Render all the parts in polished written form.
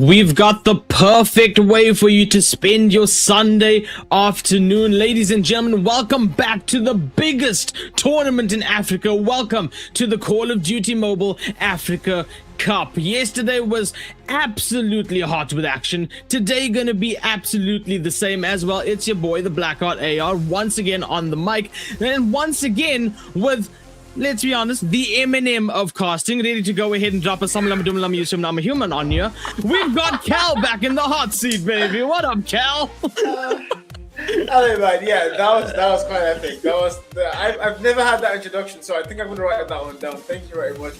We've got the perfect way for you to spend your Sunday afternoon. Ladies and gentlemen, welcome back to the biggest tournament in Africa. Welcome to the Call of Duty Mobile Africa Cup. Yesterday was absolutely hot with action. Today gonna be absolutely the same as well. It's your boy, the Blackheart AR, once again on the mic, and once again with, let's be honest, the Eminem of casting, ready to go ahead and drop a some I'm a human on you. We've got Cal back in the hot seat, baby. What up, Cal? Hello, man. Yeah, that was quite epic. I've never had that introduction, so I think I'm gonna write that one down. Thank you very much.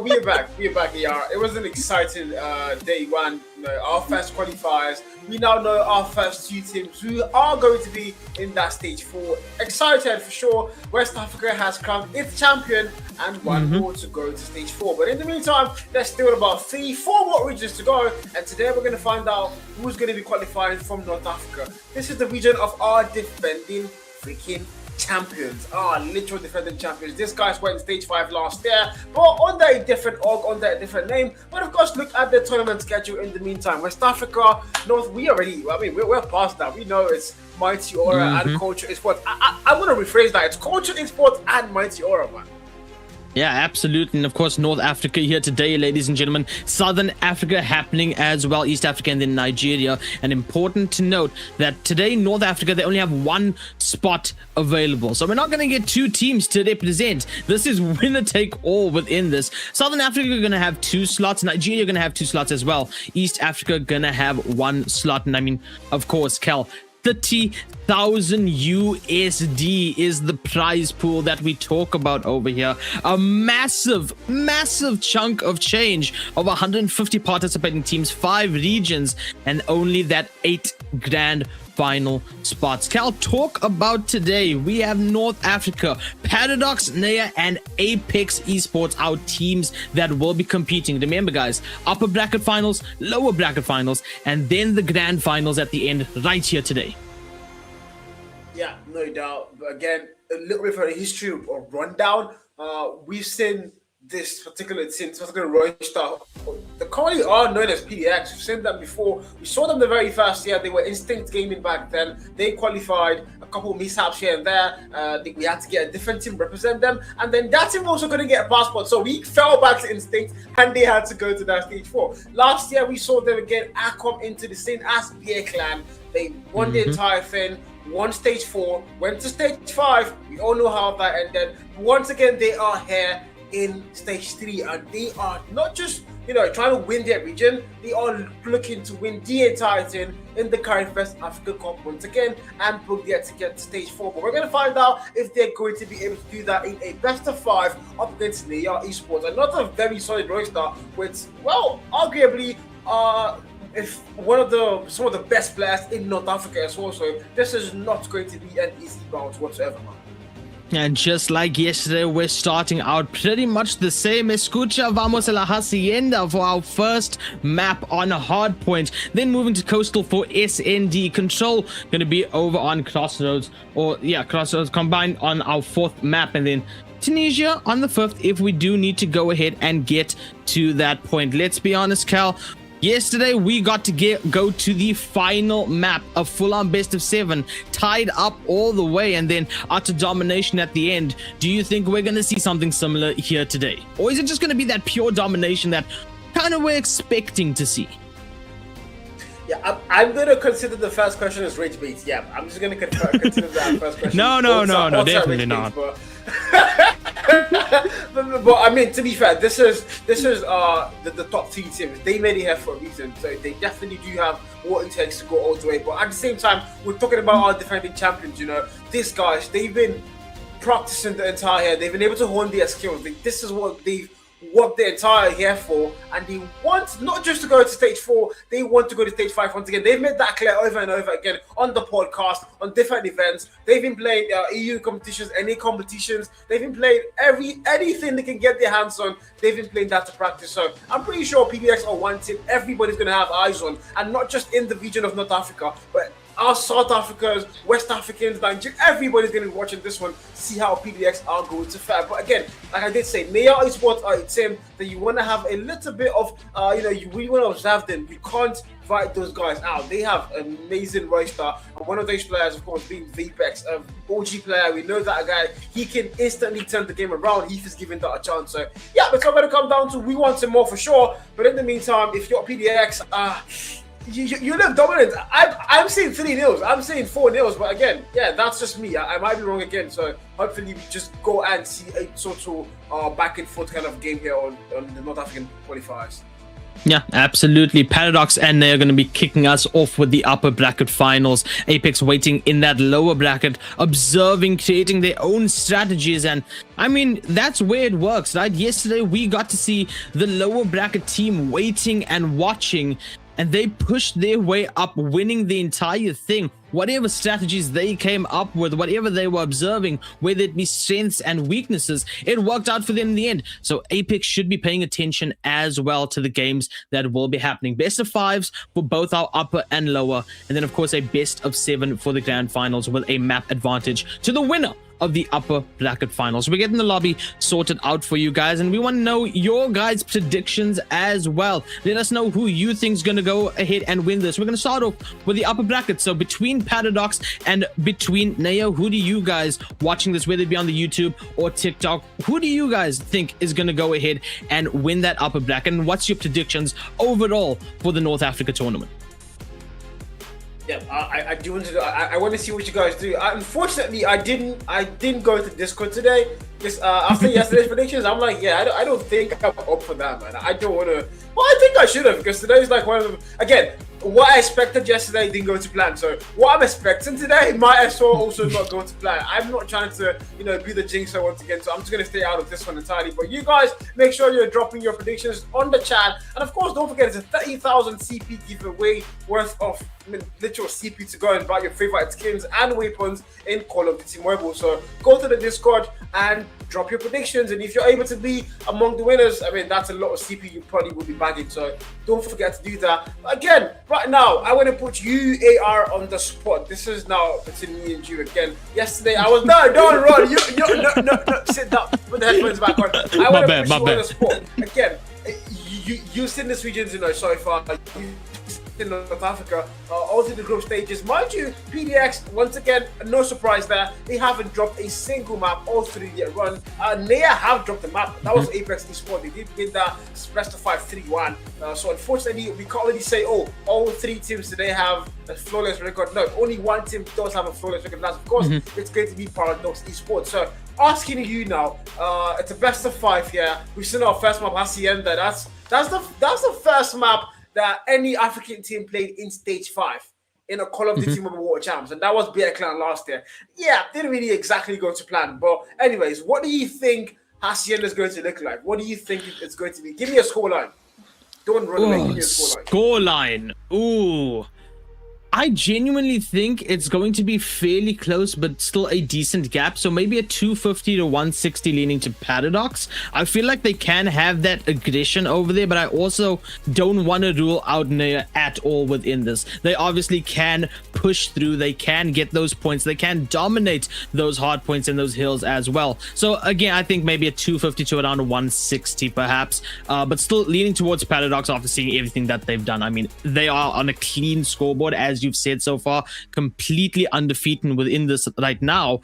We're back. Yeah, it was an exciting day one. You know, our first qualifiers. We now know our first two teams who are going to be in that stage 4. Excited for sure. West Africa has crowned its champion and one more to go to stage 4. But in the meantime, there's still about 3-4 more regions to go. And today we're going to find out who's going to be qualifying from North Africa. This is the region of our defending freaking champions, literal defending champions. This guy's went stage 5 last year, but under a different org, under a different name. But of course, look at the tournament schedule in the meantime. West Africa, North, we're past that. We know it's Mighty Aura and Culture Esports. I'm going to rephrase that. It's Culture Esports and Mighty Aura, man. Yeah, absolutely. And of course, North Africa here today, ladies and gentlemen. Southern Africa happening as well, East Africa and then Nigeria. And important to note that today, North Africa, they only have 1 spot available. So we're not going to get 2 teams to represent. This is winner take all within this. Southern Africa are going to have 2 slots. Nigeria are going to have 2 slots as well. East Africa going to have 1 slot. And I mean, of course, Cal, 30,000 USD is the prize pool that we talk about over here. A massive chunk of change of 150 participating teams, 5 regions, and only that 8 grand final spots. Cal, talk about today. We have North Africa, Paradox, Naya, and Apex Esports, our teams that will be competing. Remember, guys, upper bracket finals, lower bracket finals, and then the grand finals at the end right here today. Yeah, no doubt. But again, a little bit of a history or rundown. We've seen this particular team, this particular roster. The currently are known as PDX. We've seen them before. We saw them the very first year. They were Instinct Gaming back then. They qualified. A couple of mishaps here and there. We had to get a different team represent them, and then that team also couldn't get a passport. So we fell back to Instinct, and they had to go to that stage 4. Last year we saw them again. Acom into the same as Beer Clan. They won the entire thing. Won stage 4. Went to stage 5. We all know how that ended. Once again, they are here in stage 3, and they are not just trying to win their region, they are looking to win the entire thing in the current West Africa Cup once again and book their ticket to stage 4. But we're going to find out if they're going to be able to do that in a best of 5 up against Naya Esports. And not a very solid roster with, well, arguably if some of the best players in North Africa as well. So this is not going to be an easy bounce whatsoever, man. And just like yesterday, we're starting out pretty much the same. Escucha vamos a la hacienda for our first map on Hardpoint. Then moving to Coastal for SND. Control going to be over on Crossroads. Crossroads combined on our 4th map. And then Tunisia on the 5th if we do need to go ahead and get to that point. Let's be honest, Cal. Yesterday, we got to go to the final map, a full-on best of 7, tied up all the way, and then utter domination at the end. Do you think we're going to see something similar here today? Or is it just going to be that pure domination that kind of we're expecting to see? Yeah, I'm going to consider the first question as rage bait. Yeah, I'm just going to consider that first question. No, definitely not. But I mean, to be fair, this is the top 3 teams. They made it here for a reason, so they definitely do have what it takes to go all the way. But at the same time, we're talking about our defending champions. These guys, they've been practicing the entire year. They've been able to hone their skills. This is what they've worked the entire year for, and they want not just to go to stage 4, they want to go to stage 5 once again. They've made that clear over and over again on the podcast, on different events. They've been playing EU competitions, NA competitions. They've been playing anything they can get their hands on. They've been playing that to practice. So I'm pretty sure PBX are one team everybody's going to have eyes on, and not just in the region of North Africa, but our South Africans, West Africans, Nigeria, everybody's going to be watching this one to see how PDX are going to fare. But again, like I did say, Naya Esports are a team that you want to have a little bit of, you really want to observe them. You can't fight those guys out. They have an amazing roster. And one of those players, of course, being Vpex, an OG player. We know that guy, he can instantly turn the game around. Heath is giving that a chance. So, yeah, it's going to come down to we want some more for sure. But in the meantime, if you're PDX, you look dominant. I'm saying 3-0. I'm saying 4-0. But again, yeah, that's just me. I might be wrong again. So hopefully we just go and see a sort of back and forth kind of game here on the North African qualifiers. Yeah, absolutely. Paradox and they are going to be kicking us off with the upper bracket finals. Apex waiting in that lower bracket, observing, creating their own strategies. And I mean, that's where it works, right? Yesterday, we got to see the lower bracket team waiting and watching, and they pushed their way up, winning the entire thing. Whatever strategies they came up with, whatever they were observing, whether it be strengths and weaknesses, it worked out for them in the end. So Apex should be paying attention as well to the games that will be happening. Best of 5s for both our upper and lower. And then, of course, a best of 7 for the grand finals with a map advantage to the winner of the upper bracket finals. We're getting the lobby sorted out for you guys, and we want to know your guys' predictions as well. Let us know who you think is going to go ahead and win this. We're going to start off with the upper bracket. So between Paradox and between Neo, who do you guys watching this, whether it be on the YouTube or TikTok, who do you guys think is going to go ahead and win that upper bracket? And what's your predictions overall for the North Africa tournament? Yeah, I do want to. I want to see what you guys do. Unfortunately, I didn't go to Discord today because after yesterday's predictions, I'm like, yeah, I don't think I'm up for that, man. I don't want to. Well, I think I should have because today's like one of them. Again, what I expected yesterday didn't go to plan. So what I'm expecting today might as well also not go to plan. I'm not trying to, be the jinxer once again. So I'm just going to stay out of this one entirely. But you guys, make sure you're dropping your predictions on the chat. And of course, don't forget, it's a 30,000 CP giveaway worth of literal CP to go and buy your favorite skins and weapons in Call of Duty Mobile. So go to the Discord and drop your predictions. And if you're able to be among the winners, I mean, that's a lot of CP you probably will be bagging. So don't forget to do that. But again, right now, I want to put UAR on the spot. This is now between me and you again. Yesterday, I was no, don't run. No, sit down. Put the headphones back on. I want to put you on the spot again. You've seen this region, so far. In North Africa, all through the group stages. Mind you, PDX, once again, no surprise there. They haven't dropped a single map all through their run. Naya have dropped the map. That was Apex Esports. They did win that best of 5-3-1. So unfortunately, we can't really say, all 3 teams today have a flawless record. No, only one team does have a flawless record. That's, of course, it's going to be Paradox Esports. So asking you now, it's a best of 5 here. We've seen our first map, Hacienda. That's the first map that any African team played in stage 5 in a Call of Duty Mobile World Champs, and that was Bear Clan last year. Yeah, didn't really exactly go to plan. But anyways, what do you think Hacienda is going to look like? What do you think it's going to be? Give me a scoreline. Don't run away. Give me a scoreline. Ooh. I genuinely think it's going to be fairly close, but still a decent gap. So maybe a 250 to 160 leaning to Paradox. I feel like they can have that aggression over there, but I also don't want to rule out Naya at all within this. They obviously can push through. They can get those points. They can dominate those hard points and those hills as well. So again, I think maybe a 250 to around 160 perhaps, but still leaning towards Paradox after seeing everything that they've done. I mean, they are on a clean scoreboard, as you've said so far, completely undefeated within this right now.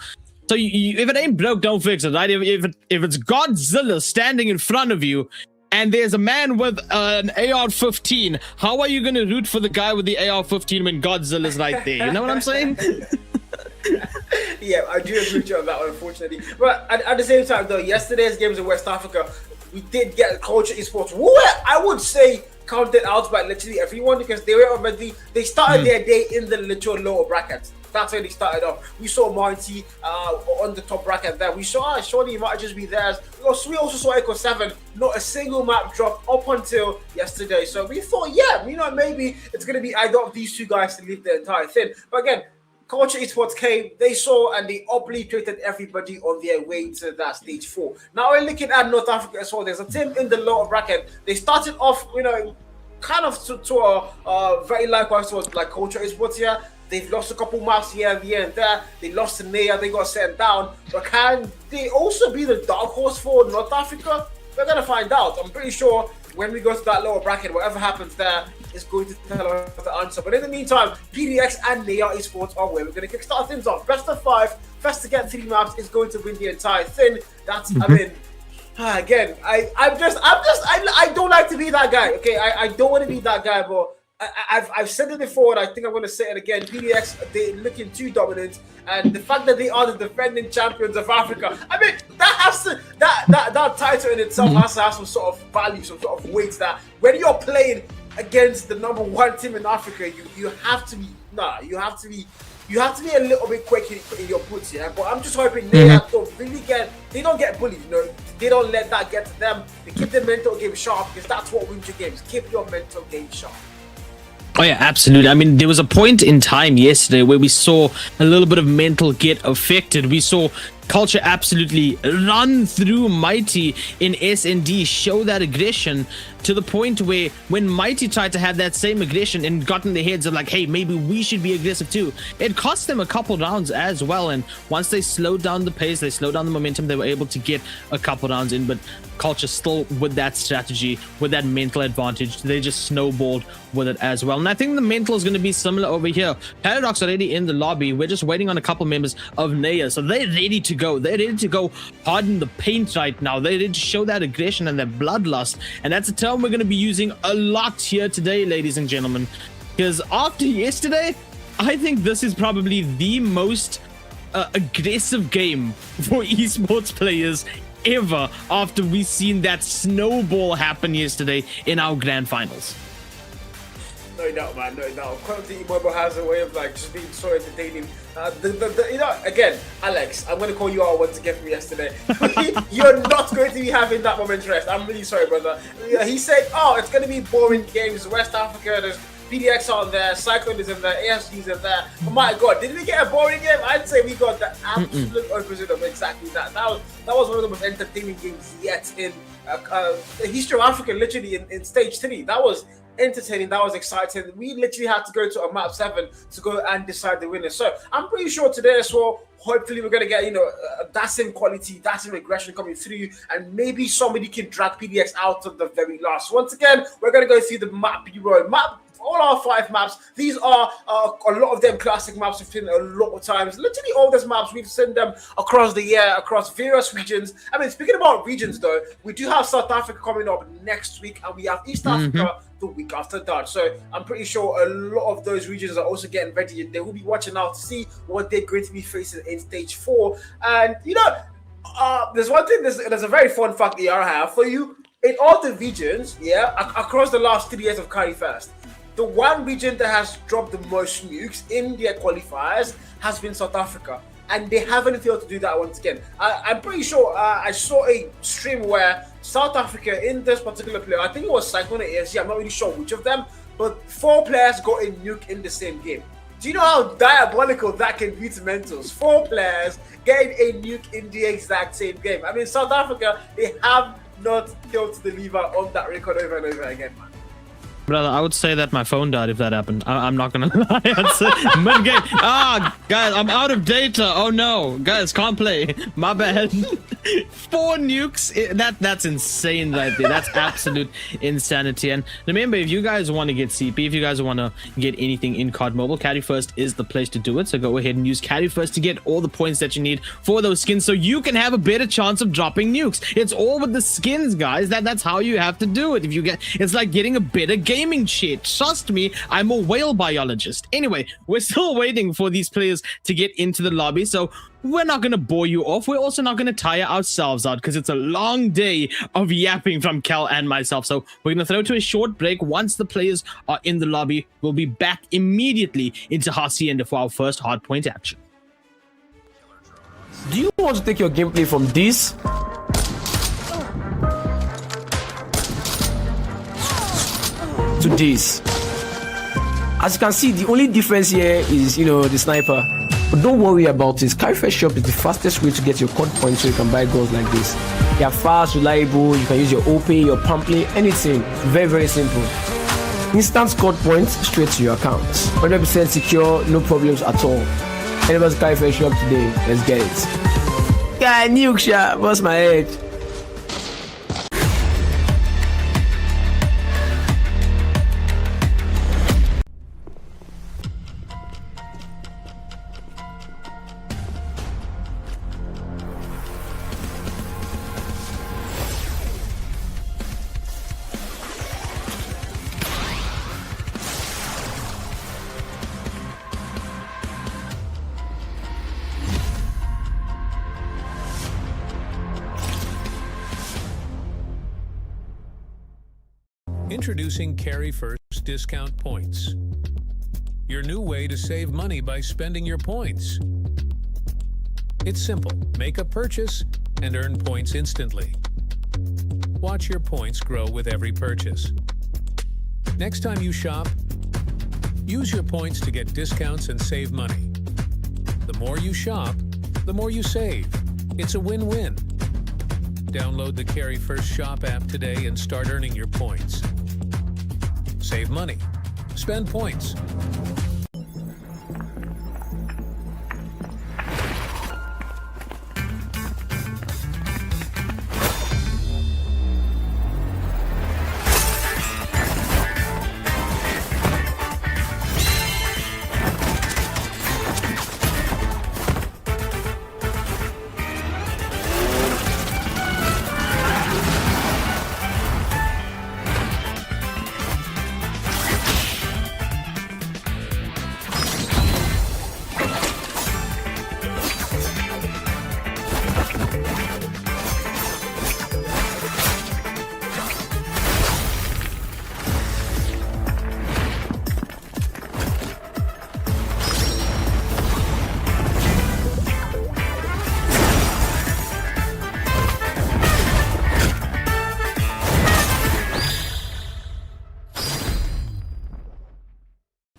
So if it ain't broke, don't fix it, right? If it's Godzilla standing in front of you and there's a man with an AR-15, how are you going to root for the guy with the AR-15 when Godzilla's right there? You know what I'm saying? Yeah, I do agree with you on that one, unfortunately. But at the same time, though, yesterday's games in West Africa, we did get Culture Esports, who I would say counted out by literally everyone, because they started their day in the literal lower brackets. That's where they started off. We saw Monty on the top bracket there. We saw surely it might just be theirs. We also saw Echo 7, not a single map drop up until yesterday. So we thought, yeah, maybe it's going to be either of these two guys to leave the entire thing. But again, Culture Esports came, they saw, and they obliterated everybody on their way to that stage 4. Now we're looking at North Africa as well. There's a team in the lower bracket. They started off, kind of to very likewise towards like Culture Esports here. They've lost a couple maps here and there. They lost to Nea, they got sent down. But can they also be the dark horse for North Africa? We're going to find out. I'm pretty sure when we go to that lower bracket, whatever happens there is going to tell us the answer. But in the meantime, PDX and Nea Esports are where we're going to kickstart things off. Best of 5, first to get 3 maps is going to win the entire thing. That's, I mean, again, I don't like to be that guy. Okay, I don't want to be that guy, but I've said it before, and I think I'm going to say it again. PDX, they're looking too dominant, and the fact that they are the defending champions of Africa, I mean, that has to that title in itself has to have some sort of value, some sort of weight. That when you're playing against the #1 team in Africa, you have to be a little bit quick in your boots, yeah. But I'm just hoping they don't get bullied, you know. They don't let that get to them. They keep their mental game sharp, because that's what wins your games. Keep your mental game sharp. Oh yeah, absolutely. I mean, there was a point in time yesterday where we saw a little bit of mental get affected. We saw Culture absolutely run through Mighty in S&D, show that aggression to the point where when Mighty tried to have that same aggression and got in their heads of like, hey, maybe we should be aggressive too, it cost them a couple rounds as well. And once they slowed down the pace, they slowed down the momentum, they were able to get a couple rounds in. But Culture still with that strategy, with that mental advantage, they just snowballed with it as well. And I think the mental is going to be similar over here. Paradox already in the lobby. We're just waiting on a couple members of Nea, so they're ready to go. They're ready to go harden the paint right now. They're ready to show that aggression and that bloodlust, and that's a term we're going to be using a lot here today, ladies and gentlemen, because after yesterday, I think this is probably the most aggressive game for esports players ever, after we've seen that snowball happen yesterday in our grand finals. No doubt, man. No doubt. Call of Duty Mobile has a way of like just being so entertaining. You know, again, Alex, I'm going to call you out once again from yesterday. You're not going to be having that moment's rest. I'm really sorry, brother. He said, oh, it's going to be boring games. West Africa, there's PDX on there, Cyclone is in there, AFC is in there. Oh my God, did we get a boring game? I'd say we got the absolute opposite of exactly that. That was one of the most entertaining games yet in the history of Africa, literally in stage 3. That was entertaining, that was exciting. We literally had to go to a map 7 to go and decide the winner. So I'm pretty sure today as well, hopefully we're going to get, you know, that same quality, that same aggression coming through, and maybe somebody can drag PDX out of the very last. Once again, we're going to go through the map bureau. All our 5 maps. These are a lot of them classic maps we've seen a lot of times. Literally all these maps, we've seen them across the year, across various regions. I mean, speaking about regions though, we do have South Africa coming up next week, and we have East Africa the week after that. So I'm pretty sure a lot of those regions are also getting ready. They will be watching out to see what they're going to be facing in stage 4. And you know, there's one thing, there's a very fun fact that I have for you. In all the regions, across the last 3 years of Qualifier, the one region that has dropped the most nukes in their qualifiers has been South Africa, and they haven't failed to do that once again. I'm pretty sure I saw a stream where South Africa, in this particular player, I think it was Cyclone or ASG, I'm not really sure which of them, but 4 players got a nuke in the same game. Do you know how diabolical that can be to mentals? 4 players getting a nuke in the exact same game. I mean, South Africa, they have not failed to deliver on that record over and over again, man. Brother, I would say that my phone died if that happened. I'm not gonna lie. Mid-game. Guys, I'm out of data. Oh no, guys, can't play. My bad. 4 nukes. That's insane right there. That's absolute insanity. And remember, if you guys want to get CP, if you guys want to get anything in COD Mobile, Carry First is the place to do it. So go ahead and use Carry First to get all the points that you need for those skins, so you can have a better chance of dropping nukes. It's all with the skins, guys. That's how you have to do it. If you get, it's like getting a better gaming shit. Trust me, I'm a whale biologist. Anyway, we're still waiting for these players to get into the lobby, so we're not going to bore you off. We're also not going to tire ourselves out, because it's a long day of yapping from Cal and myself. So we're going to throw to a short break. Once the players are in the lobby, we'll be back immediately into Hacienda for our first hardpoint action. Do you want to take your gameplay from this to this? As you can see, the only difference here is, you know, the sniper. But don't worry about this. Qualifier Shop is the fastest way to get your COD points, so you can buy guns like this. They are fast, reliable. You can use your OP, your pump play, anything. Very, very simple. Instant scored points straight to your account. 100% secure, no problems at all. Anybody's Qualifier shop today. Let's get it. Guy, nuke shot. Bust my head. Introducing Carry First Discount Points. Your new way to save money by spending your points. It's simple. Make a purchase and earn points instantly. Watch your points grow with every purchase. Next time you shop, use your points to get discounts and save money. The more you shop, the more you save. It's a win-win. Download the Carry First Shop app today and start earning your points. Save money. Spend points.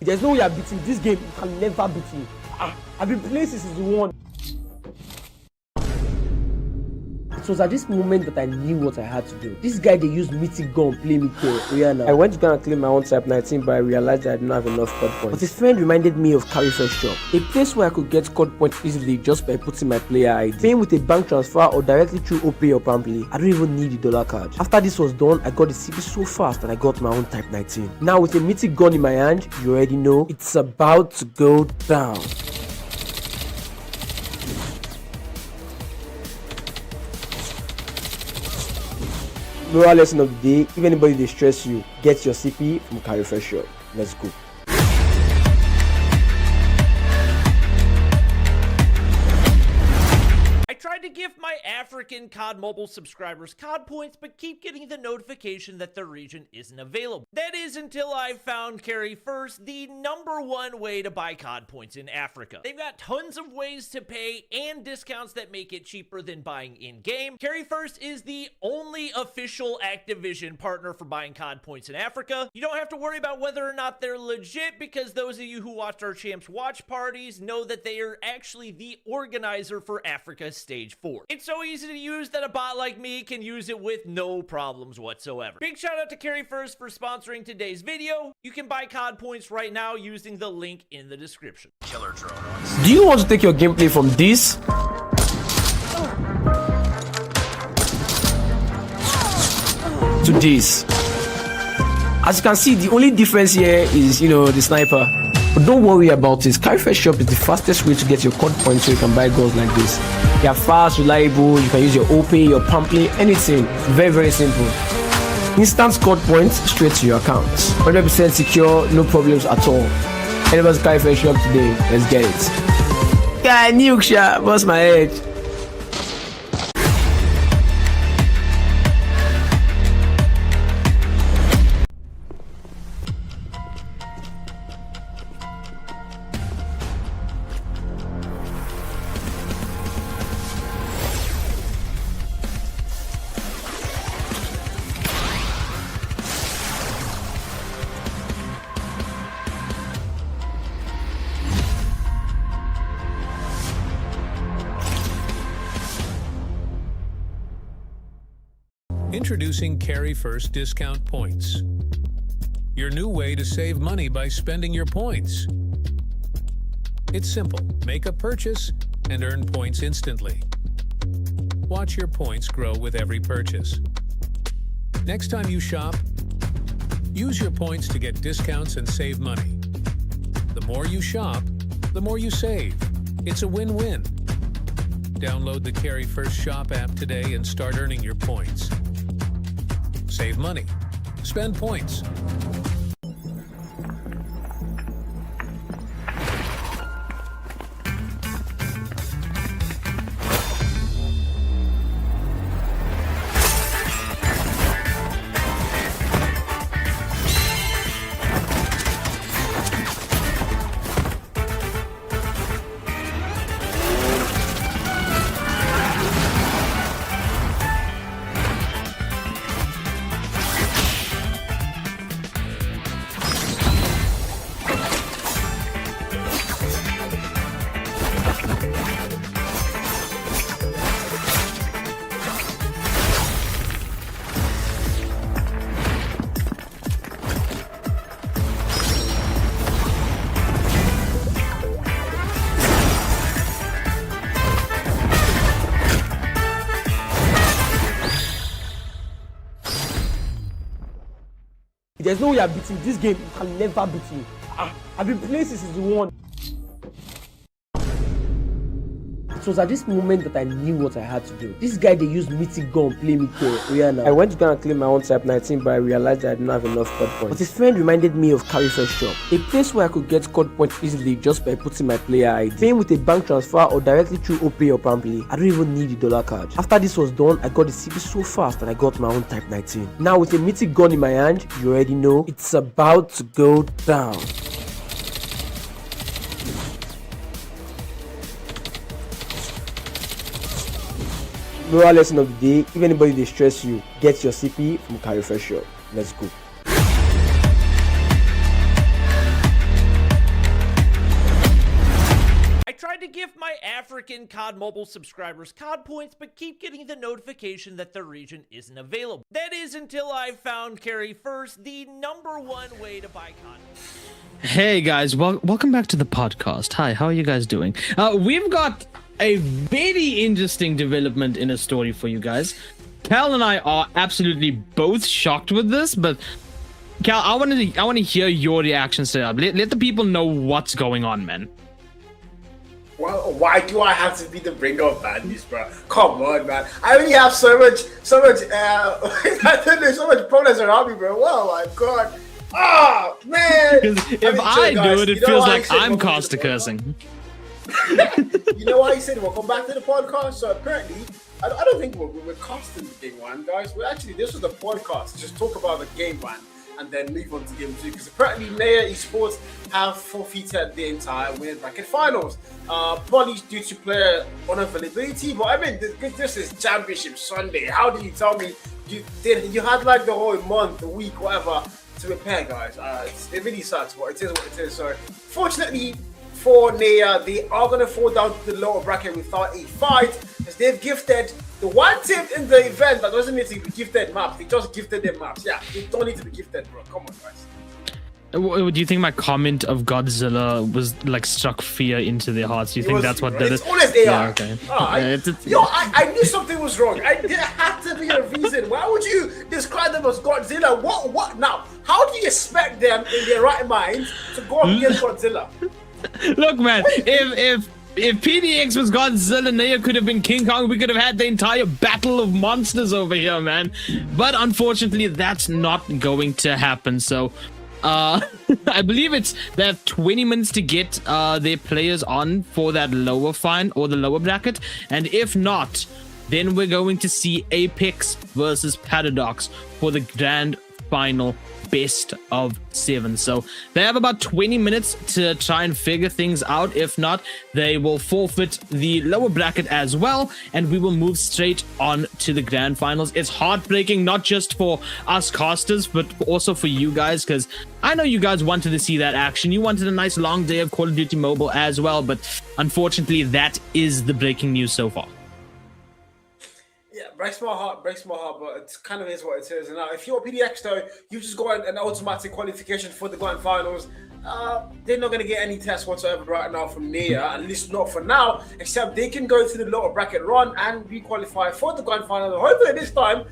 There's no way I'm beating this game. You can never beat me. I've been playing since season 1. It was at this moment that I knew what I had to do. This guy, they used mythic gun play me Rihanna. I went to go and claim my own type 19, but I realized that I didn't have enough code points. But a friend reminded me of Qualifier shop, a place where I could get code points easily just by putting my player ID. Paying with a bank transfer or directly through OPay or Pamply. I don't even need the dollar card. After this was done, I got the CP so fast that I got my own type 19. Now with a mythic gun in my hand, you already know it's about to go down. Moral lesson of the day: if anybody they stress you, get your CP from Qualifier shop. Let's go. To give my African COD Mobile subscribers COD points, but keep getting the notification that the region isn't available. That is until I found Carry First, the #1 way to buy COD points in Africa. They've got tons of ways to pay and discounts that make it cheaper than buying in-game. Carry First is the only official Activision partner for buying COD points in Africa. You don't have to worry about whether or not they're legit, because those of you who watched our Champs watch parties know that they are actually the organizer for Africa Stage 4. It's so easy to use that a bot like me can use it with no problems whatsoever. Big shout out to Carry First for sponsoring today's video. You can buy COD points right now using the link in the description. Killer drone. Do you want to take your gameplay from this to this? As you can see, the only difference here is, the sniper. But don't worry about it. Qualifier shop is the fastest way to get your code points so you can buy guns like this. They are fast, reliable. You can use your OPay, your Pamply, anything. Very, very simple. Instant scored points straight to your account. 100% secure, no problems at all. Anybody's Qualifier shop today. Let's get it. Guy, nuke shot. Bust my head. Introducing Carry First Discount Points. your new way to save money by spending your points. It's simple. Make a purchase and earn points instantly. Watch your points grow with every purchase. Next time you shop, use your points to get discounts and save money. The more you shop, the more you save. It's a win-win. Download the Carry First Shop app today and start earning your points. Save money. Spend points. There's no way I'm beating this game. You can never beat me. I've been playing since season 1. It was at this moment that I knew what I had to do. This guy, they used mythic gun play me Rihanna. I went to go and claim my own type 19, but I realized that I didn't have enough code points. But his friend reminded me of Carry First Shop, a place where I could get code points easily just by putting my player ID. Paying with a bank transfer or directly through OPay or Pamply. I don't even need the dollar card. After this was done, I got the CP so fast that I got my own type 19. Now with a mythic gun in my hand, you already know it's about to go down. Moral lesson of the day: if anybody they stress you, get your CP from Carry First Shop. Let's go. I tried to give my African COD Mobile subscribers COD points, but keep getting the notification that the region isn't available. That is until I found Carry First, the #1 way to buy COD. Hey guys, welcome back to the podcast. Hi, how are you guys doing? We've got a very interesting development in a story for you guys. Cal and I are absolutely both shocked with this, but Cal, I want to hear your reactions to that. Let the people know what's going on, man. Well, why do I have to be the bringer of bad news, bro? Come on, man. I already have so much so much problems around me, bro. Oh my god. Ah, man. If I do it, it feels like I'm Costa cursing. You know why he said welcome back to the podcast? So apparently, I don't think we're casting the game one, guys. We're actually, this was the podcast. Just talk about the game one and then move on to game 2. Because apparently, Naya Esports have forfeited the entire winners bracket finals. Probably due to player unavailability. But I mean, this is Championship Sunday. How do you tell me you had like the whole month, a week, whatever to prepare, guys? It really sucks, but it is what it is. So fortunately for Naya, they are going to fall down to the lower bracket without a fight, as they've gifted the one team in the event that doesn't need to be gifted maps. They just gifted their maps. Yeah, they don't need to be gifted, bro. Come on, guys. Do you think my comment of Godzilla was like struck fear into their hearts? Do you think that's what did it? It's honest, they are. Okay. I knew something was wrong. There had to be a reason. Why would you describe them as Godzilla? What now? How do you expect them in their right mind to go up against Godzilla? Look, man, if PDX was Godzilla, Naya could have been King Kong. We could have had the entire battle of monsters over here, man. But unfortunately, that's not going to happen. So, I believe they have 20 minutes to get their players on for that lower fine or the lower bracket. And if not, then we're going to see Apex versus Paradox for the grand final best of 7. So they have about 20 minutes to try and figure things out. If not, they will forfeit the lower bracket as well, and we will move straight on to the grand finals. It's heartbreaking, not just for us casters, but also for you guys, because I know you guys wanted to see that action. You wanted a nice long day of Call of Duty Mobile as well, but unfortunately that is the breaking news so far. Yeah, breaks my heart, but it kind of is what it is. And now, if you're PDX though, you just got an automatic qualification for the grand finals. They're not going to get any tests whatsoever right now from Nia, at least not for now, except they can go through the lower bracket run and re-qualify for the grand final. Hopefully this time,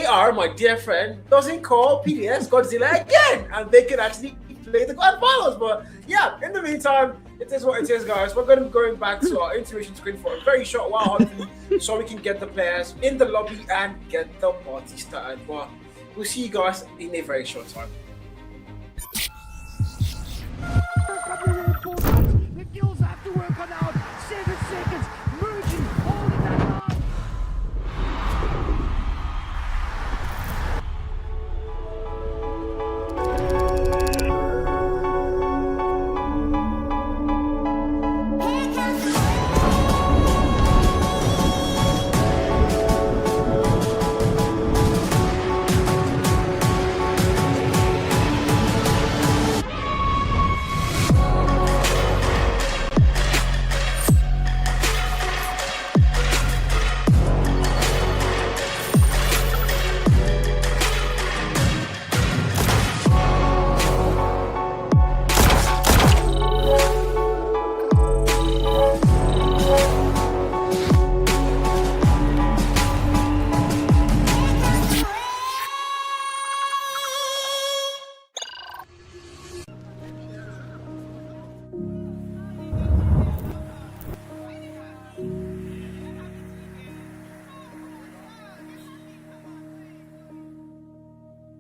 AR, my dear friend, doesn't call PDS Godzilla again, and they can actually play the grand finals. But yeah, in the meantime, it is what it is, guys. We're going to be going back to our intuition screen for a very short while, hopefully, so we can get the players in the lobby and get the party started. But we'll see you guys in a very short time. The kills have to work on out. 7 seconds. Merging. Holding that line.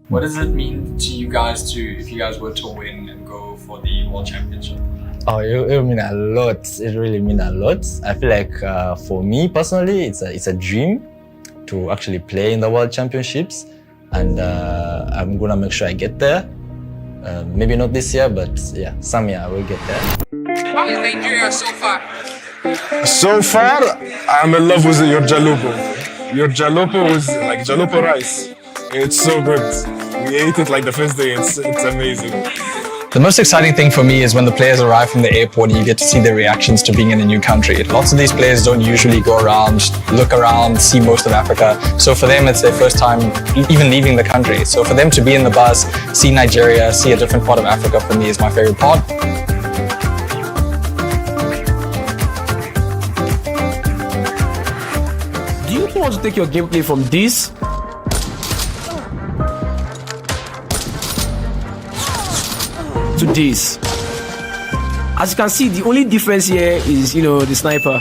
What does it mean to you guys if you guys were to win and go for the World Championship? Oh, it will mean a lot. It really mean a lot. I feel like for me personally, it's a dream to actually play in the World Championships, and I'm gonna make sure I get there. Maybe not this year, but yeah, some year I will get there. How is Nigeria so far? So far, I'm in love with your jalopo. Your jalopo is like jalopo rice. It's so good. We ate it like the first day. It's amazing. The most exciting thing for me is when the players arrive from the airport and you get to see their reactions to being in a new country. Lots of these players don't usually go around, look around, see most of Africa. So for them, it's their first time even leaving the country. So for them to be in the bus, see Nigeria, see a different part of Africa, for me is my favorite part. Do you want to take your gameplay from this to this? As you can see, the only difference here is, the sniper.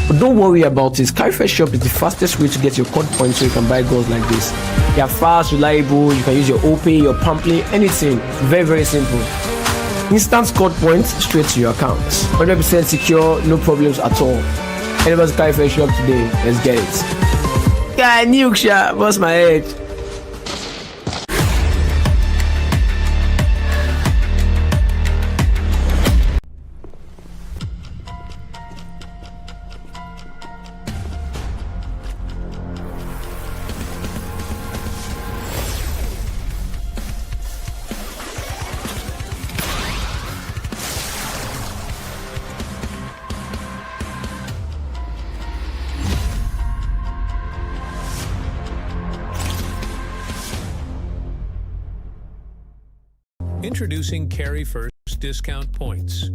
But don't worry about it. Qualifier Shop is the fastest way to get your code points so you can buy guns like this. They are fast, reliable, you can use your OP, your Pamphlet, anything. Very, very simple. Instant code points straight to your account. 100% secure, no problems at all. Anybody's Qualifier Shop today, let's get it. Yeah, nuke shot, bust my head. Introducing Carry First discount points.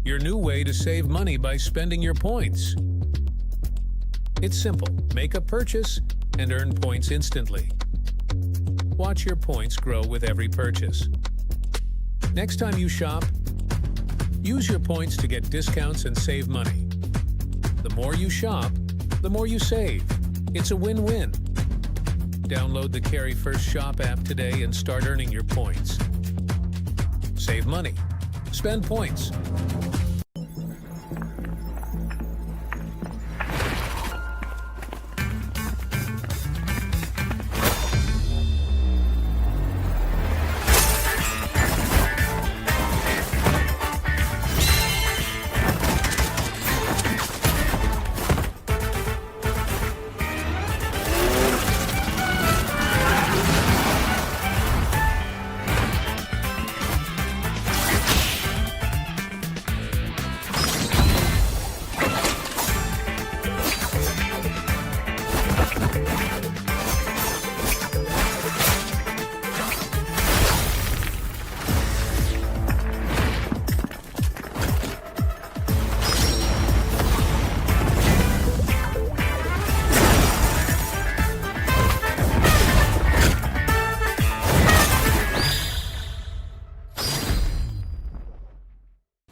Your new way to save money by spending your points. It's simple. Make a purchase and earn points instantly. Watch your points grow with every purchase. Next time you shop, use your points to get discounts and save money. The more you shop, the more you save. It's a win-win. Download the Carry First Shop app today and start earning your points. Save money. Spend points.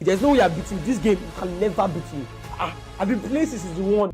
There's no way I'm beating this game. You can never beat me. I've been playing since season 1.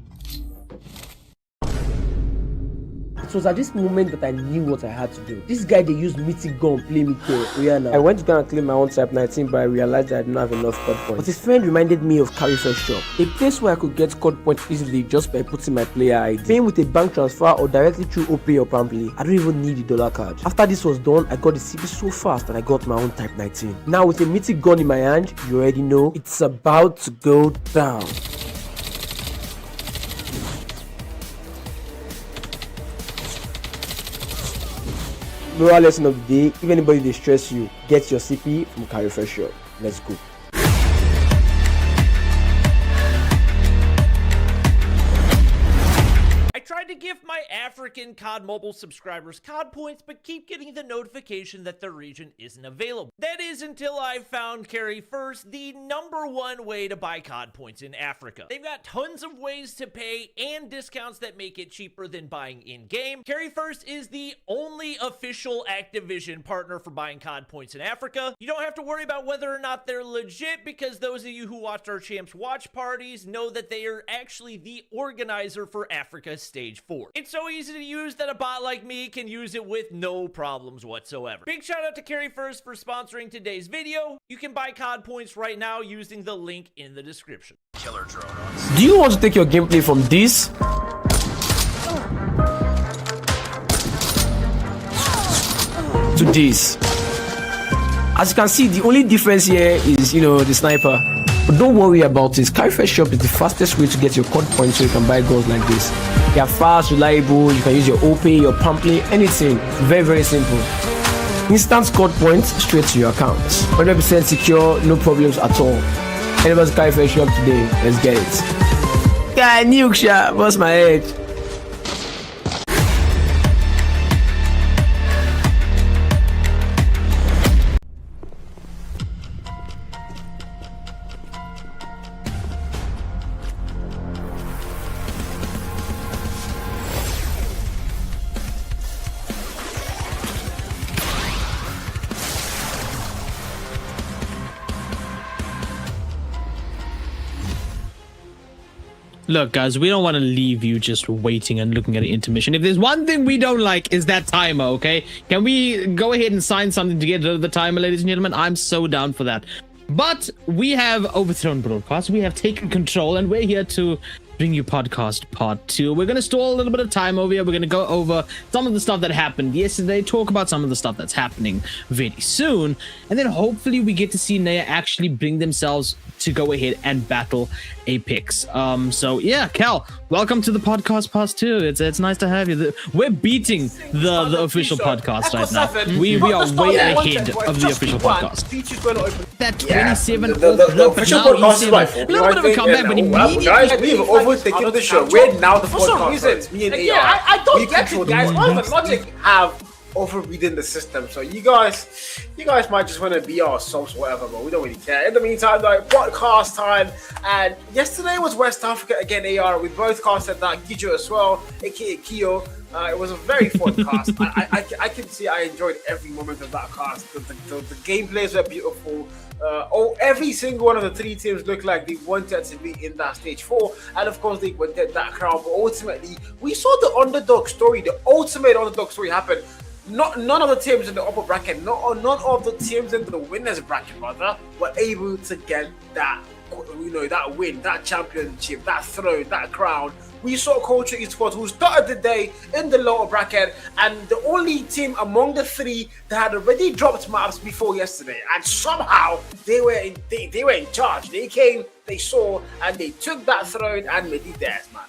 It was at this moment that I knew what I had to do. This guy, they used mythic gun, play me here. Rihanna. I went to go and claim my own type 19, but I realized that I didn't have enough code points. But his friend reminded me of Qualifier shop, a place where I could get code points easily just by putting my player ID. Paying with a bank transfer or directly through OPay or Promptly. I don't even need the dollar card. After this was done, I got the CP so fast that I got my own type 19. Now with a mythic gun in my hand, you already know it's about to go down. Moral lesson of the day: if anybody they stress you, get your CP from Qualifier shop. Let's go. Tried to give my African COD Mobile subscribers COD points, but keep getting the notification that their region isn't available. That is until I found Carry First, the #1 way to buy COD points in Africa. They've got tons of ways to pay and discounts that make it cheaper than buying in-game. Carry First is the only official Activision partner for buying COD points in Africa. You don't have to worry about whether or not they're legit, because those of you who watched our Champs watch parties know that they are actually the organizer for Africa Stage 4. It's so easy to use that a bot like me can use it with no problems whatsoever. Big shout out to Carry First for sponsoring today's video. You can buy COD points right now using the link in the description. Killer drone. Do you want to take your gameplay from this to this? As you can see, the only difference here is, the sniper. But don't worry about this. Qualifier shop is the fastest way to get your code points so you can buy guns like this. They are fast, reliable, you can use your OPay, your Promptly, anything. Very, very simple. Instant code points straight to your account. 100% secure, no problems at all. Anybody's Qualifier shop today, let's get it. Guy, nuke shot, bust my head. Look, guys, we don't want to leave you just waiting and looking at an intermission. If there's one thing we don't like, is that timer, okay? Can we go ahead and sign something to get rid of the timer, ladies and gentlemen? I'm so down for that. But we have overthrown broadcast. We have taken control, and we're here to bring you podcast part 2. We're going to stall a little bit of time over here. We're going to go over some of the stuff that happened yesterday, talk about some of the stuff that's happening very soon, and then hopefully we get to see Naya actually bring themselves to go ahead and battle Apex. So yeah, Cal, welcome to the podcast part 2. It's nice to have you. We're beating the official podcast right now. We are way ahead of the official podcast. That 27 the official podcast is right. A little bit of a comeback, but immediately guys, we've overtaken the show. We're now the podcast. For some reason, me and AR, I don't get it, guys. All the logic have overreading the system, so you guys might just want to be our subs or whatever, but we don't really care. In the meantime, like, podcast time, and yesterday was West Africa again. AR, we both casted that Gijo as well, aka Kyo. It was a very fun cast. I can see I enjoyed every moment of that cast. The gameplays were beautiful. Every single one of the 3 teams looked like they wanted to be in that stage 4, and of course they wanted that crown. But ultimately, we saw the underdog story, the ultimate underdog story happen. None of the teams in the upper bracket, none of the teams in the winners bracket, rather, were able to get that, that win, that championship, that throne, that crown. We saw Culture Esports, who started the day in the lower bracket, and the only team among the 3 that had already dropped maps before yesterday, and somehow they were in charge. They came, they saw, and they took that throne and made it theirs, man.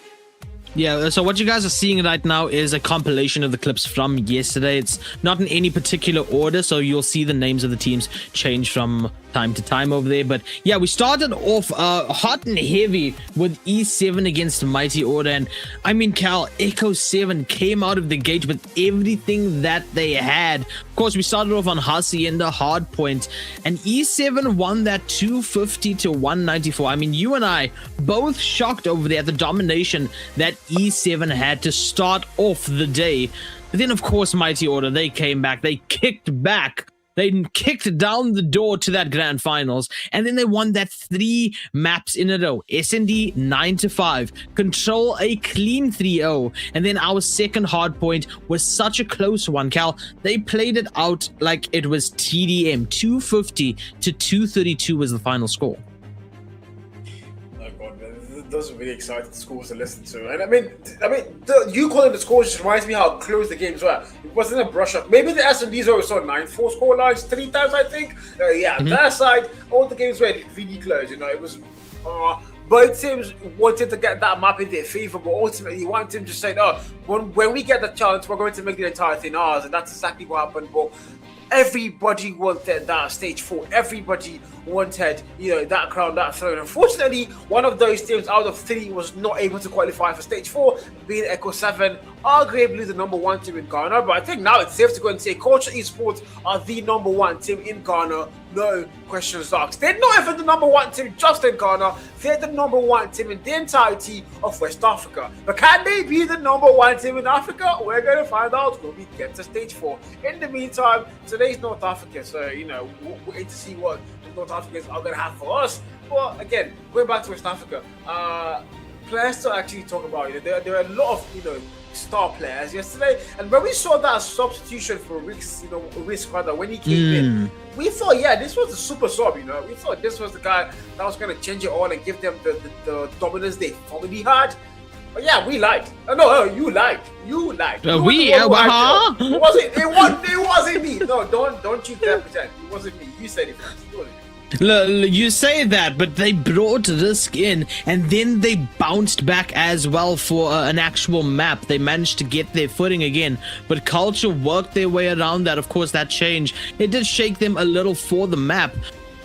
Yeah, so what you guys are seeing right now is a compilation of the clips from yesterday. It's not in any particular order, so you'll see the names of the teams change from time to time over there. But yeah, we started off hot and heavy with E7 against Mighty Order, and I mean, Cal, Echo 7 came out of the gate with everything that they had. Of course, we started off on Hacienda Hardpoint, and E7 won that 250 to 194. I mean, you and I both shocked over there at the domination that E7 had to start off the day. But then, of course, Mighty Order, they came back, they kicked back They kicked down the door to that grand finals, and then they won that 3 maps in a row. SND 9-5, Control a clean 3-0, and then our second hard point was such a close one, Cal. They played it out like it was TDM. 250 to 232 was the final score. Oh God, man, those are really exciting scores to listen to. And I mean, you calling the scores just reminds me how close the games were. It wasn't a brush up. Maybe the SMDs always saw 9-4 score lines 3 times, I think. That side, all the games were really close. You know, it was. Both teams wanted to get that map in their favor, but ultimately one team just said, "Oh, when we get the chance, we're going to make the entire thing ours," and that's exactly what happened. But everybody wanted that stage 4. Everybody wanted, that crown, that throne. Unfortunately, one of those teams out of 3 was not able to qualify for stage 4, being Echo 7, arguably the number 1 team in Ghana. But I think now it's safe to go and say Culture Esports are the number 1 team in Ghana. No questions asked. They're not even the number 1 team just in Ghana. They're the number 1 team in the entirety of West Africa. But can they be the number 1 team in Africa? We're going to find out when we get to stage 4. In the meantime, today's North Africa, so we'll wait to see what the North Africans are going to have for us. But again, going back to West Africa, players to actually talk about. There are a lot of star players yesterday, and when we saw that substitution for Rick's rather when he came in, we thought, this was a super sub. We thought this was the guy that was going to change it all and give them the dominance they probably had. But we liked. No, you liked. You liked. It wasn't me. No, don't you dare pretend. It wasn't me. You said it first. It wasn't me. You say that, but they brought Risk in, and then they bounced back as well for an actual map. They managed to get their footing again, but Culture worked their way around that. Of course, that change, it did shake them a little for the map.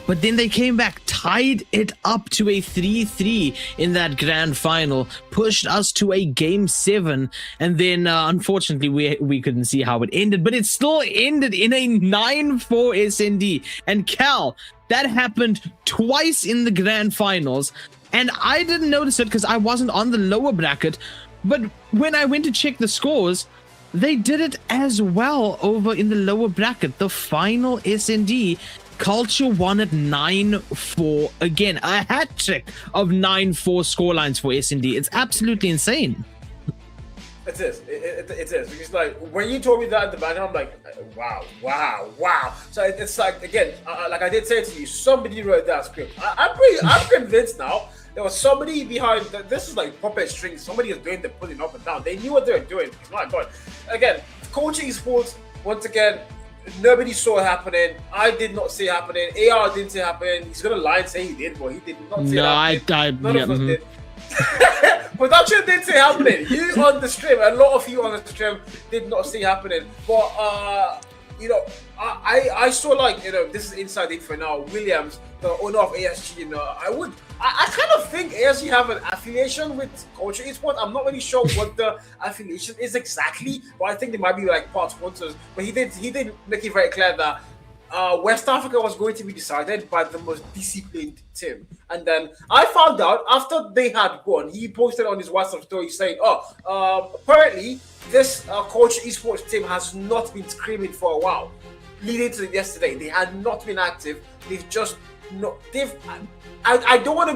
But then they came back, tied it up to a 3-3 in that grand final, pushed us to a game 7, and then unfortunately we couldn't see how it ended, but it still ended in a 9-4 SND. And Cal, that happened twice in the grand finals, and I didn't notice it because I wasn't on the lower bracket, but when I went to check the scores, they did it as well over in the lower bracket. The final SND, Culture won at 9-4 again. A hat trick of 9-4 scorelines for SND. It's absolutely insane. It is. It is. Because when you told me that at the back, I'm like, wow. So it's like, again, like I did say to you, somebody wrote that script. I'm convinced now there was somebody behind. This is like puppet strings. Somebody is doing the pulling up and down. They knew what they were doing. My God. Again, Culture Esports, once again, nobody saw it happening. I did not see it happening. AR didn't see it happening. He's gonna lie and say he did, but he did not see it happening. None of us did. Production didn't see it happening. You on the stream, a lot of you on the stream did not see it happening. But I saw this is inside info now. Williams, the owner of ASG, I kind of think ASG have an affiliation with Culture Esports. I'm not really sure what the affiliation is exactly, but I think they might be like part sponsors. But he did make it very clear that West Africa was going to be decided by the most disciplined team. And then I found out after they had won, he posted on his WhatsApp story saying, apparently this Culture Esports team has not been screaming for a while. Leading to yesterday, they had not been active. I don't want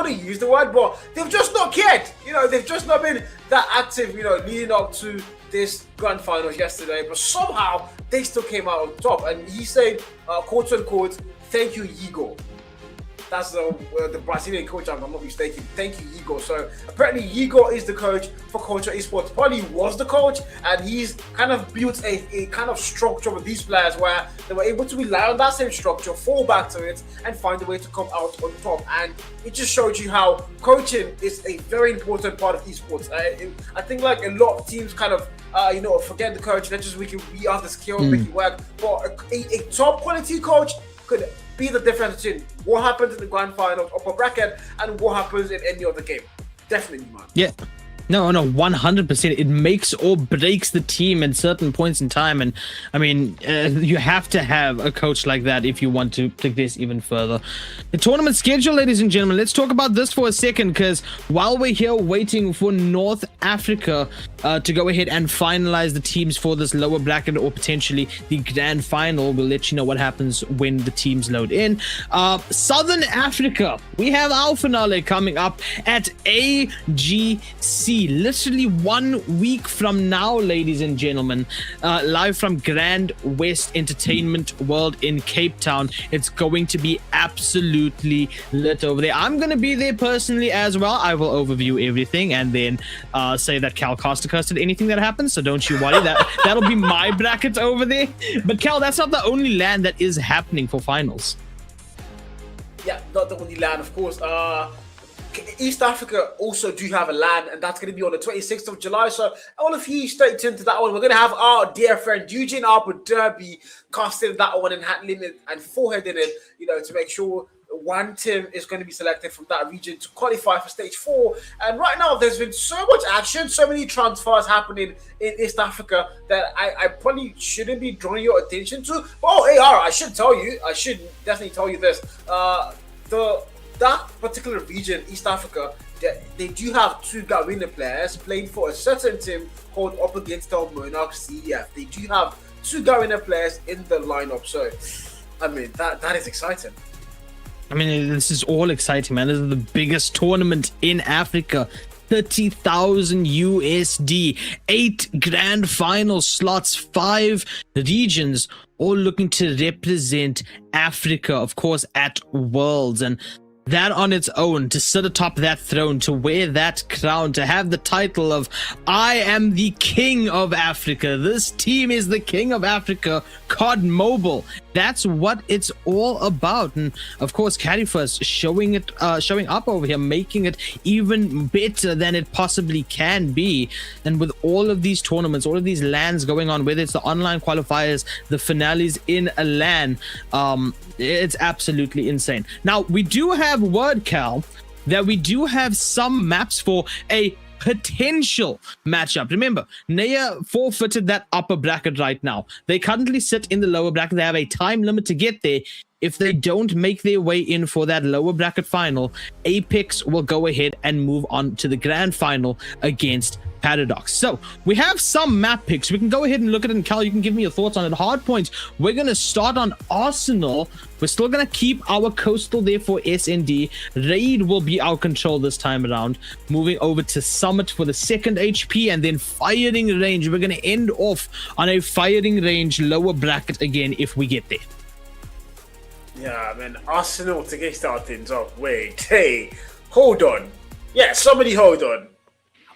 to use the word, but they've just not cared. They've just not been that active, leading up to this grand finals yesterday. But somehow they still came out on top. And he said, quote unquote, "Thank you, Yigo." That's the Brazilian coach, if I'm not mistaken. Thank you, Yigo. So apparently Yigo is the coach for Culture Esports. Probably was the coach, and he's kind of built a kind of structure with these players where they were able to rely on that same structure, fall back to it, and find a way to come out on top. And it just showed you how coaching is a very important part of esports. I think a lot of teams kind of forget the coach. We have the skill, make it work. But a top quality coach could be the difference between what happens in the grand finals, upper bracket, and what happens in any other game. Definitely, man. Yeah. No, 100%. It makes or breaks the team at certain points in time. And I mean, you have to have a coach like that if you want to take this even further. The tournament schedule, ladies and gentlemen, let's talk about this for a second, because while we're here waiting for North Africa to go ahead and finalize the teams for this lower bracket or potentially the grand final, we'll let you know what happens when the teams load in. Southern Africa, we have our finale coming up at AGC. Literally 1 week from now, ladies and gentlemen, live from Grand West Entertainment World in Cape Town. It's going to be absolutely lit over there. I'm going to be there personally as well. I will overview everything and then say that Cal Costa cursed anything that happens, so don't you worry. That'll be my bracket over there. But Cal, that's not the only land that is happening for finals. Yeah, not the only land, of course. East Africa also do have a LAN, and that's going to be on the 26th of July. So all of you stay tuned to that one. We're going to have our dear friend Eugene Abu Derby casting that one and handling it and foreheading it, you know, to make sure one team is going to be selected from that region to qualify for stage 4. And right now, there's been so much action, so many transfers happening in East Africa that I probably shouldn't be drawing your attention to. But, oh, AR, I should definitely tell you this. That particular region, East Africa, they do have 2 Gawina players playing for a certain team called Up Against the Monarchs CEF. They do have 2 Gawina players in the lineup. So, I mean, that is exciting. I mean, this is all exciting, man. This is the biggest tournament in Africa. 30,000 USD, 8 grand final slots, 5 regions, all looking to represent Africa, of course, at Worlds. And that on its own, to sit atop that throne, to wear that crown, to have the title of I am the king of Africa. This team is the king of Africa, COD Mobile. That's what it's all about. And of course, Carifus showing up over here, making it even better than it possibly can be. And with all of these tournaments, all of these LANs going on, whether it's the online qualifiers, the finales in a LAN, it's absolutely insane. Now, we do have word, Cal, that we do have some maps for a potential matchup. Remember, Naya forfeited that upper bracket right now. They currently sit in the lower bracket. They have a time limit to get there. If they don't make their way in for that lower bracket final, Apex will go ahead and move on to the grand final against Paradox. So we have some map picks. We can go ahead and look at it, and Cal, you can give me your thoughts on it. Hard points, we're going to start on Arsenal. We're still going to keep our coastal there for SND. Raid will be our control this time around. Moving over to Summit for the second HP, and then firing range. We're going to end off on a firing range lower bracket again if we get there. Yeah, man, Arsenal to get start things off. Wait, hey, hold on. Yeah, somebody hold on.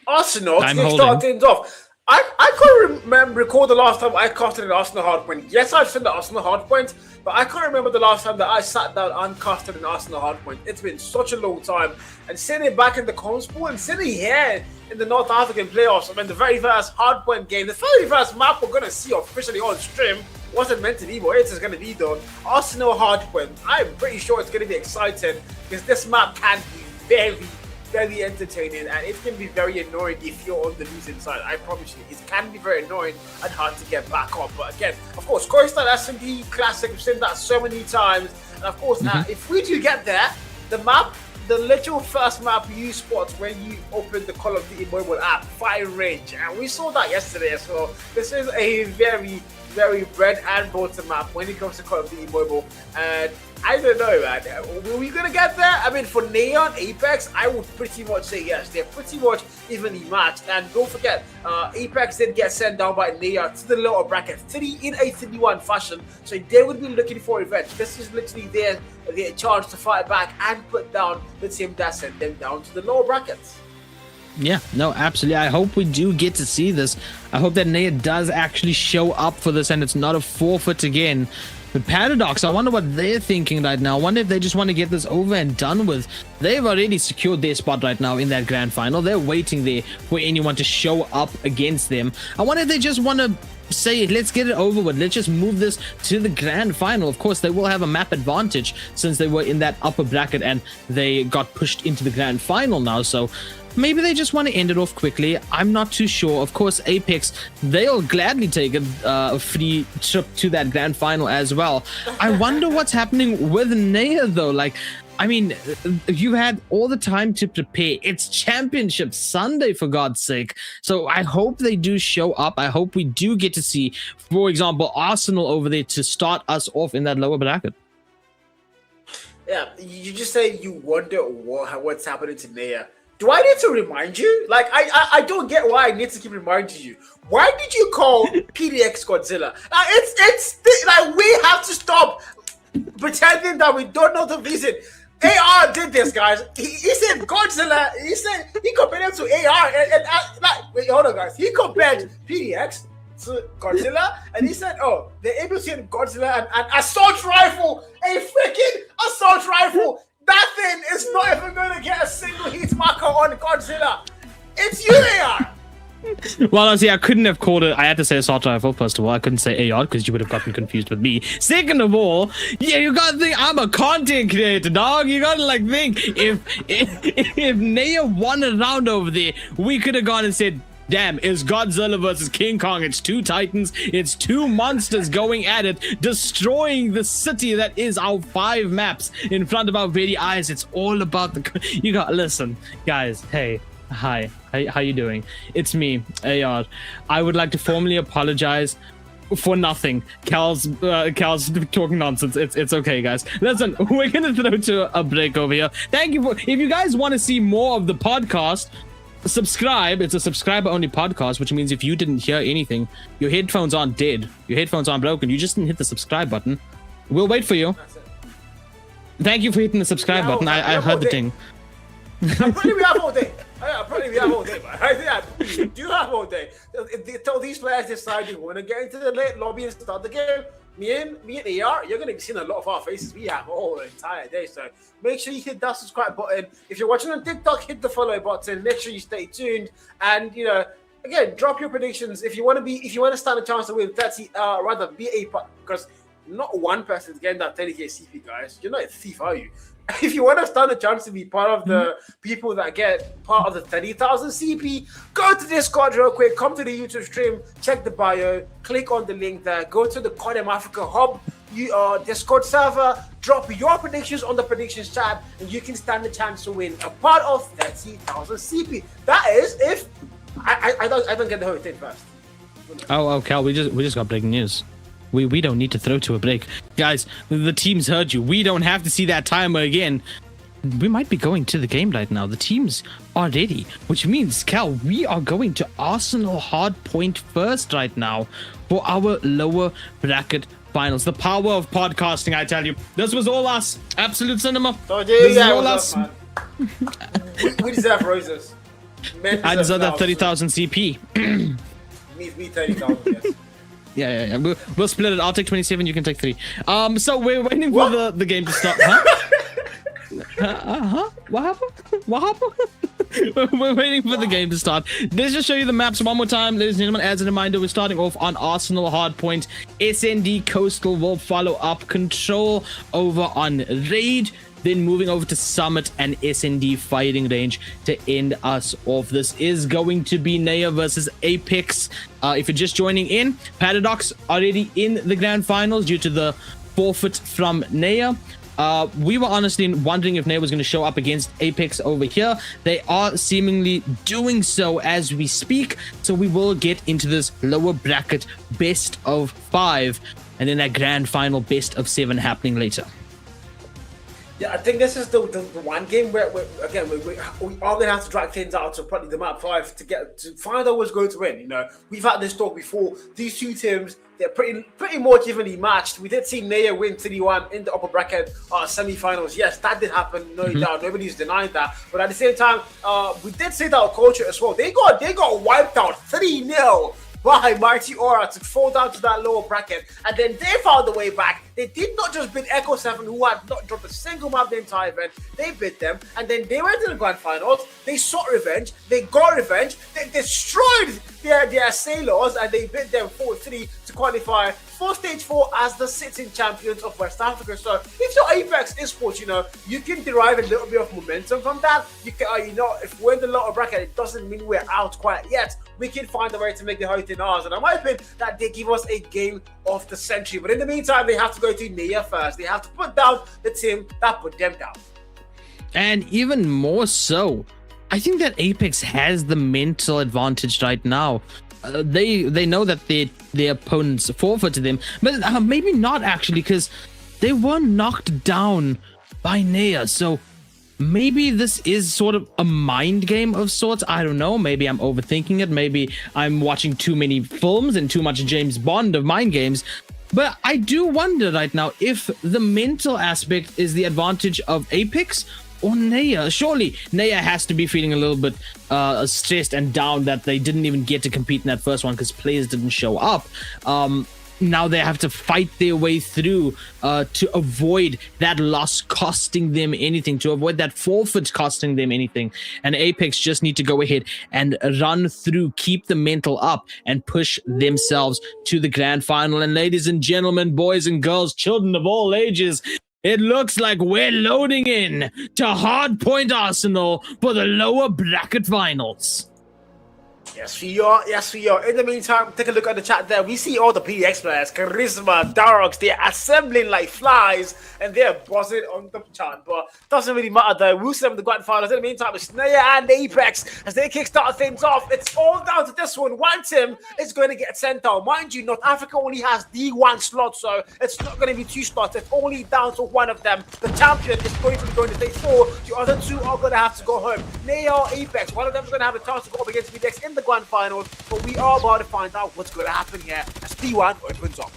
Arsenal to get start things off. I can't recall the last time I casted an Arsenal hardpoint. Yes, I've seen the Arsenal hardpoint, but I can't remember the last time that I sat down and casted an Arsenal hardpoint. It's been such a long time. And seeing it back in the comms pool and seeing it here in the North African playoffs, I mean, the very first hardpoint game, the very first map we're going to see officially on stream wasn't meant to be, but it is going to be though. Arsenal hardpoint. I'm pretty sure it's going to be exciting because this map can be very entertaining, and it can be very annoying if you're on the losing side. I promise you, it can be very annoying and hard to get back up. But again, of course, Coastal S&D Classic, we've seen that so many times. And of course, if we do get there, the map, the literal first map you spot when you open the Call of Duty mobile app, Fire Range, and we saw that yesterday as well. This is a very bread and butter map when it comes to Call of Duty mobile, and I don't know, man. Are we gonna get there? I mean, for Neon, Apex, I would pretty much say yes. They're pretty much evenly matched. And don't forget, Apex did get sent down by Neon to the lower bracket, 3 in a 3-1 fashion. So they would be looking for revenge. This is literally their chance to fight back and put down the team that sent them down to the lower brackets. Yeah, no, absolutely. I hope we do get to see this. I hope that Naya does actually show up for this and it's not a forfeit again. But Paradox, I wonder what they're thinking right now. I wonder if they just want to get this over and done with. They've already secured their spot right now in that grand final. They're waiting there for anyone to show up against them. I wonder if they just want to say, let's get it over with. Let's just move this to the grand final. Of course, they will have a map advantage since they were in that upper bracket and they got pushed into the grand final now. So maybe they just want to end it off quickly. I'm not too sure. Of course, Apex, they'll gladly take a free trip to that grand final as well. I wonder what's happening with Naya though. Like, I mean, you had all the time to prepare. It's Championship Sunday, for God's sake. So I hope they do show up. I hope we do get to see, for example, Arsenal over there to start us off in that lower bracket. Yeah, you just say you wonder what's happening to Naya. Do I need to remind you? Like, I don't get why I need to keep reminding you. Why did you call PDX Godzilla? It's like, we have to stop pretending that we don't know the reason. AR did this, guys. He said Godzilla. He said he compared him to AR. And like, wait, hold on, guys. He compared PDX to Godzilla, and he said, "Oh, they're able to hit Godzilla and assault rifle, a freaking assault rifle. That thing is not even going to get a single hit marker on Godzilla. It's you, AR." Well, honestly, I couldn't have called it. I had to say assault rifle, first of all. I couldn't say AR because you would have gotten confused with me. Second of all, yeah, you gotta think I'm a content creator, dog. You gotta like think if Naya won a round over there, we could have gone and said, damn, it's Godzilla versus King Kong. It's two titans. It's two monsters going at it, destroying the city that is our 5 maps in front of our very eyes. It's all about the... You got... Listen, guys, hey. Hi, how you doing? It's me, AR. I would like to formally apologize for nothing. Cal's talking nonsense. It's okay, guys. Listen, we're gonna throw to a break over here. Thank you for... If you guys want to see more of the podcast, subscribe. It's a subscriber-only podcast, which means if you didn't hear anything, your headphones aren't dead. Your headphones aren't broken. You just didn't hit the subscribe button. We'll wait for you. Thank you for hitting the subscribe button. I heard the ding. I'm pretty we have all day. Probably we have all day, but I think we do have all day. Until these players decide they want to get into the late lobby and start the game, me and AR, you're going to be seeing a lot of our faces. We have all the entire day, so make sure you hit that subscribe button. If you're watching on TikTok, hit the follow button. Make sure you stay tuned, and you know, again, drop your predictions. If you want to stand a chance to win 30, rather be a part, because not one person is getting that 30k CP, guys. You're not a thief, are you? If you want to stand a chance to be part of the people that get part of the 30,000 CP, go to Discord real quick, come to the YouTube stream, check the bio, click on the link there, go to the Codem Africa Hub, Discord server, drop your predictions on the predictions chat, and you can stand a chance to win a part of 30,000 CP. That is if I don't get the whole thing first. Oh, Cal, we just got breaking news. We don't need to throw to a break. Guys, the teams heard you. We don't have to see that timer again. We might be going to the game right now. The teams are ready, which means, Cal, we are going to Arsenal Hardpoint first right now for our lower bracket finals. The power of podcasting, I tell you. This was all us. Absolute cinema. Oh, this yeah, is all us. we deserve roses. I deserve that 30,000 CP. me 30,000, yes. Yeah. We'll split it. I'll take 27. You can take 3. So we're waiting for the game to start. Huh? What happened? We're waiting for the game to start. Let's just show you the maps one more time, ladies and gentlemen. As a reminder, we're starting off on Arsenal Hardpoint. SND Coastal will follow up. Control over on Raid. Then moving over to Summit and SND Fighting Range to end us off. This is going to be Naya versus Apex. If you're just joining in, Paradox already in the grand finals due to the forfeit from Naya. We were honestly wondering if Naya was going to show up against Apex over here. They are seemingly doing so as we speak. So we will get into this lower bracket best of 5 and then that grand final best of 7 happening later. Yeah, I think this is the one game where we are going to have to drag things out to probably the map 5 to find out who's going to win. You know, we've had this talk before. These two teams, they're pretty much evenly matched. We did see Naya win 3-1 in the upper bracket semi-finals. Yes, that did happen, no doubt. Nobody's denying that. But at the same time, we did see that culture as well. They got wiped out 3-0. by Mighty Aura to fall down to that lower bracket, and then they found the way back. They did not just beat Echo 7, who had not dropped a single map the entire event. They beat them, and then they went to the grand finals. They sought revenge. They got revenge. They destroyed their assailants, and they beat them 4-3 to qualify for stage 4 as the sitting champions of West Africa. So if you're Apex Esports, you can derive a little bit of momentum from that. You can, if we're in the lower bracket, it doesn't mean we're out quite yet. We can find a way to make the height in ours, and I'm hoping that they give us a game of the century. But in the meantime, they have to go to Nia first. They have to put down the team that put them down. And even more so, I think that Apex has the mental advantage right now. They know that their opponents forfeited them, but maybe not actually, because they were knocked down by Nea. So maybe this is sort of a mind game of sorts. I don't know. Maybe I'm overthinking it. Maybe I'm watching too many films and too much James Bond of mind games. But I do wonder right now if the mental aspect is the advantage of Apex or Nea. Surely Nea has to be feeling a little bit stressed and down that they didn't even get to compete in that first one because players didn't show up. Now they have to fight their way through to avoid that loss costing them anything, to avoid that forfeit costing them anything. And Apex just need to go ahead and run through, keep the mental up, and push themselves to the grand final. And ladies and gentlemen, boys and girls, children of all ages, it looks like we're loading in to Hardpoint Arsenal for the lower bracket finals. Yes, we are. Yes, we are. In the meantime, take a look at the chat there. We see all the PDX players, Charisma, Darox, they're assembling like flies, and they're buzzing on the chart. But doesn't really matter though. We'll see them in the grand finals. In the meantime, it's Nea and Apex as they kickstart things off. It's all down to this one. One team is going to get sent out. Mind you, North Africa only has the one slot, so it's not going to be 2 slots. It's only down to one of them. The champion is going to be going to stage 4. The other 2 are going to have to go home. Nea or Apex, one of them is going to have a chance to go up against PDX in the grand finals, but we are about to find out what's going to happen here as P1 opens up.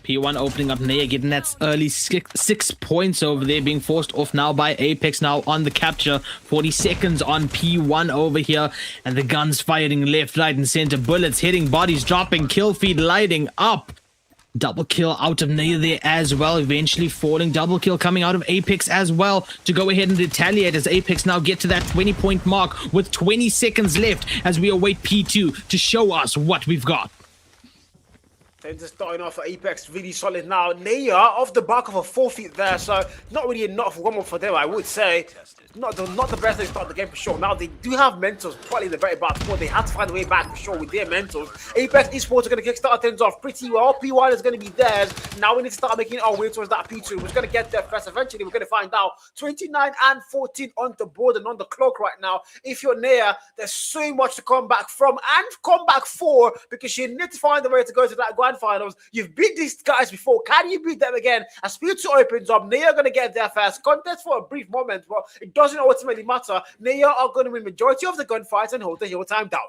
P1 opening up, Nea getting that early 6 points over there, being forced off now by Apex, now on the capture. 40 seconds on P1 over here, and the guns firing left, right, and center. Bullets hitting bodies, dropping, kill feed lighting up. Double kill out of Nea there as well, eventually falling. Double kill coming out of Apex as well to go ahead and retaliate as Apex now get to that 20-point mark with 20 seconds left as we await P2 to show us what we've got. They're just starting off at Apex really solid now. Nea off the back of a forfeit there, so not really enough warm-up for them, I would say. Not the best they start the game for sure. Now they do have mentors, probably in the very bad spot. They have to find a way back for sure with their mentors. Apex Esports are going to kickstart things off pretty well. P1 is going to be theirs. Now we need to start making our way towards that P2. Who's going to get there first? Eventually, we're going to find out. 29 and 14 on the board and on the clock right now. If you're Nea, there's so much to come back from and come back for, because you need to find a way to go to that grand finals. You've beat these guys before. Can you beat them again? As P2 opens up, Nea are going to get there first. Contest for a brief moment, but it doesn't ultimately matter. Nea are going to win majority of the gunfights and hold the hill time down.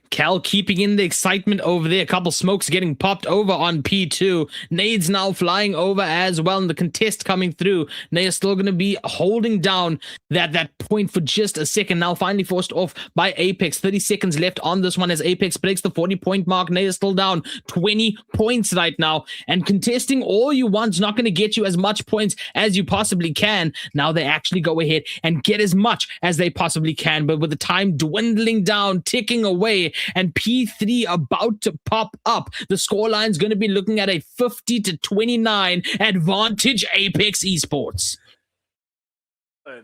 Cal keeping in the excitement over there. A couple smokes getting popped over on P2. Nades now flying over as well, and the contest coming through. Nea still going to be holding down that point for just a second. Now finally forced off by Apex. 30 seconds left on this one as Apex breaks the 40-point mark. Nea still down 20 points right now. And contesting all you want is not going to get you as much points as you possibly can. Now they actually go ahead and get as much as they possibly can. But with the time dwindling down, ticking away, and P3 about to pop up, the scoreline's going to be looking at a 50-29 advantage Apex Esports.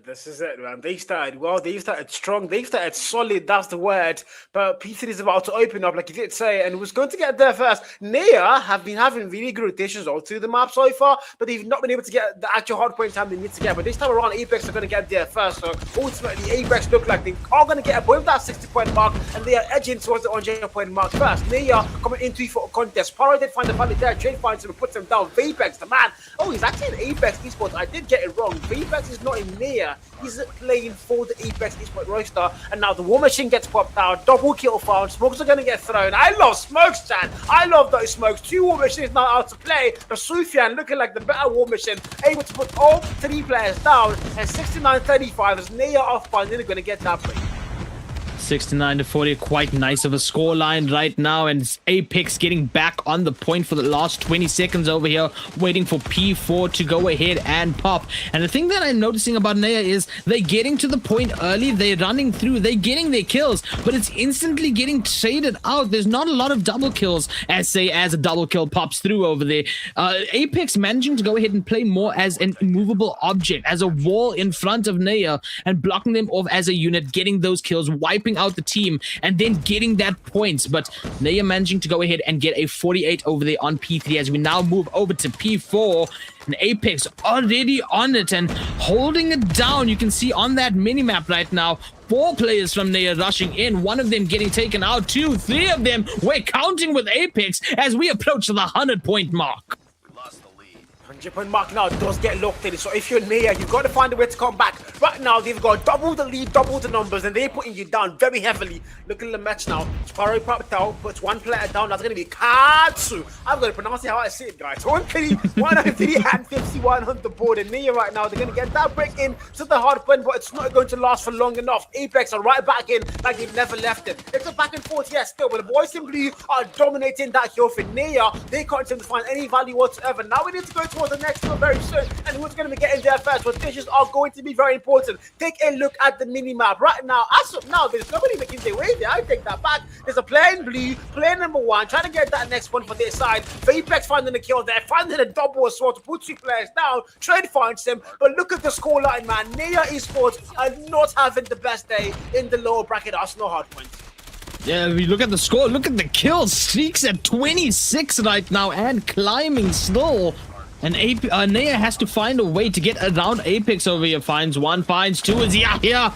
This is it, man. They started well. They started strong. They started solid. That's the word. But P3 is about to open up, like you did say, and was going to get there first. Nea have been having really good rotations all through the map so far, but they've not been able to get the actual hard point time they need to get. But this time around, Apex are going to get there first. So ultimately, Apex look like they are going to get above that 60-point mark, and they are edging towards the 100-point mark first. Nea coming into for a contest. Paro did find the value there. Trade finds him and puts him down. Vapex, the man. Oh, he's actually in Apex Esports. I did get it wrong. Vapex is not in Nea. He's playing for the Apex Esports roster, and now the war machine gets popped out. Double kill found. Smokes are going to get thrown. I love smokes, Chan. I love those smokes. 2 war machines now out to play. The Sufyan looking like the better war machine, able to put all 3 players down, and 69-35 as Nea off by, and they're going to get that break. 69-40, quite nice of a scoreline right now, and it's Apex getting back on the point for the last 20 seconds over here, waiting for P4 to go ahead and pop. And the thing that I'm noticing about Naya is they're getting to the point early, they're running through, they're getting their kills, but it's instantly getting traded out. There's not a lot of double kills, as a double kill pops through over there. Apex managing to go ahead and play more as an immovable object, as a wall in front of Naya, and blocking them off as a unit, getting those kills, wiping out the team, and then getting that points. But Naya managing to go ahead and get a 48 over there on P3 as we now move over to P4, and Apex already on it and holding it down. You can see on that minimap right now, 4 players from Naya rushing in, one of them getting taken out, 2, 3 of them, we're counting with Apex as we approach the 100-point mark. 100-point mark now does get locked in, so if you're Naya, you've got to find a way to come back. Right now, they've got double the lead, double the numbers, and they're putting you down very heavily. Look at the match now. Sparrow popped out, puts one player down. That's going to be Katsu. I'm going to pronounce it how I say it, guys. 103 and 51 on the board. And Naya right now, they're going to get that break in to the hard point, but it's not going to last for long enough. Apex are right back in like they've never left it. It's a back and forth, yes, still, but the boys in blue are dominating that kill for Naya. They can't seem to find any value whatsoever. Now we need to go towards the next one very soon, and who's going to be getting there first? Rotations are going to be very important. Take a look at the mini-map right now. As of now, there's nobody making their way there. I take that back. There's a player in blue, player number 1, trying to get that next one for their side. Apex finding the kill there, finding a double as well to put 2 players down. Trade finds him, but look at the scoreline, man. Naya Esports are not having the best day in the lower bracket. Arsenal hard points. Yeah, we look at the score, look at the kills. Streaks at 26 right now and climbing still. And Naya has to find a way to get around Apex over here. Finds 1, finds 2. Is he out here?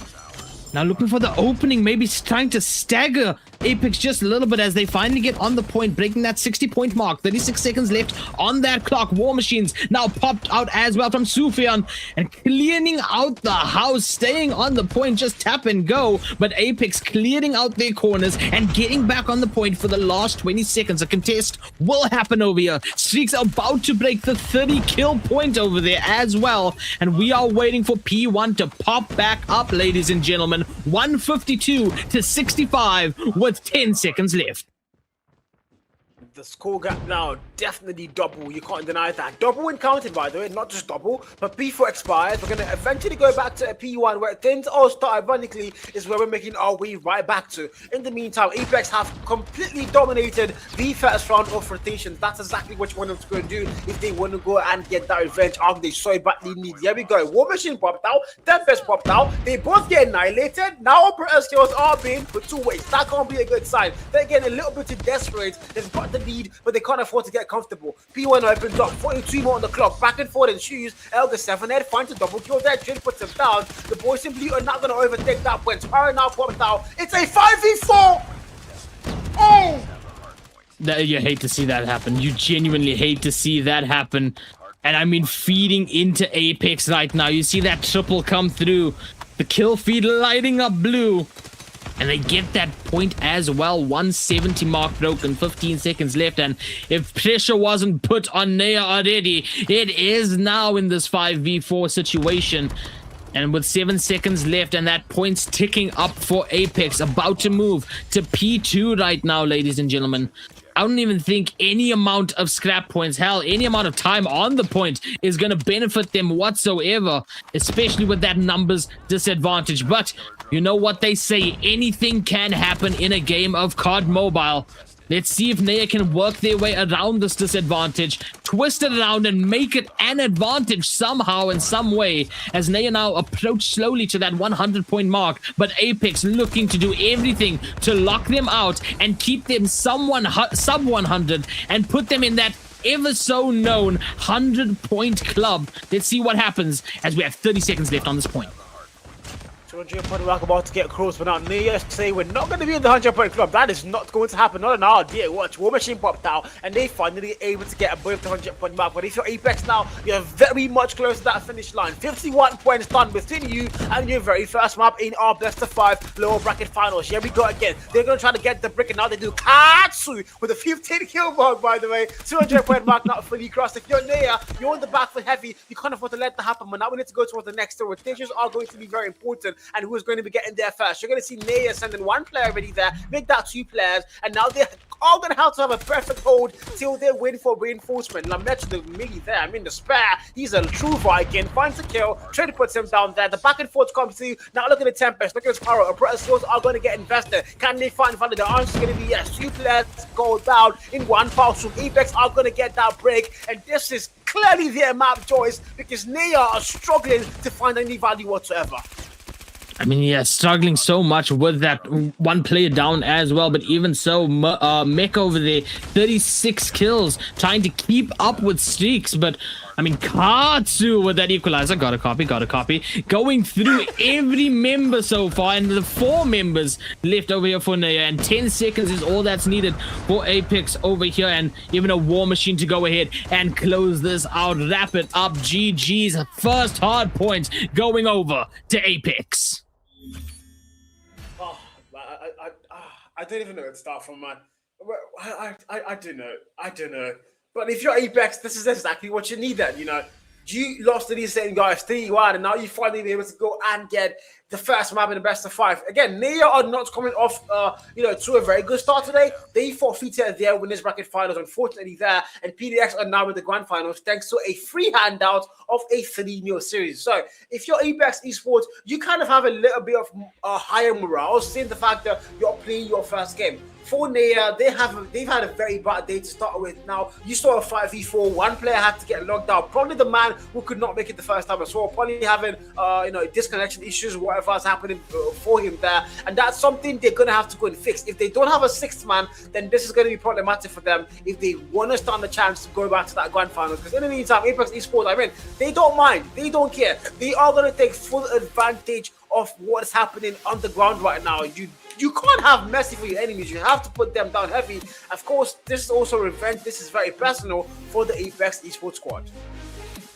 Now looking for the opening, maybe trying to stagger Apex just a little bit as they finally get on the point, breaking that 60-point mark. 36 seconds left on that clock. War Machines now popped out as well from Sufyan and clearing out the house, staying on the point, just tap and go. But Apex clearing out their corners and getting back on the point for the last 20 seconds. A contest will happen over here. Streaks are about to break the 30 kill point over there as well. And we are waiting for P1 to pop back up, ladies and gentlemen. 152 to 65 with 10 seconds left. The score gap now definitely double. You can't deny that. Double and counted, by the way, not just double. But P4 expires. We're going to eventually go back to a P1 where things all start, ironically, is where we're making our way right back to. In the meantime, Apex have completely dominated the first round of rotations. That's exactly what you want them to go and do if they want to go and get that revenge after they so badly need. Here we go. War Machine popped out. Tempest popped out. They both get annihilated. Now Operator skills are being put to waste. That can't be a good sign. They're getting a little bit too desperate. They've got the lead, but they can't afford to get comfortable. P1 opens up, 42 more on the clock, back and forth in shoes. Elga 7-head finds a double kill there, Jin puts him down. The boys in blue are not going to overtake that point. Sparrow now popped out. It's a 5v4! Oh! You hate to see that happen. You genuinely hate to see that happen. And I mean, feeding into Apex right now. You see that triple come through. The kill feed lighting up blue. And they get that point as well. 170 mark broken, 15 seconds left. And if pressure wasn't put on Naya already, it is now in this 5v4 situation. And with 7 seconds left and that points ticking up for Apex, about to move to P2 right now, ladies and gentlemen. I don't even think any amount of scrap points, hell, any amount of time on the point is going to benefit them whatsoever, especially with that numbers disadvantage. But you know what they say, anything can happen in a game of COD Mobile. Let's see if Naya can work their way around this disadvantage, twist it around and make it an advantage somehow in some way as Naya now approach slowly to that 100-point mark. But Apex looking to do everything to lock them out and keep them sub 100 and put them in that ever so known 100-point club. Let's see what happens as we have 30 seconds left on this point. 200-point mark about to get close, but now Naya say we're not going to be in the 100-point club. That is not going to happen. Not an hour, dear. Watch, War Machine popped out, and they finally able to get above the 100-point mark. But if you're Apex now, you're very much close to that finish line. 51 points done between you and your very first map in our best of 5 lower bracket finals. Here we go again. They're going to try to get the brick, and now they do Katsu with a 15 kill mark, by the way. 200-point mark not fully crossed. If you're Naya, you're on the back for heavy. You can't afford to let that happen. But now we need to go towards the next two. Rotations are going to be very important. and who's going to be getting there first. You're going to see Naya sending one player already there, make that 2 players, and now they're all going to have a perfect hold till they win for reinforcement. Lamet's the mini there. I mean, the spare. He's a true Viking. Finds a kill. Trader puts him down there. The back and forth comes through. Now look at the Tempest. Look at his power. Operator skills are going to get invested. Can they find value? The answer is going to be yes. 2 players go down in one foul. So Apex are going to get that break. And this is clearly their map choice because Naya are struggling to find any value whatsoever. I mean, yeah, struggling so much with that one player down as well. But even so, Mech over there, 36 kills, trying to keep up with streaks. But, I mean, Katsu with that equalizer. Got a copy. Going through every member so far. And the 4 members left over here for Naya. And 10 seconds is all that's needed for Apex over here. And even a War Machine to go ahead and close this out. Wrap it up. GG's first hard points going over to Apex. I don't even know where to start from, man. I don't know. But if you're Apex, this is exactly what you need then, you know. You lost to these same guys 3-1, and now you finally be able to go and get the first map in the best of 5. Again, Naya are not coming off, to a very good start today. They forfeited their winners bracket finals, unfortunately there, and PDX are now in the grand finals thanks to a free handout of a 3-0 series. So if you're Apex Esports, you kind of have a little bit of higher morale, seeing the fact that you're playing your first game. For Naya, they've had a very bad day to start with. Now, you saw a 5v4. One player had to get locked out. Probably the man who could not make it the first time as well. Probably having, disconnection issues, whatever is happening for him there. And that's something they're going to have to go and fix. If they don't have a 6th man, then this is going to be problematic for them if they want to stand the chance to go back to that grand final. Because in the meantime, Apex Esports, they don't mind. They don't care. They are going to take full advantage of what is happening on the ground right now. You can't have mercy for your enemies. You have to put them down heavy. Of course, this is also revenge. This is very personal for the Apex Esports squad.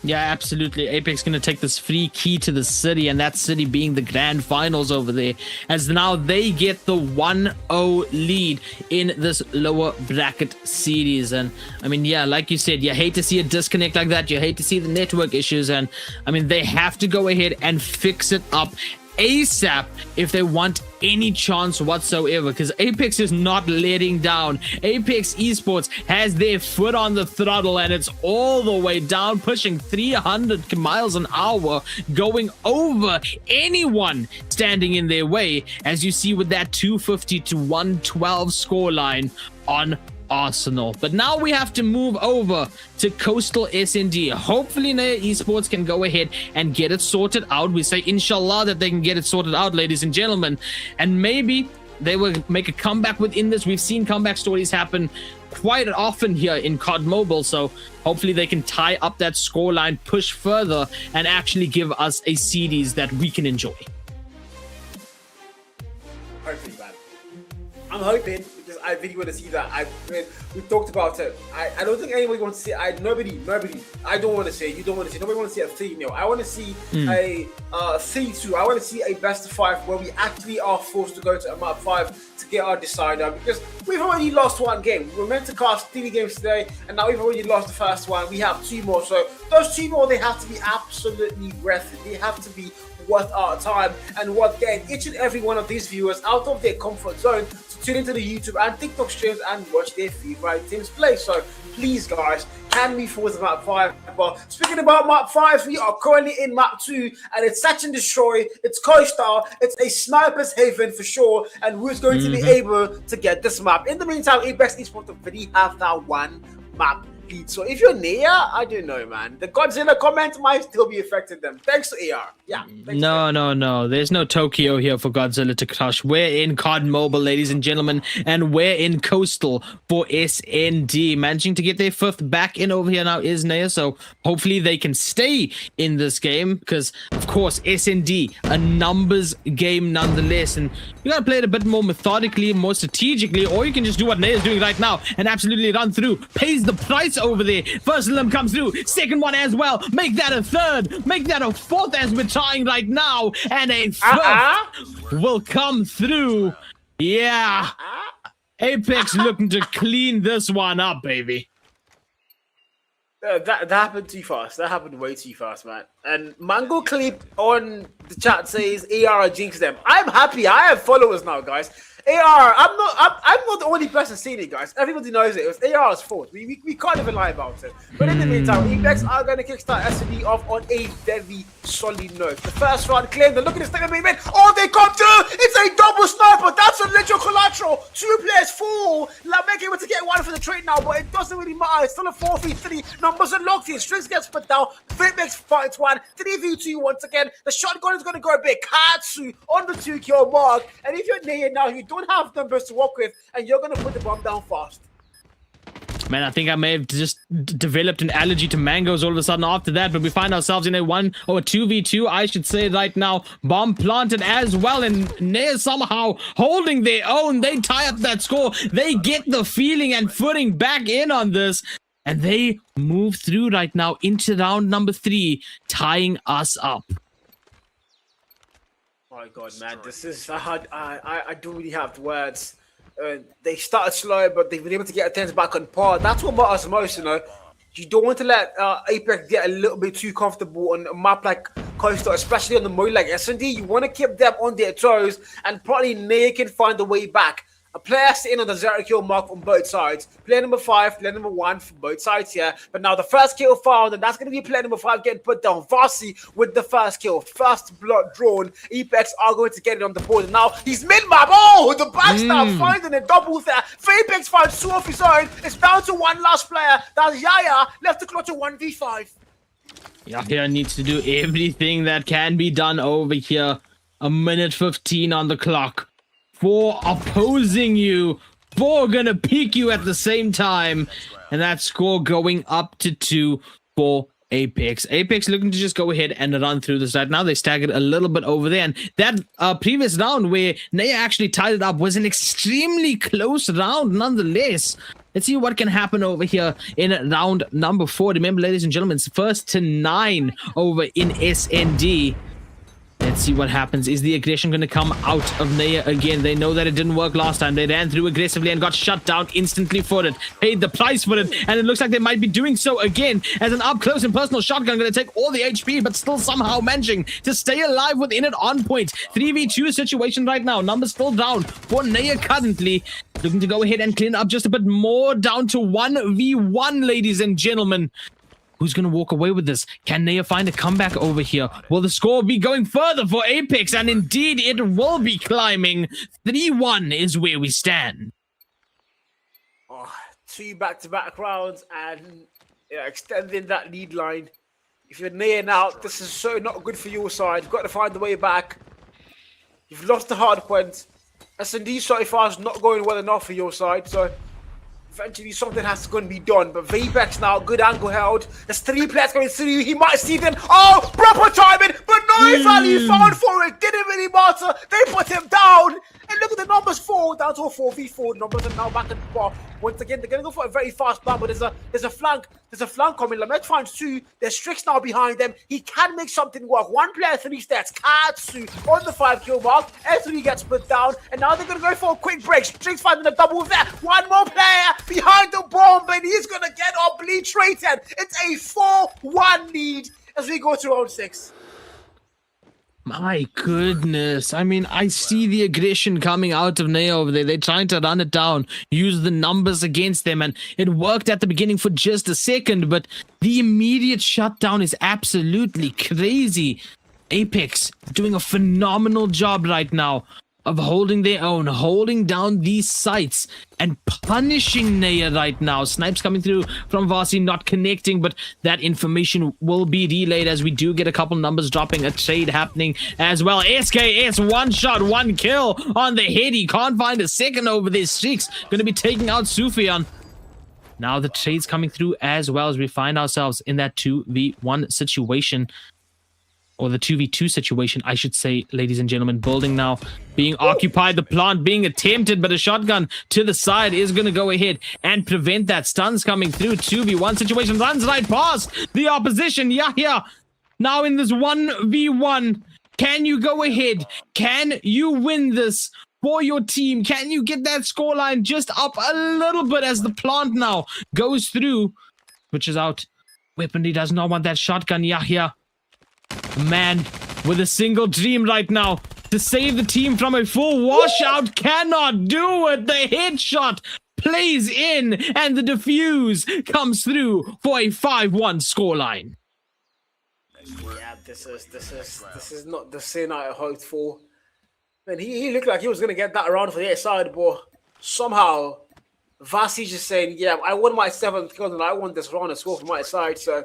Yeah, absolutely. Apex going to take this free key to the city, and that city being the grand finals over there, as now they get the 1-0 lead in this lower bracket series. And I mean, yeah, like you said, you hate to see a disconnect like that. You hate to see the network issues. And I mean, they have to go ahead and fix it up ASAP if they want any chance whatsoever, because Apex is not letting down. Apex Esports has their foot on the throttle, and it's all the way down, pushing 300 miles an hour, going over anyone standing in their way, as you see with that 250 to 112 scoreline on Arsenal. But now we have to move over to Coastal SND. Hopefully Naya Esports can go ahead and get it sorted out. We say inshallah that they can get it sorted out, ladies and gentlemen, and maybe they will make a comeback within this. We've seen comeback stories happen quite often here in COD Mobile, so hopefully they can tie up that scoreline, push further, and actually give us a series that we can enjoy. Hopefully, man. I'm hoping, because I really want to see that. We talked about it. I don't think anybody wants to see. Nobody. I don't want to say. You don't want to see. Nobody wants to see a 3-0. I want to see a 3-2. I want to see a best of 5 where we actually are forced to go to a map 5 to get our decider, because we've already lost 1 game. We were meant to cast 3 games today, and now we've already lost the first one. We have 2 more. So those 2 more, they have to be absolutely worth it. They have to be worth our time and worth getting each and every one of these viewers out of their comfort zone to tune into the YouTube and TikTok streams and watch their favorite teams play. So please, guys, can we force map 5? But speaking about map 5, we are currently in map 2, and it's Search and Destroy, it's Coastal, it's a sniper's haven for sure, and who's going to be able to get this map? In the meantime, Apex Esports already have that 1 map lead. So if you're Naya, I don't know, man. The Godzilla comment might still be affecting them. Thanks to AR. Yeah. No. There's no Tokyo here for Godzilla to crush. We're in COD Mobile, ladies and gentlemen, and we're in Coastal for SND. Managing to get their 5th back in over here now is Naya, so hopefully they can stay in this game, because, of course, SND, a numbers game nonetheless, and you gotta play it a bit more methodically, more strategically, or you can just do what Naya's doing right now and absolutely run through, pays the price over there. First limb comes through, second one as well, make that a 3rd, make that a 4th as we're trying right now, and a 5th will come through. Yeah, Apex looking to clean this one up, baby. That happened too fast. That happened way too fast, man. And Mango Clip on the chat says AR jinx them. I'm happy. I have followers now, guys. AR, I'm not the only person seeing it, guys. Everybody knows it. It was AR's fault. We can't even lie about it. But in the meantime, Apex are going to kickstart SMD off on a very solid note. The first round claimed, look at this thing being made. Oh, they come through! It's a double sniper. That's a literal collateral. 2 players full. Lamech able to get one for the trade now, but it doesn't really matter. It's still a 4v3. Numbers are locked in. Strings gets put down. Vipmex fights one. 3v2 once again. The shotgun is going to go a bit. Katsu on the 2-kill mark. And if you're near now, you don't have numbers to work with, and you're going to put the bomb down fast. Man, I think I may have just developed an allergy to mangoes all of a sudden after that, but we find ourselves in a 2v2, I should say right now. Bomb planted as well, and Nea somehow holding their own. They tie up that score. They get the feeling and footing back in on this, and they move through right now into round number 3, tying us up. Oh my god, man, this is hard. I don't really have words. They started slow, but they've been able to get attempts back on par. That's what matters most, you know. You don't want to let Apex get a little bit too comfortable on a map like Coastal, especially on the mode like S&D. You want to keep them on their toes, and probably Nea can find a way back. A player sitting on the 0-kill mark on both sides. Player number 5, player number 1 for both sides here. But now the first kill found, and that's going to be player number 5 getting put down. Vasi with the first kill. First blood drawn. Apex are going to get it on the board. And now he's mid-map. Oh, the backstab finding a double there. Apex finds 2 of his own. It's down to one last player. That's Yaya. Left to clutch a 1v5. Yaya needs to do everything that can be done over here. 1:15 on the clock. 4 opposing you, 4 gonna peek you at the same time, and that score going up to 2 for Apex. Apex looking to just go ahead and run through this right now. They staggered a little bit over there, and that previous round where Nea actually tied it up was an extremely close round nonetheless. Let's see what can happen over here in round number 4. Remember, ladies and gentlemen, it's 1st to 9 over in SND. Let's see what happens. Is the aggression going to come out of Nea again? They know that it didn't work last time. They ran through aggressively and got shut down instantly for it. Paid the price for it. And it looks like they might be doing so again as an up-close and personal shotgun going to take all the HP, but still somehow managing to stay alive within it on point. 3v2 situation right now. Numbers still down for Nea currently. Looking to go ahead and clean up just a bit more, down to 1v1, ladies and gentlemen. Who's going to walk away with this? Can Nea find a comeback over here? Will the score be going further for Apex? And indeed, it will be climbing. 3-1 is where we stand. Oh, 2 back-to-back rounds and extending that lead line. If you're Nea now, this is so not good for your side. You've got to find the way back. You've lost the hard point. S&D so far is not going well enough for your side, so eventually something has to go and be done. But Vapex now, good angle held. There's 3 players going through. He might see them. Oh, proper timing, but no value found for it. Didn't really matter. They put him down. And look at the numbers fall down to a 4v4. Numbers are now back at the bar. Once again, they're going to go for a very fast plan, but there's a flank. There's a flank coming. Lamech finds 2. There's Strix now behind them. He can make something work. 1 player, 3 stats. Katsu on the 5-kill mark. S3 gets put down. And now they're going to go for a quick break. Strix finding a double there. 1 more player behind the bomb, and he's going to get obliterated. It's a 4-1 lead as we go to round 6. My goodness. I mean, I see the aggression coming out of Nea over there. They're trying to run it down, use the numbers against them, and it worked at the beginning for just a second, but the immediate shutdown is absolutely crazy. Apex doing a phenomenal job right now of holding their own, holding down these sites and punishing Nea right now. Snipes coming through from Vasi, not connecting, but that information will be relayed as we do get a couple numbers dropping, a trade happening as well. SKS, 1 shot, 1 kill on the head. He can't find a second over this. Streaks going to be taking out Sufyan. Now the trades coming through as well as we find ourselves in that 2v1 situation. Or the 2v2 situation, I should say, ladies and gentlemen. Building now being occupied, the plant being attempted, but a shotgun to the side is going to go ahead and prevent that. Stuns coming through. 2v1 situation, runs right past the opposition. Yahya now in this 1v1. Can you go ahead? Can you win this for your team? Can you get that scoreline just up a little bit as the plant now goes through, which is out Weaponry does not want that shotgun, Yahya. Man, with a single dream right now to save the team from a full washout, cannot do it. The headshot plays in, and the defuse comes through for a 5-1 scoreline. Yeah, this is not the scene I hoped for. Man, he looked like he was gonna get that round for the side, but somehow Vasi's just saying, yeah, I won my 7th kill and I won this round as well for my side. So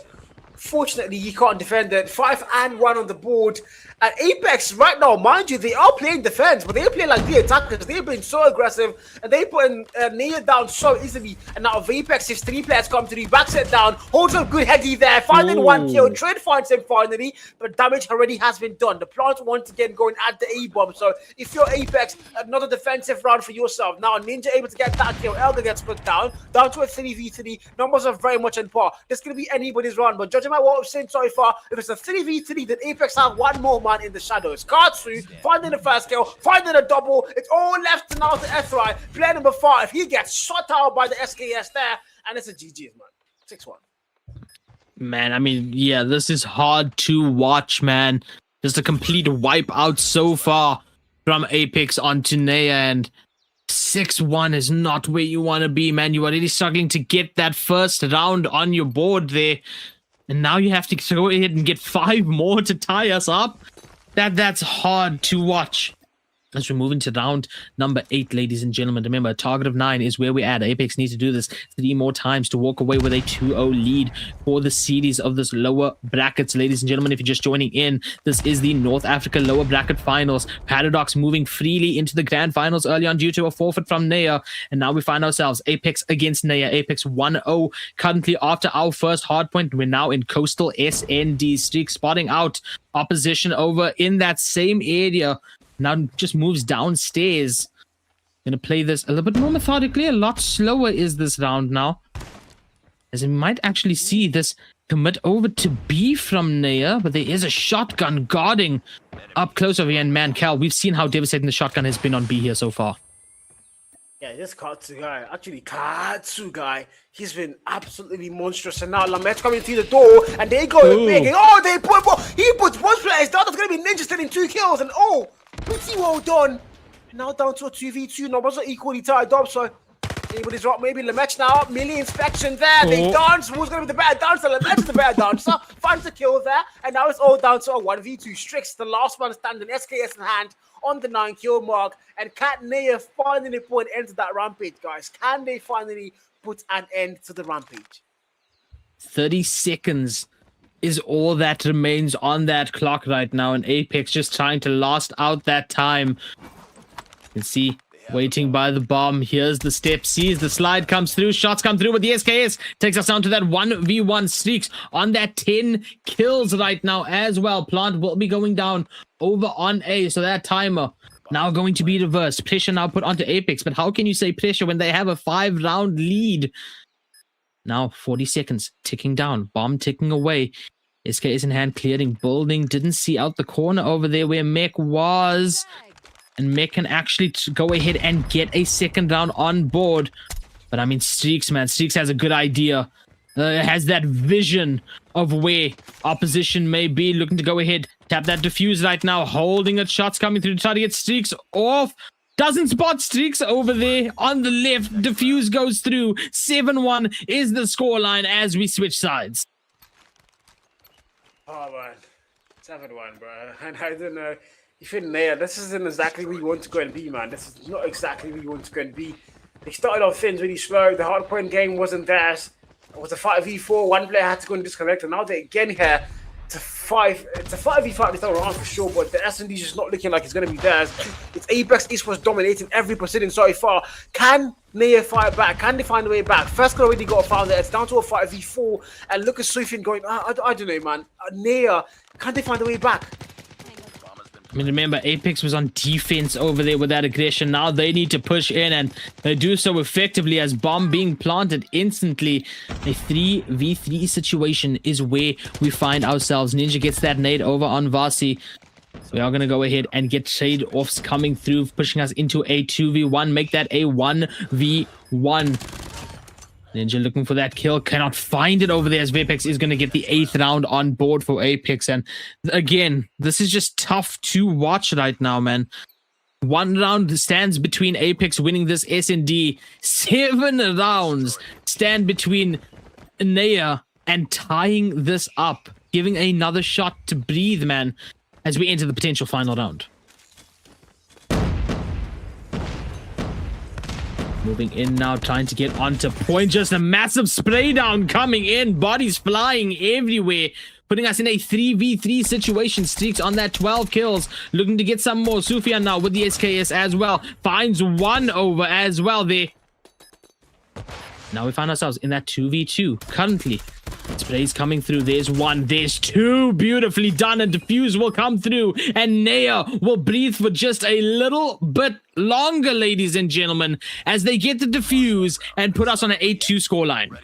fortunately, he can't defend it. 5 and 1 on the board. At Apex right now, mind you, they are playing defense, but they play like the attackers. They've been so aggressive, and they put Nia down so easily. And now Apex, if 3 players come to the backs it down, holds up good heady there, finding 1 kill. Trade finds him finally, but damage already has been done. The plant once again going at the A-bomb. So if you're Apex, another defensive round for yourself. Now Ninja able to get that kill. Elder gets put down to a 3v3. Numbers are very much on par. This could be anybody's round, but judging by what we've seen so far, if it's a 3v3, then Apex have 1 more man in the shadows. Katsu finding the first kill, finding a double. It's all left to now to Ethrai. Player number 5, he gets shot out by the SKS there, and it's a GG, man. 6-1. Man, I mean, yeah, this is hard to watch, man. Just a complete wipe out so far from Apex onto Nea, and 6-1 is not where you want to be, man. You are really struggling to get that first round on your board there. And now you have to go ahead and get 5 more to tie us up. That's hard to watch. As we move into round number 8, ladies and gentlemen. Remember, a target of 9 is where we're at. Apex needs to do this 3 more times to walk away with a 2-0 lead for the series of this lower brackets. Ladies and gentlemen, if you're just joining in, this is the North Africa lower bracket finals. Paradox moving freely into the grand finals early on due to a forfeit from Nea. And now we find ourselves Apex against Nea. Apex 1-0 currently after our first hard point. We're now in coastal SND. Streak spotting out opposition over in that same area. Now just moves downstairs. Gonna play this a little bit more methodically. A lot slower is this round now, as we might actually see this commit over to B from Nea, but there is a shotgun guarding up close over here. And man, Cal, we've seen how devastating the shotgun has been on B here so far. Yeah, this Katsu guy, he's been absolutely monstrous. And now Lamet's coming through the door, and they go big. And, he puts one player. That's going to be Ninja stealing 2 kills, and pretty well done. Now down to a 2v2. Numbers are equally tied up, so anybody's rock. Maybe Lamech now. Melee inspection there. They dance. Who's going to be the better dancer? Lamech's the better dancer. Finds the kill there, and now it's all down to a 1v2. Strix, the last one standing, SKS in hand on the 9 kill mark. And can Nea finally put an end to that rampage, guys? Can they finally put an end to the rampage? 30 seconds is all that remains on that clock right now, and Apex just trying to last out that time. You can see waiting by the bomb. Here's the step, sees the slide, comes through, shots come through, with the SKS takes us down to that 1v1. Streaks on that 10 kills right now as well. Plant will be going down over on A, so that timer now going to be reversed. Pressure now put onto Apex, but how can you say pressure when they have a 5-round lead? Now 40 seconds ticking down, bomb ticking away. SK is in hand, clearing building. Didn't see out the corner over there where Mech was. And Mech can actually go ahead and get a 2nd round on board. But I mean, Streaks, man. Streaks has a good idea. Has that vision of where opposition may be. Looking to go ahead, tap that defuse right now. Holding it, shots coming through to try to get Streaks off. Doesn't spot Streaks over there on the left. Defuse goes through. 7-1 is the scoreline as we switch sides. Oh man, 7-1, bro. And I don't know if in Nea, this isn't exactly where you want to go and be, man. This is not exactly where you want to go and be. They started off things really slow. The hardpoint game wasn't theirs. It was a 5v4. One player had to go and disconnect, and now they're again here. It's a 5v5 this time around for sure, but the S&D is just not looking like it's going to be theirs. It's Apex Esports dominating every proceeding so far. Can Nea fight back? Can they find a way back? First kill already got found there. It's down to a 5v4, and look at Sufyan going, I don't know, man. Nea, can they find a way back? I mean, remember, Apex was on defense over there with that aggression. Now they need to push in, and they do so effectively as bomb being planted instantly. A 3v3 situation is where we find ourselves. Ninja gets that nade over on Vasi. So we are going to go ahead and get trade-offs coming through, pushing us into a 2v1, make that a 1v1. Ninja looking for that kill, cannot find it over there as Vapex is going to get the 8th round on board for Apex. And again, this is just tough to watch right now, man. 1 round stands between Apex winning this S&D. 7 rounds stand between Naya and tying this up, giving another shot to breathe, man, as we enter the potential final round. Moving in now, trying to get onto point. Just a massive spray down coming in. Bodies flying everywhere. Putting us in a 3v3 situation. Streaks on that 12 kills. Looking to get some more. Sufyan now with the SKS as well. Finds 1 over as well there. Now we find ourselves in that 2v2. Currently, sprays coming through. There's 1. There's 2. Beautifully done. And defuse will come through. And Naya will breathe for just a little bit longer, ladies and gentlemen, as they get the defuse and put us on an 8-2 scoreline.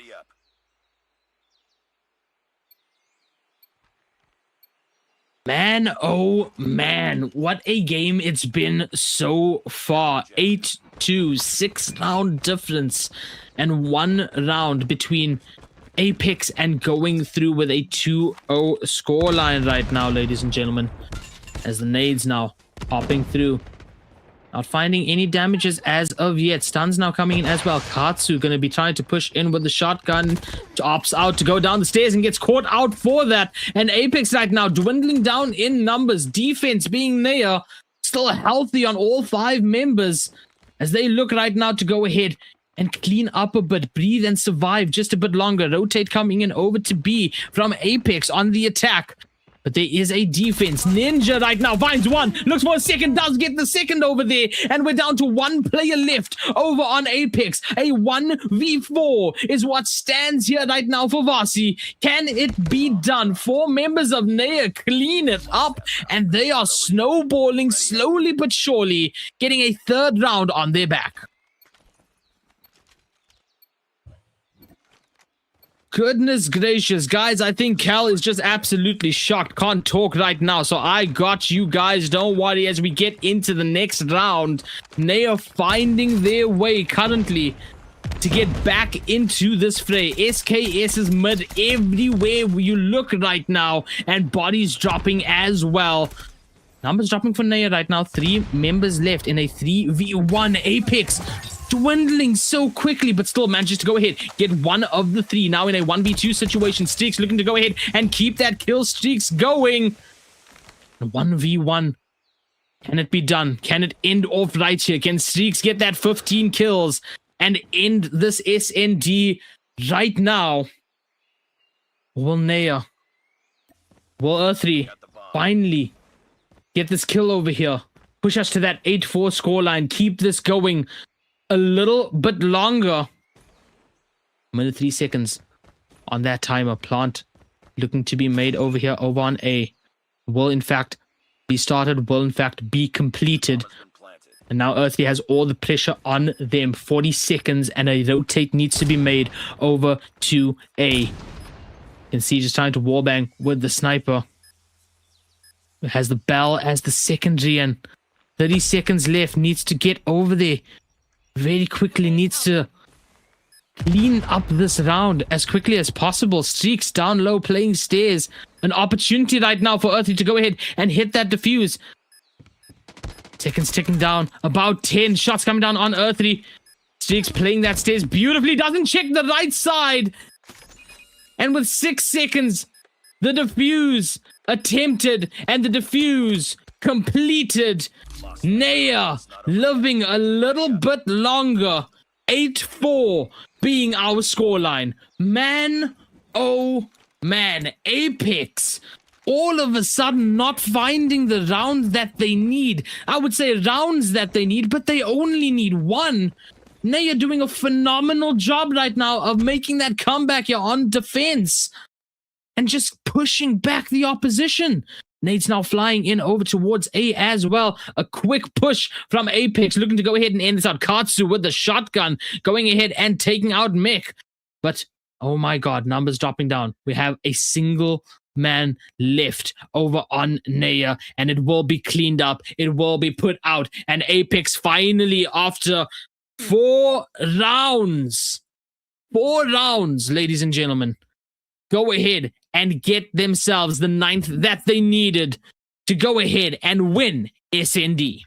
Man, oh man, what a game it's been so far. 8-2, 6-round difference, and 1 round between Apex and going through with a 2-0 scoreline right now, ladies and gentlemen. As the nades now popping through. Not finding any damages as of yet. Stuns now coming in as well. Katsu going to be trying to push in with the shotgun. Opts out to go down the stairs and gets caught out for that. And Apex right now dwindling down in numbers. Defense being there. Still healthy on all 5 members. As they look right now to go ahead and clean up a bit. Breathe and survive just a bit longer. Rotate coming in over to B from Apex on the attack. But there is a defense. Ninja right now finds 1. Looks for a second. Does get the second over there. And we're down to 1 player left over on Apex. A 1v4 is what stands here right now for Vasi. Can it be done? 4 members of Naya clean it up. And they are snowballing slowly but surely. Getting a 3rd round on their back. Goodness gracious, guys, I think Cal is just absolutely shocked. Can't talk right now, so I got you guys. Don't worry as we get into the next round. They are finding their way currently to get back into this fray. SKS is mid everywhere you look right now, and bodies dropping as well. Numbers dropping for Naya right now. 3 members left in a 3v1. Apex dwindling so quickly, but still manages to go ahead. Get 1 of the 3. Now in a 1v2 situation. Streaks looking to go ahead and keep that kill streaks going. 1v1. Can it be done? Can it end off right here? Can Streaks get that 15 kills and end this SND right now? Will Naya, will Earthly finally get this kill over here? Push us to that 8-4 scoreline. Keep this going a little bit longer. 3 seconds on that timer. Plant looking to be made over here over on A. Will in fact be started, will in fact be completed. And now Earthly has all the pressure on them. 40 seconds and a rotate needs to be made over to A. You can see just trying to wallbang with the sniper. It has the bell as the secondary and 30 seconds left. Needs to get over there very quickly. Needs to clean up this round as quickly as possible. Streaks down low playing stairs. An opportunity right now for Earthly to go ahead and hit that defuse. Seconds ticking down. About 10 shots coming down on Earthly. Streaks playing that stairs beautifully. Doesn't check the right side. And with 6 seconds, the defuse attempted and the defuse completed. Naya living a little bit longer. 8-4 being our scoreline. Man, oh man. Apex all of a sudden not finding the rounds that they need. I would say rounds that they need, but they only need 1. Naya doing a phenomenal job right now of making that comeback here on defense and just pushing back the opposition. Nate's now flying in over towards A as well. A quick push from Apex looking to go ahead and end this out. Katsu with the shotgun going ahead and taking out Mick. But, oh my god, numbers dropping down. We have a single man left over on Naya, and it will be cleaned up. It will be put out. And Apex finally, after 4 rounds, 4 rounds, ladies and gentlemen, go ahead and get themselves the 9th that they needed to go ahead and win SND.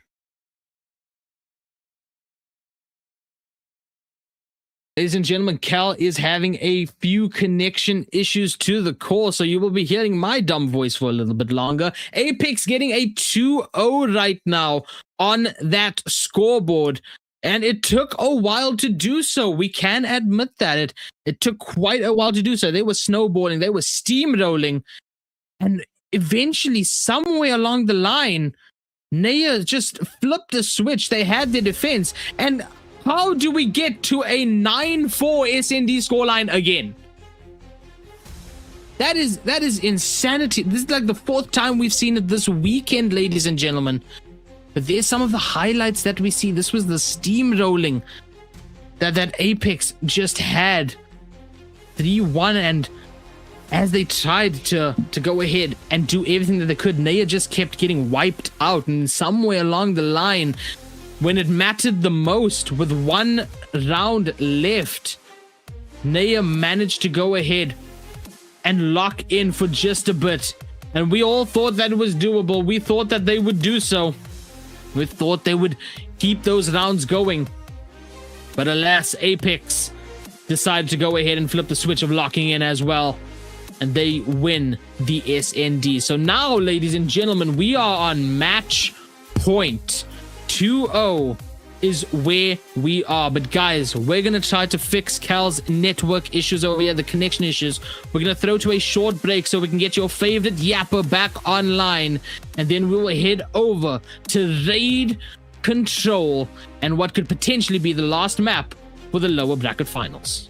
Ladies and gentlemen, Cal is having a few connection issues to the call, so you will be hearing my dumb voice for a little bit longer. Apex getting a 2-0 right now on that scoreboard, and it took a while to do so. We can admit that. It took quite a while to do so. They were snowboarding, they were steamrolling, and eventually, somewhere along the line, Naya just flipped the switch. They had their defense, and how do we get to a 9-4 SND scoreline again? That is insanity. This is like the 4th time we've seen it this weekend, ladies and gentlemen. But there's some of the highlights that we see. This was the steamrolling that Apex just had. 3-1, and as they tried to go ahead and do everything that they could, Naya just kept getting wiped out. And somewhere along the line, when it mattered the most, with 1 round left, Naya managed to go ahead and lock in for just a bit. And we all thought that it was doable. We thought that they would do so. We thought they would keep those rounds going. But alas, Apex decided to go ahead and flip the switch of locking in as well. And they win the SND. So now, ladies and gentlemen, we are on match point. 2-0 is where we are. But guys, we're going to try to fix Cal's network issues over here, the connection issues. We're going to throw to a short break so we can get your favorite yapper back online. And then we will head over to Raid Control and what could potentially be the last map for the lower bracket finals.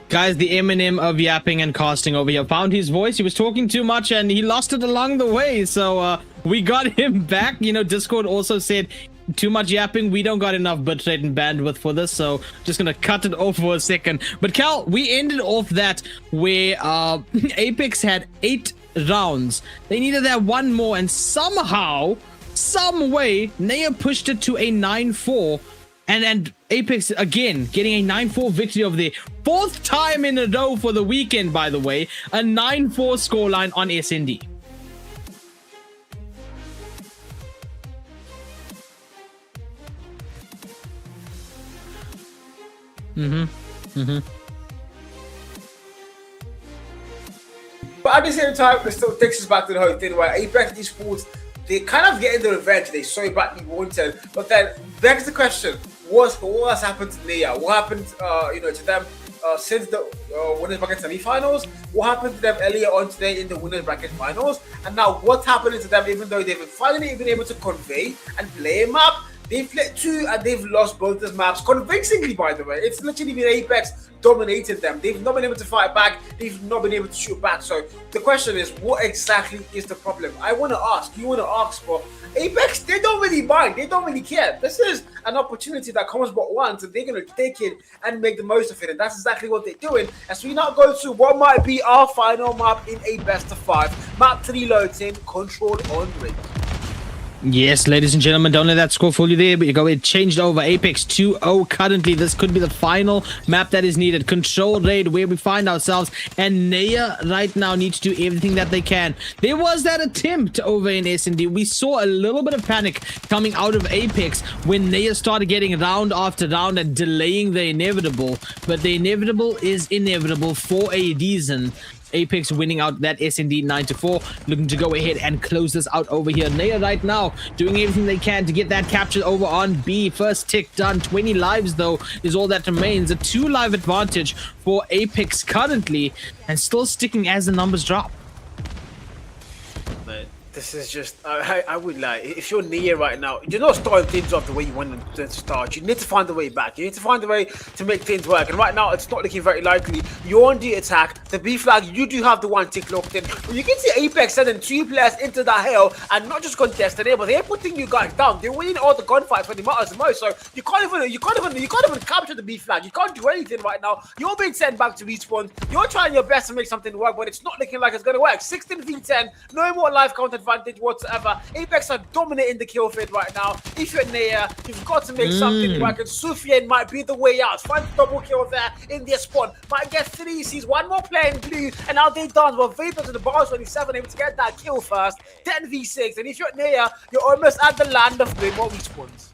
Guys, the Eminem of yapping and casting over here found his voice. He was talking too much and he lost it along the way. So we got him back. You know, Discord also said too much yapping. We don't got enough bitrate and bandwidth for this. So just going to cut it off for a second. But Cal, we ended off that where Apex had 8 rounds. They needed that one more. And somehow, some way, Naya pushed it to a 9-4. And Apex, again, getting a 9-4 victory over there. 4th time in a row for the weekend, by the way. A 9-4 scoreline on SND. But at the same time, it still takes us back to the whole thing where Apex Esports, they kind of getting the revenge they so badly wanted. But then begs the question, what has happened to Nia? What happened to them since the winners bracket semi-finals? What happened to them earlier on today in the winners bracket finals? And now what's happening to them even though they've finally been able to convey and play a map? They've played 2 and they've lost both those maps convincingly, by the way. It's literally been Apex dominated them. They've not been able to fight back. They've not been able to shoot back. So the question is, what exactly is the problem? I want to ask, you want to ask, but Apex, they don't really mind. They don't really care. This is an opportunity that comes but once, and they're going to take it and make the most of it. And that's exactly what they're doing. As we now go to what might be our final map in a best of 5. Map 3 loads in, control on ring. Yes, ladies and gentlemen, don't let that score fool you there, but you go, it changed over. Apex 2-0 currently. This could be the final map that is needed. Control raid where we find ourselves, and Naya right now needs to do everything that they can. There was that attempt over in S&D. We saw a little bit of panic coming out of Apex when Naya started getting round after round and delaying the inevitable, but the inevitable is inevitable for a reason. Apex winning out that SND 9-4, looking to go ahead and close this out over here. Naya right now doing everything they can to get that capture over on B. First tick done. 20 lives though is all that remains. A 2 live advantage for Apex currently, and still sticking as the numbers drop. This is just, I would like, if you're Nia right now, you're not starting things off the way you want them to start. You need to find a way back. You need to find a way to make things work. And right now, it's not looking very likely. You're on the attack. The B flag, you do have the 1 tick locked in. But you can see Apex sending 2 players into that hell and not just contesting it, but they're putting you guys down. They're winning all the gunfights when it matters the most. So you can't even capture the B flag. You can't do anything right now. You're being sent back to respawn. You're trying your best to make something work, but it's not looking like it's going to work. 16 v 10, no more life count advantage whatsoever. Apex are dominating the kill feed right now. If you're Naya, you've got to make something work, and Sufyan might be the way out. Find the double kill there in their spawn. Might get 3, sees 1 more player in blue, and now they done. Well, Vapor to the bars 27, able to get that kill first. 10 v 6, and if you're Naya, you're almost at the land of no more respawns.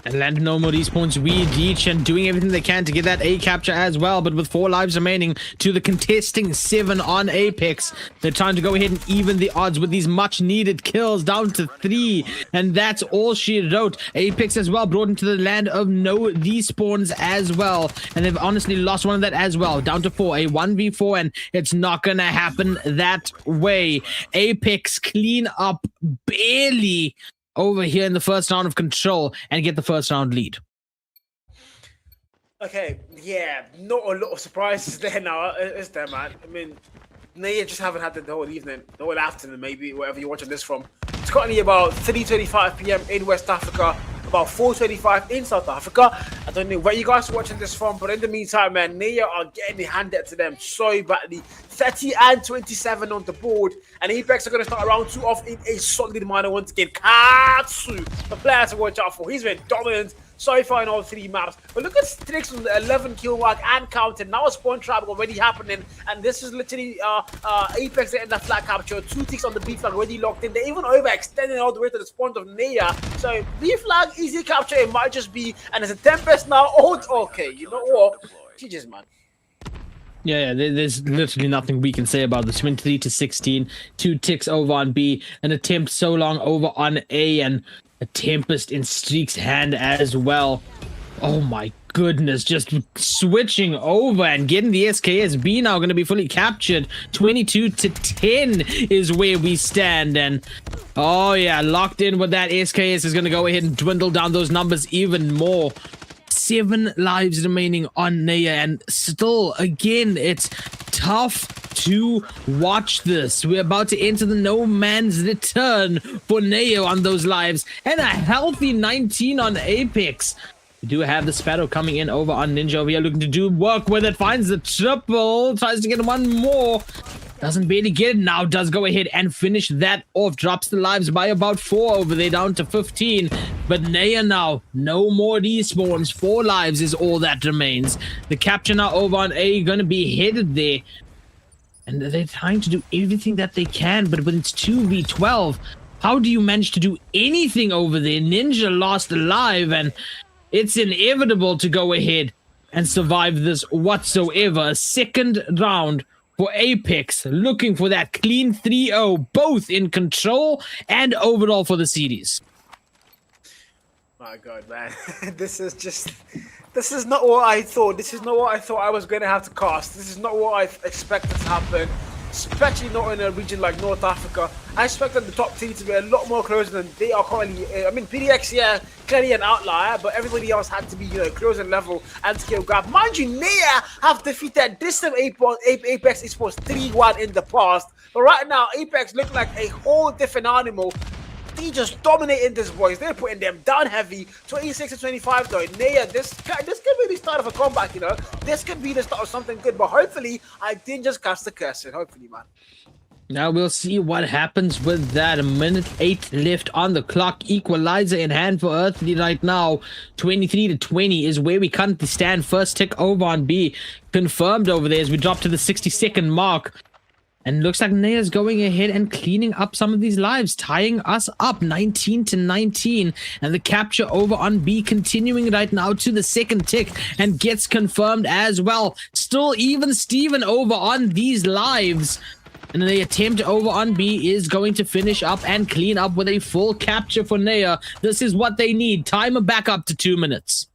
And land no more respawns, we reach and doing everything they can to get that A capture as well. But with 4 lives remaining to the contesting 7 on Apex, they're trying to go ahead and even the odds with these much needed kills down to 3. And that's all she wrote. Apex as well brought into the land of no respawns as well. And they've honestly lost one of that as well. Down to 4, a 1v4, and it's not gonna happen that way. Apex clean up barely over here in the first round of control and get the first round lead. Okay, yeah, not a lot of surprises there now, is there, man? I mean, Naya just haven't had the whole evening, the whole afternoon, maybe, wherever you're watching this from. It's currently about 3:25 p.m. in West Africa, about 4:25 in South Africa. I don't know where you guys are watching this from, but in the meantime, man, Naya are getting it handed to them so badly. 30 and 27 on the board, and Apex are going to start round 2 off in a solid manner once again. Katsu, the player to watch out for. He's been dominant so far in all 3 maps. But look at Strix on the 11 kill mark and counting. Now a spawn trap already happening, and this is literally Apex getting that flag capture. 2 ticks on the B flag already locked in. They're even overextending all the way to the spawn of Naya. So B flag, easy capture, it might just be, and it's a Tempest now. Oh, okay, you know what? GG's, man. Yeah, there's literally nothing we can say about this. 23-16, 2 ticks over on B, an attempt so long over on A, and a Tempest in Streak's hand as well. Oh my goodness, just switching over and getting the SKSB now going to be fully captured. 22-10 is where we stand, and oh yeah, locked in with that SKS is going to go ahead and dwindle down those numbers even more. 7 lives remaining on Naya, and still, again, it's tough to watch this. We're about to enter the no man's return for Naya on those lives, and a healthy 19 on Apex. We do have the Sparrow coming in over on Ninja over here, looking to do work with it. Finds the triple, tries to get one more. Doesn't barely get it now, does go ahead and finish that off. Drops the lives by about 4 over there, down to 15. But Naya now, no more respawns. 4 lives is all that remains. The capture now over on A, gonna be headed there. And they're trying to do everything that they can, but when it's 2v12, how do you manage to do anything over there? Ninja lost alive, and it's inevitable to go ahead and survive this whatsoever. A second round for Apex, looking for that clean 3-0, both in control and overall for the series. My God, man. This is not what I thought. This is not what I thought I was going to have to cast. This is not what I expected to happen, especially not in a region like North Africa. I expected the top team to be a lot more closer than they are currently. I mean, PDX, yeah, clearly an outlier, but everybody else had to be, closer level and skill grab. Mind you, Naya have defeated this same Apex Esports 3-1 in the past, but right now, Apex look like a whole different animal. They just dominating this boys. They're putting them down heavy. 26-25 though. Naya, this could be the start of a comeback, This could be the start of something good. But hopefully, I didn't just cast the curse in. Hopefully, man. Now we'll see what happens with that. A minute 8 left on the clock. Equalizer in hand for Earthly right now. 23-20 is where we currently stand. First tick over on B. Confirmed over there as we drop to the 60-second mark. And looks like Naya's going ahead and cleaning up some of these lives, tying us up 19-19. And the capture over on B continuing right now to the second tick and gets confirmed as well. Still even Steven over on these lives. And the attempt over on B is going to finish up and clean up with a full capture for Naya. This is what they need. Timer back up to 2 minutes.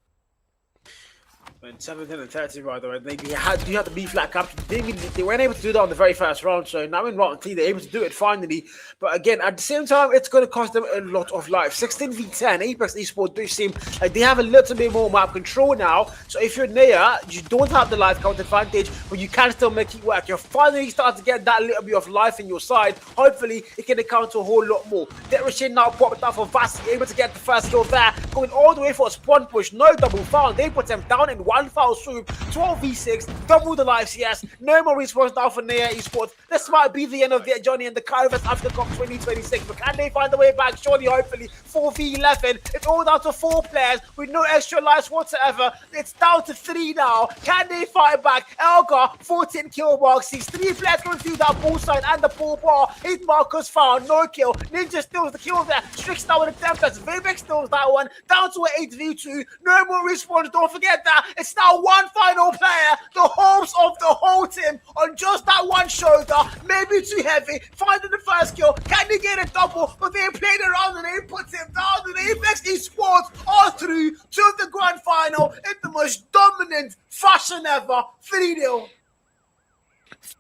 17 and 30, by the way. You had the B flat capture. They weren't able to do that on the very first round, so now in round 3, they're able to do it finally. But again, at the same time, it's going to cost them a lot of life. 16v10, Apex Esports do seem like they have a little bit more map control now. So if you're Naya, you don't have the life count advantage, but you can still make it work. You're finally starting to get that little bit of life in your side. Hopefully, it can account to a whole lot more. Derrishin now popped out for Vasi, able to get the first kill there. Going all the way for a spawn push, no double foul. They put them down in one foul swoop. 12v6, double the lives, yes. No more respawns now for Naya Esports. This might be the end of their journey in the Qualifier Africa Cup 2026, but can they find the way back? Surely, hopefully. 4v11. It's all down to 4 players with no extra lives whatsoever. It's down to 3 now. Can they fight back? Elgar, 14 kill marks. He's 3 players going through that ball side and the ball bar. 8 markers found, no kill. Ninja steals the kill there. Strix now with the Tempest. Vivek steals that one. Down to an 8v2. No more respawns. Don't forget that. It's now one final player. The hopes of the whole team on just that one shoulder. Maybe too heavy. Finding the first kill. Can they get a double? But they played around and they put him down. And Apex Esports are through to the grand final in the most dominant fashion ever. 3-0.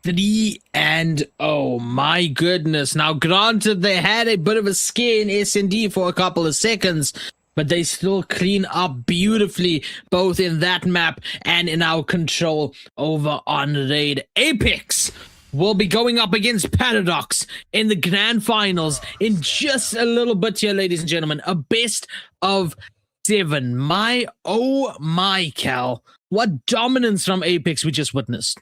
3-0, my goodness. Now, granted, they had a bit of a scare in S&D for a couple of seconds, but they still clean up beautifully, both in that map and in our control over on Raid. Apex will be going up against Paradox in the grand finals in just a little bit here, ladies and gentlemen. A best of 7. My, oh my, Cal. What dominance from Apex we just witnessed.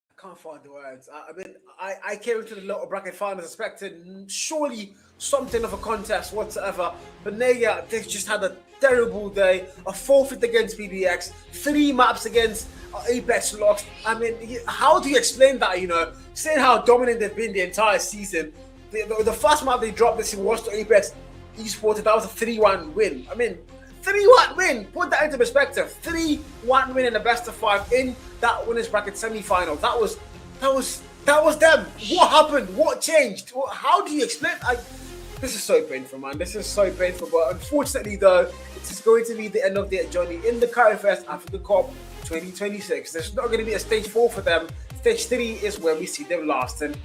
I can't find the words. I mean, I came into the lower bracket finals expecting surely something of a contest whatsoever. But Naya, they've just had a terrible day. A forfeit against PDX. 3 maps against Apex lost. I mean, how do you explain that, Saying how dominant they've been the entire season. The first map they dropped this was to Apex Esports. That was a 3-1 win. I mean, 3-1 win. Put that into perspective. 3-1 win in the best of 5 in that winners bracket semi-final. That was them. What happened? What changed? How do you explain? This is so painful, man. This is so painful. But unfortunately, though, it is going to be the end of their journey in the Qualifier Africa Cup 2026. There's not going to be a stage 4 for them. Stage 3 is where we see them last. And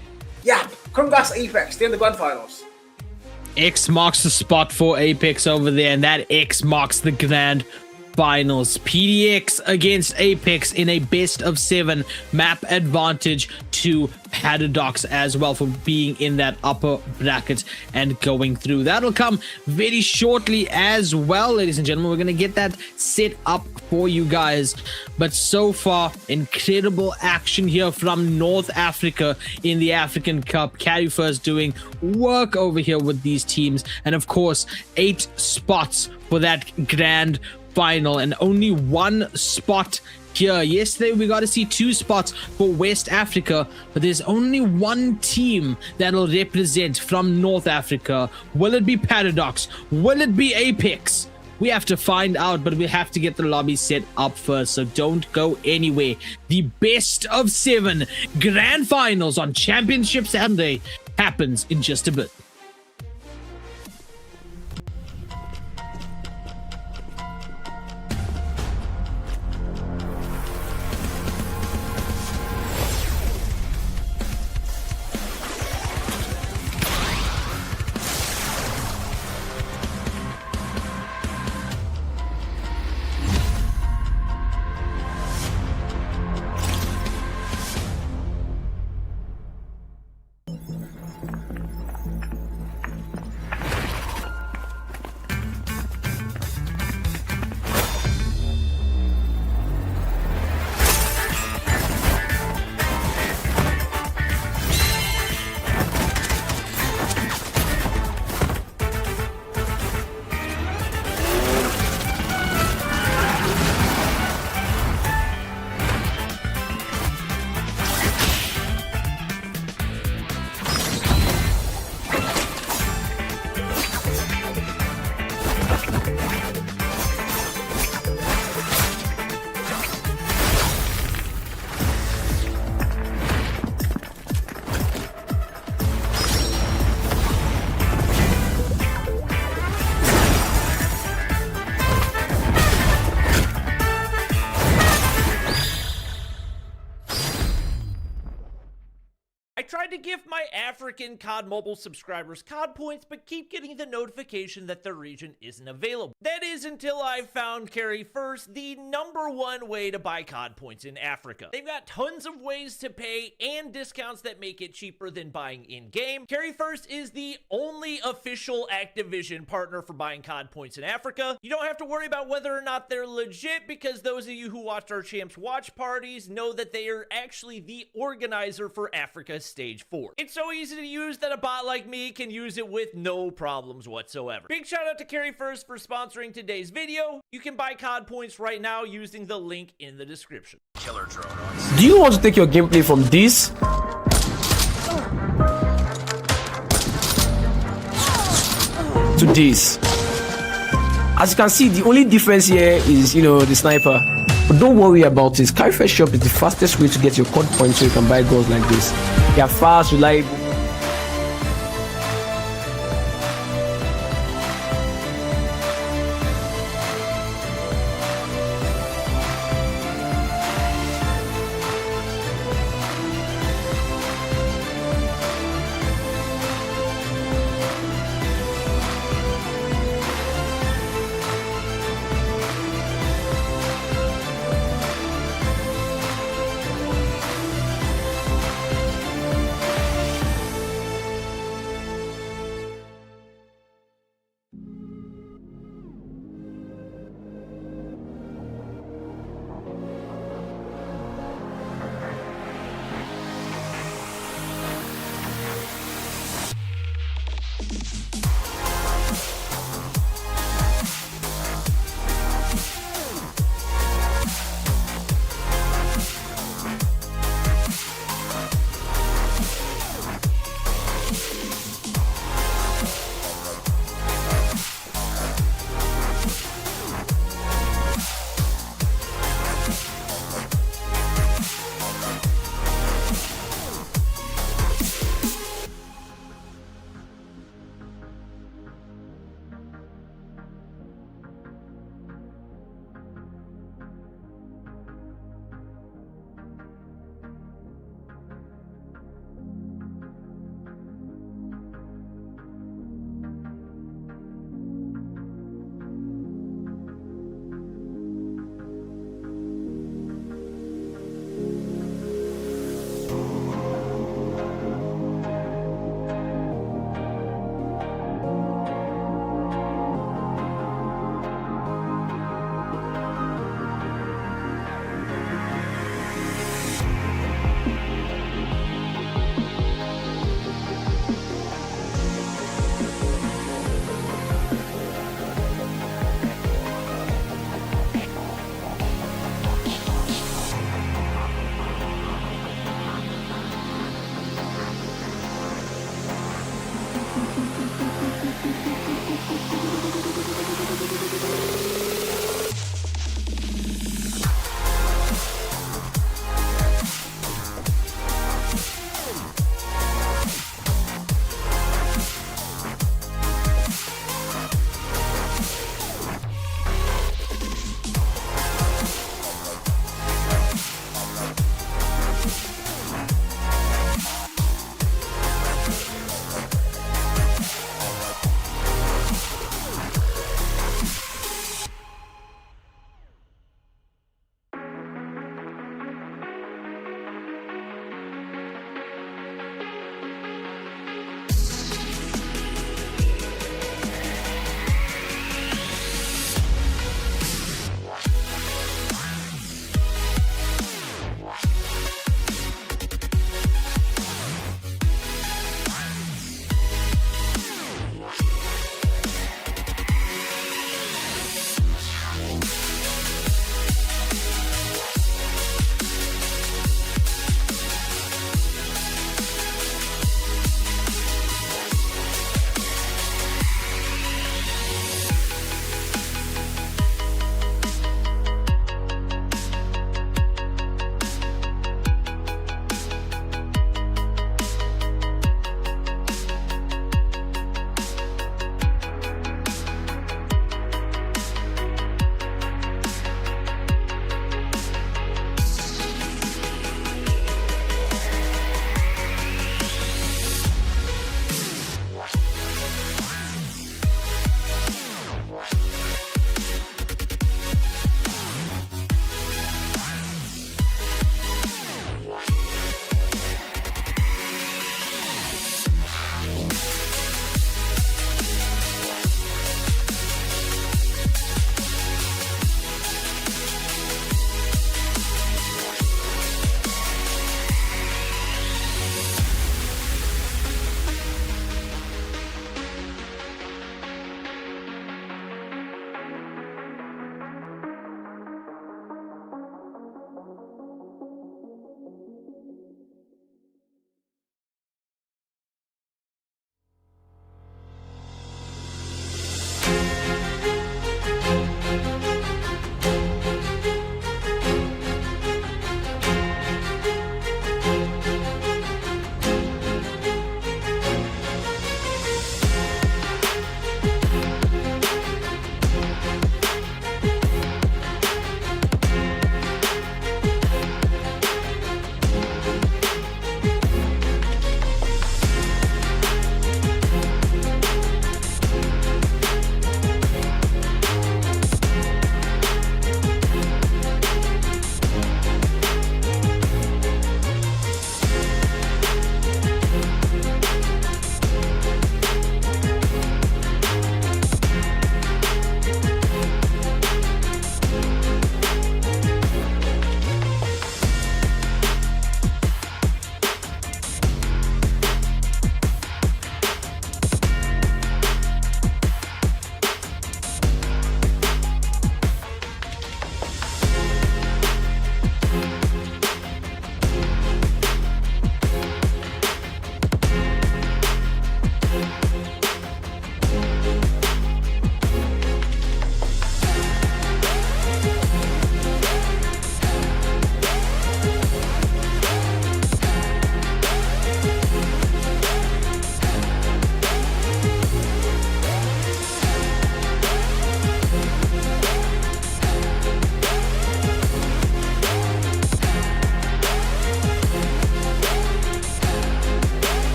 yeah, congrats Apex. They're in the grand finals. X marks the spot for Apex over there, and that X marks the grand finals. PDX against Apex in a best of 7 map advantage to Paradox as well for being in that upper bracket and going through. That'll come very shortly as well, ladies and gentlemen. We're going to get that set up for you guys. But so far, incredible action here from North Africa in the African Cup. Carry First doing work over here with these teams. And of course, 8 spots for that grand final and only 1 spot here. Yesterday we got to see 2 spots for West Africa, but there's only 1 team that'll represent from North Africa. Will it be Paradox? Will it be Apex? We have to find out, but we have to get the lobby set up first, so don't go anywhere. The best of 7 grand finals on Championship Saturday happens in just a bit. Tried to give my African COD Mobile subscribers COD points, but keep getting the notification that the region isn't available. That is until I found Carry First, the #1 way to buy COD points in Africa. They've got tons of ways to pay and discounts that make it cheaper than buying in-game. Carry First is the only official Activision partner for buying COD points in Africa. You don't have to worry about whether or not they're legit, because those of you who watched our Champs watch parties know that they are actually the organizer for Africa Stage 4. It's so easy to use that a bot like me can use it with no problems whatsoever. Big shout out to Carry First for sponsoring today's video. You can buy COD points right now using the link in the description. Killer drone. Do you want to take your gameplay from this to this? As you can see, the only difference here is, the sniper. But don't worry about this. Qualifier Shop is the fastest way to get your COD points so you can buy guns like this. They are fast, reliable.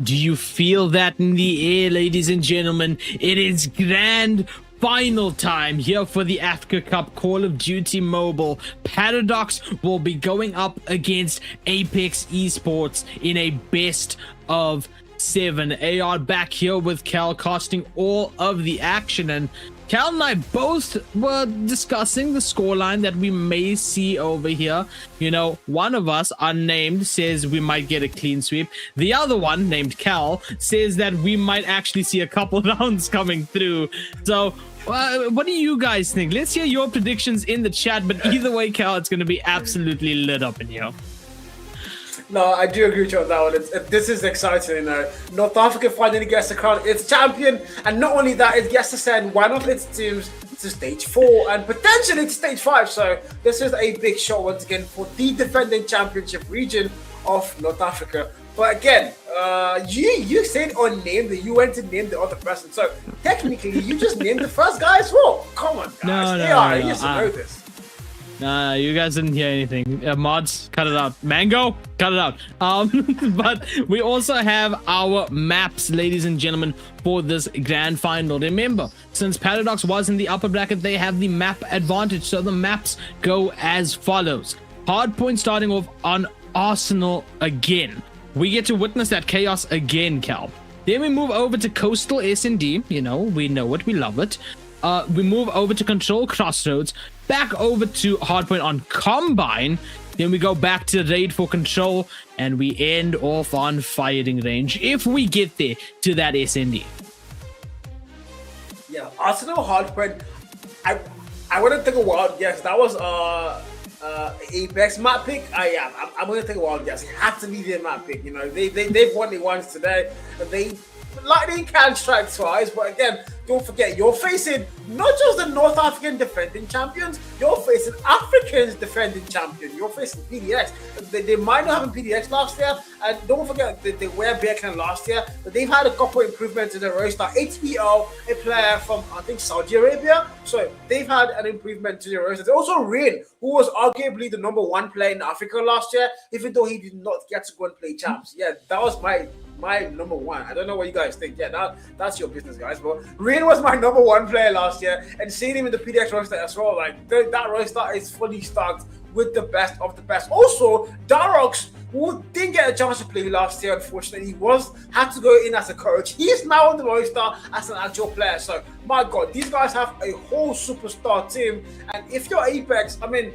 Do you feel that in the air, ladies and gentlemen? It is grand final time here for the Africa Cup Call of Duty Mobile. Paradox will be going up against Apex Esports in a best of 7. AR back here with Cal casting all of the action, and Cal and I both were discussing the scoreline that we may see over here. You know, one of us, unnamed, says we might get a clean sweep. The other one, named Cal, says that we might actually see a couple rounds coming through. So, what do you guys think? Let's hear your predictions in the chat, but either way, Cal, it's going to be absolutely lit up in here. No, I do agree with you on that one. This is exciting. North Africa finally gets the crown its champion, and not only that, it gets to send one of its teams to stage 4 and potentially to stage 5. So this is a big shot once again for the defending championship region of North Africa. But again, you said unnamed that you went to name the other person. So technically, you just named the first guy as well. Come on, guys. No. You used to know this. Nah, you guys didn't hear anything. Mods, cut it out. Mango, cut it out. But we also have our maps, ladies and gentlemen, for this grand final. Remember, since Paradox was in the upper bracket, they have the map advantage. So the maps go as follows. Hardpoint starting off on Arsenal again. We get to witness that chaos again, Cal. Then we move over to Coastal S&D. You know, we know it, we love it. We move over to Control Crossroads, back over to Hardpoint on Combine, then we go back to Raid for Control, and we end off on Firing Range, if we get there to that SND. Yeah, Arsenal Hardpoint, I want to take a wild guess. That was Apex map pick. I'm going to take a wild guess. It had to be their map pick. You know, they've won it once today, and lightning can strike twice, but again, don't forget, you're facing not just the North African defending champions, you're facing Africans defending champion. You're facing PDX. They might not have a PDX last year, and don't forget they were Bearclan last year, but they've had a couple improvements in the roster. HBO, a player from I think Saudi Arabia, so they've had an improvement to the roster. There's also Rain, who was arguably the #1 player in Africa last year, even though he did not get to go and play champs. Yeah, that was my #1. I don't know what you guys think. Yeah, that's your business, guys. But Rain was my #1 player last year, and seeing him in the PDX roster as well, like that roster is fully stocked with the best of the best. Also, Darox, who didn't get a chance to play last year, unfortunately, had to go in as a coach. He's now on the roster as an actual player. So, my God, these guys have a whole superstar team. And if you're Apex, I mean,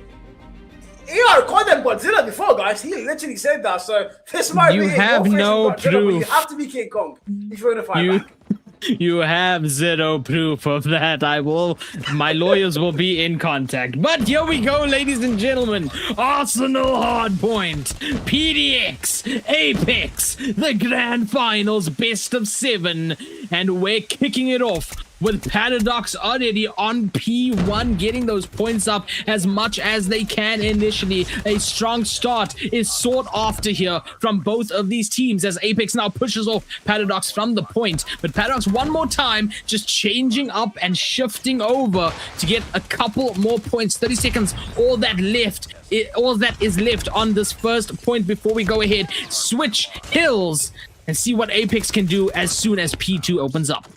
I called them Godzilla before, guys. He literally said that. So this might be. You have no proof. You have to be King Kong if you want to fight back. You have zero proof of that. My lawyers will be in contact. But here we go, ladies and gentlemen. Arsenal Hardpoint, PDX, Apex, the grand finals, best of 7. And we're kicking it off with Paradox already on P1, getting those points up as much as they can initially. A strong start is sought after here from both of these teams as Apex now pushes off Paradox from the point. But Paradox one more time, just changing up and shifting over to get a couple more points. 30 seconds, all that is left on this first point before we go ahead, switch hills, and see what Apex can do as soon as P2 opens up.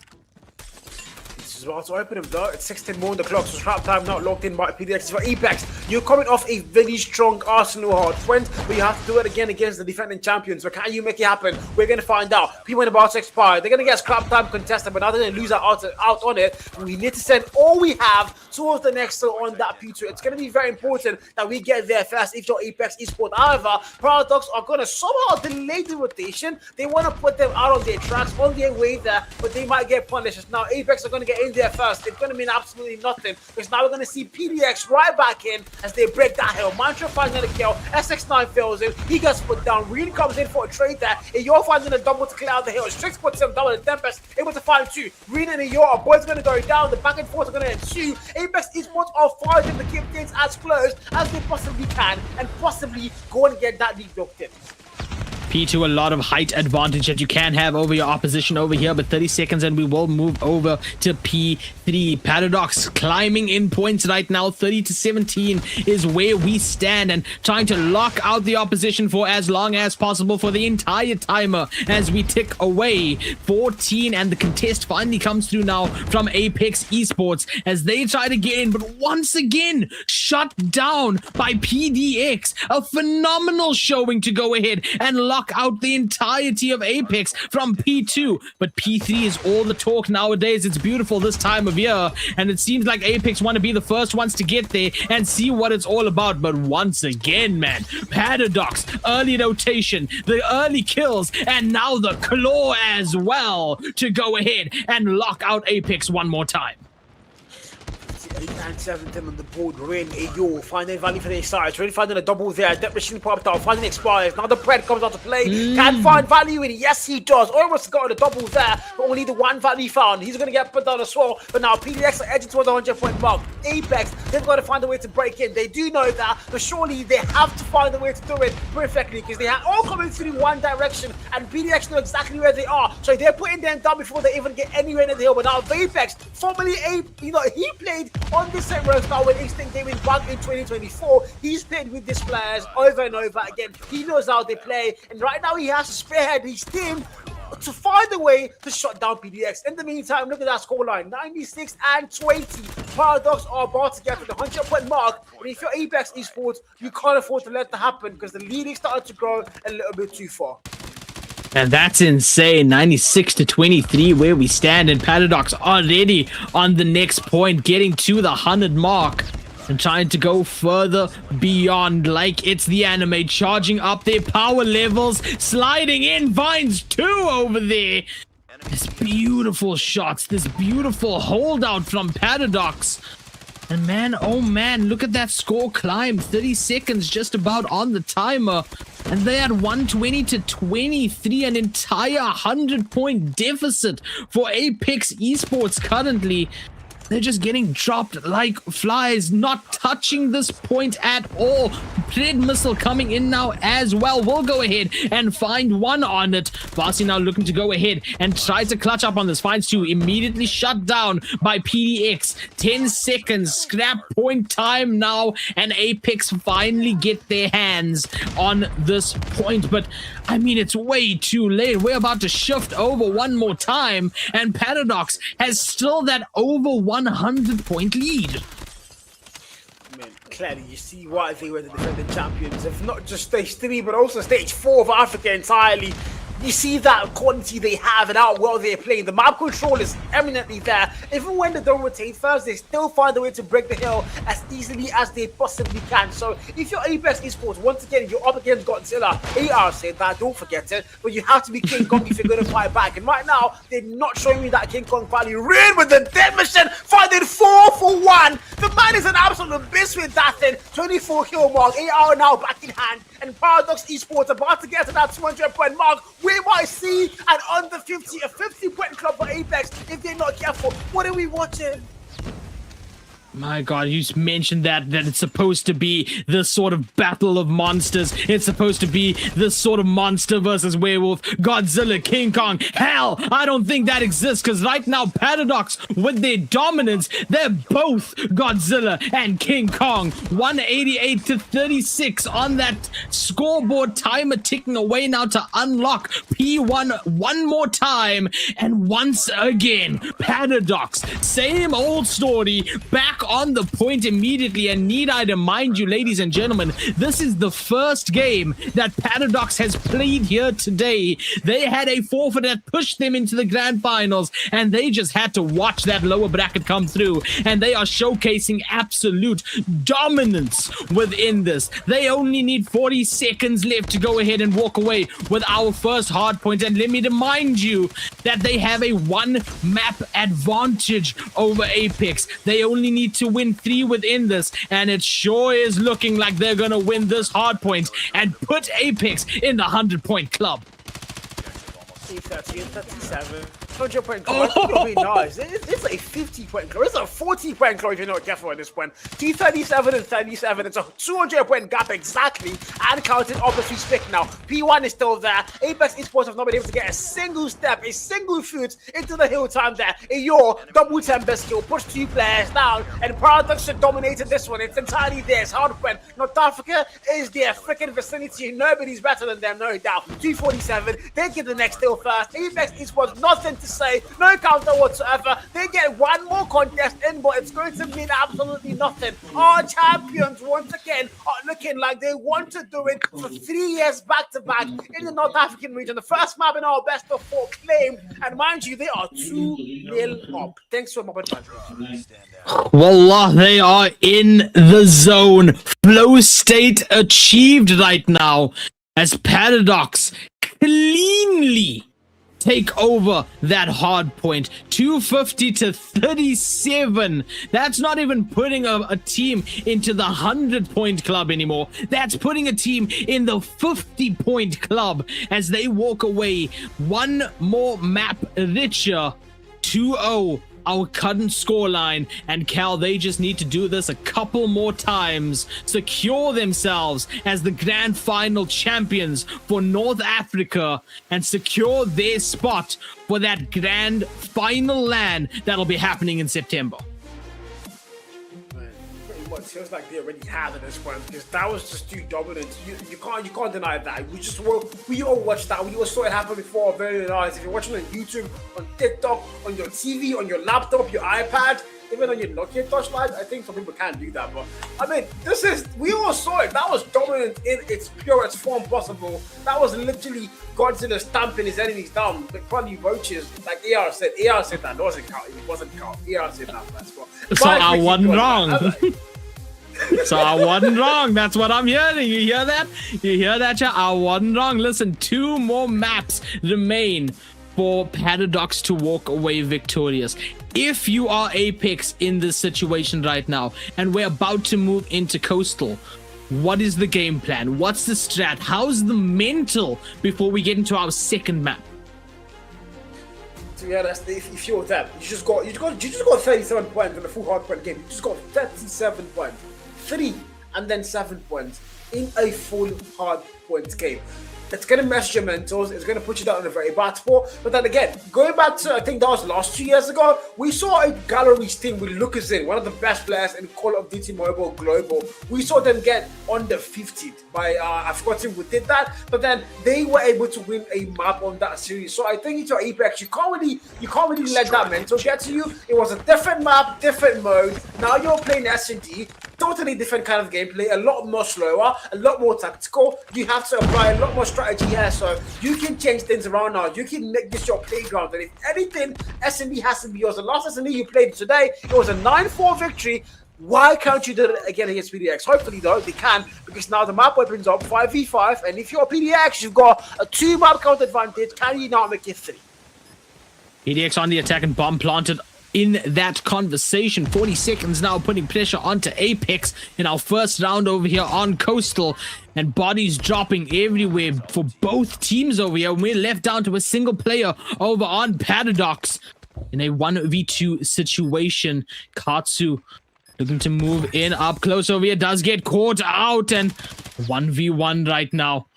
Well, to open him though, it's 16 more on the clock, so trap time not locked in by PDX. For Apex, you're coming off a very strong Arsenal Hardpoint, but you have to do it again against the defending champions. So can you make it happen? We're going to find out. People in about to expire. They're going to get scrap time contested, but now they're going to lose out on it. We need to send all we have towards the next hill on that P2. It's going to be very important that we get there first if you're Apex Esports. However, Paradox are going to somehow delay the rotation. They want to put them out on their tracks, on their way there, but they might get punished. Now, Apex are going to get in there first. It's going to mean absolutely nothing, because now we're going to see PDX right back in as they break that hill. Mantra finding a kill. SX9 fails him. He gets put down. Reed comes in for a trade there. You're finding a double to clear out the hill. Strix puts him down with the Tempest, able to find 2. Reed and Yor are both going to go down. The back and forth are going to ensue. Apex Esports are fighting to keep things as close as they possibly can and possibly go and get that lead locked in. P2, a lot of height advantage that you can have over your opposition over here, but 30 seconds and we will move over to P3. Paradox climbing in points right now. 30-17 is where we stand, and trying to lock out the opposition for as long as possible for the entire timer as we tick away. 14, and the contest finally comes through now from Apex Esports as they try to get in, but once again shut down by PDX. A phenomenal showing to go ahead and lock out the entirety of Apex from P2, but P3 is all the talk nowadays. It's beautiful this time of year, and it seems like Apex want to be the first ones to get there and see what it's all about. But once again, man, Paradox, early rotation, the early kills, and now the claw as well to go ahead and lock out Apex one more time. 8 and 7 them on the board. Rin, Ayo, finding value for their sides. Really finding a double there. Depth machine popped out. Finding expires. Now the bread comes out to play. Can find value in it. Yes, he does. Almost got a double there, but only the one value found. He's going to get put down as well. But now PDX are edging towards the 100-point mark. Apex, they've got to find a way to break in. They do know that, but surely they have to find a way to do it perfectly because they are all coming through one direction, and PDX know exactly where they are. So they're putting them down before they even get anywhere near the hill. But now Apex, formerly he played on this same roster with Instinct Gaming back in 2024. He's played with these players over and over again. He knows how they play, and right now he has to spearhead his team to find a way to shut down PDX. In the meantime, look at that scoreline, 96 and 20. Paradox are about to get to the 100-point mark, and if you're Apex Esports, you can't afford to let that happen because the lead is starting to grow a little bit too far. And that's insane. 96-23 where we stand, and Paradox already on the next point, getting to the 100 mark and trying to go further beyond like it's the anime, charging up their power levels, sliding in, finds 2 over there. This beautiful shots, this beautiful holdout from Paradox. And man, oh man, look at that score climb. 30 seconds just about on the timer. And they had 120-23, an entire 100-point deficit for Apex Esports currently. They're just getting dropped like flies, not touching this point at all. Pred missile coming in now as well. We'll go ahead and find one on it. Vasi now looking to go ahead and try to clutch up on this. Finds 2, immediately shut down by PDX. 10 seconds, scrap point time now, and Apex finally get their hands on this point. But I mean, it's way too late. We're about to shift over one more time, and Paradox has still that over 100-point lead. Man, clearly you see why they were the defending champions of not just stage 3 but also stage 4 of Africa entirely. You see that quality they have and how well they're playing. The map control is eminently there. Even when they don't rotate first, they still find a way to break the hill as easily as they possibly can. So if you're Apex Esports, once again, you're up against Godzilla. AR said that, don't forget it. But you have to be King Kong if you're going to fight back. And right now, they're not showing me that King Kong value. Rain with the dead mission, finding 4 for 1. The man is an absolute beast with that thing. 24 kill mark. AR now back in hand. And Paradox Esports about to get to that 200-point mark. We might see an under 50, a 50-point club for Apex if they're not careful. What are we watching? My God, you mentioned that it's supposed to be this sort of battle of monsters. It's supposed to be this sort of monster versus werewolf, Godzilla, King Kong. Hell, I don't think that exists because right now Paradox, with their dominance, they're both Godzilla and King Kong. 188-36 on that scoreboard, timer ticking away now to unlock P1 one more time. And once again, Paradox, same old story, back on the point immediately. And need I remind you, ladies and gentlemen, this is the first game that Paradox has played here today. They had a forfeit that pushed them into the grand finals, and they just had to watch that lower bracket come through, and they are showcasing absolute dominance within this. They only need 40 seconds left to go ahead and walk away with our first hard point. And let me remind you that they have a 1 map advantage over Apex. They only need to win 3 within this, and it sure is looking like they're gonna win this hard point and put Apex in the 100-point club. 30 and 37. 100-point club. I think it'll be nice. It's a 50-point club. It's a 40-point club if you're not careful at this point. 237 and 37. It's a 200-point gap exactly. And counting obviously speaking now. P1 is still there. Apex Esports have not been able to get a single step, a single foot into the hill time there. Your double temper skill puts 2 players down. And Paradox have dominated this one. It's entirely theirs. Hardpoint. North Africa is their freaking vicinity. Nobody's better than them, no doubt. 247. They get the next hill first. Apex Esports, nothing to say, no counter whatsoever. They get one more contest in, but it's going to mean absolutely nothing. Our champions once again are looking like they want to do it for 3 years back to back in the North African region. The first map in our best of 4 claimed, and mind you, they are 2-0 up. Thanks for my advantage. Wallah, they are in the zone. Flow state achieved right now as Paradox cleanly take over that hard point. 250 to 37. That's not even putting a team into the 100-point club anymore. That's putting a team in the 50-point club as they walk away one more map richer. 2-0 our current scoreline, and Cal, they just need to do this a couple more times, secure themselves as the grand final champions for North Africa, and secure their spot for that grand final LAN that'll be happening in September. It feels like they already have at this point, because that was just too dominant. You can't deny that. We all watched that. We all saw it happen before. Very nice. If you're watching on YouTube, on TikTok, on your TV, on your laptop, your iPad, even on your Nokia touchpad, I think some people can't do that. But I mean, we all saw it. That was dominant in its purest form possible. That was literally Godzilla stamping his enemies down. Like probably roaches, like AR said. AR said that. It wasn't count. It wasn't count. AR said that. So I wasn't wrong. So I wasn't wrong. That's what I'm hearing. You hear that? You hear that, chat? I wasn't wrong. Listen, 2 more maps remain for Paradox to walk away victorious. If you are Apex in this situation right now, and we're about to move into Coastal, what is the game plan? What's the strat? How's the mental before we get into our second map? So yeah, if you're them, you just got 37 points in the full hard point game. You just got 37 points. 3 and then 7 points in a full hard points game. It's going to mess your mentals. It's going to put you down in a very bad spot. But then again, going back to, I think that was last 2 years ago, we saw a Galleries team with Lucas in, one of the best players in Call of Duty Mobile Global. We saw them get under 50 by, I forgot who did that, but then they were able to win a map on that series. So I think into Apex, you can't really let that mental get to you. It was a different map, different mode. Now you're playing S&D, totally different kind of gameplay, a lot more slower, a lot more tactical. You have to apply a lot more strategy here, so you can change things around now. You can make this your playground, and if anything, S&D has to be yours. The last S&D you played today, it was a 9-4 victory. Why can't you do it again against PDX? Hopefully, though, they can, because now the map opens up 5v5, and if you're PDX, you've got a 2-map count advantage. Can you not make it 3? PDX on the attack and bomb planted in that conversation. 40 seconds now, putting pressure onto Apex in our first round over here on Coastal, and bodies dropping everywhere for both teams over here. We're left down to a single player over on Paradox in a 1v2 situation. Katsu looking to move in up close over here, does get caught out, and 1v1 right now.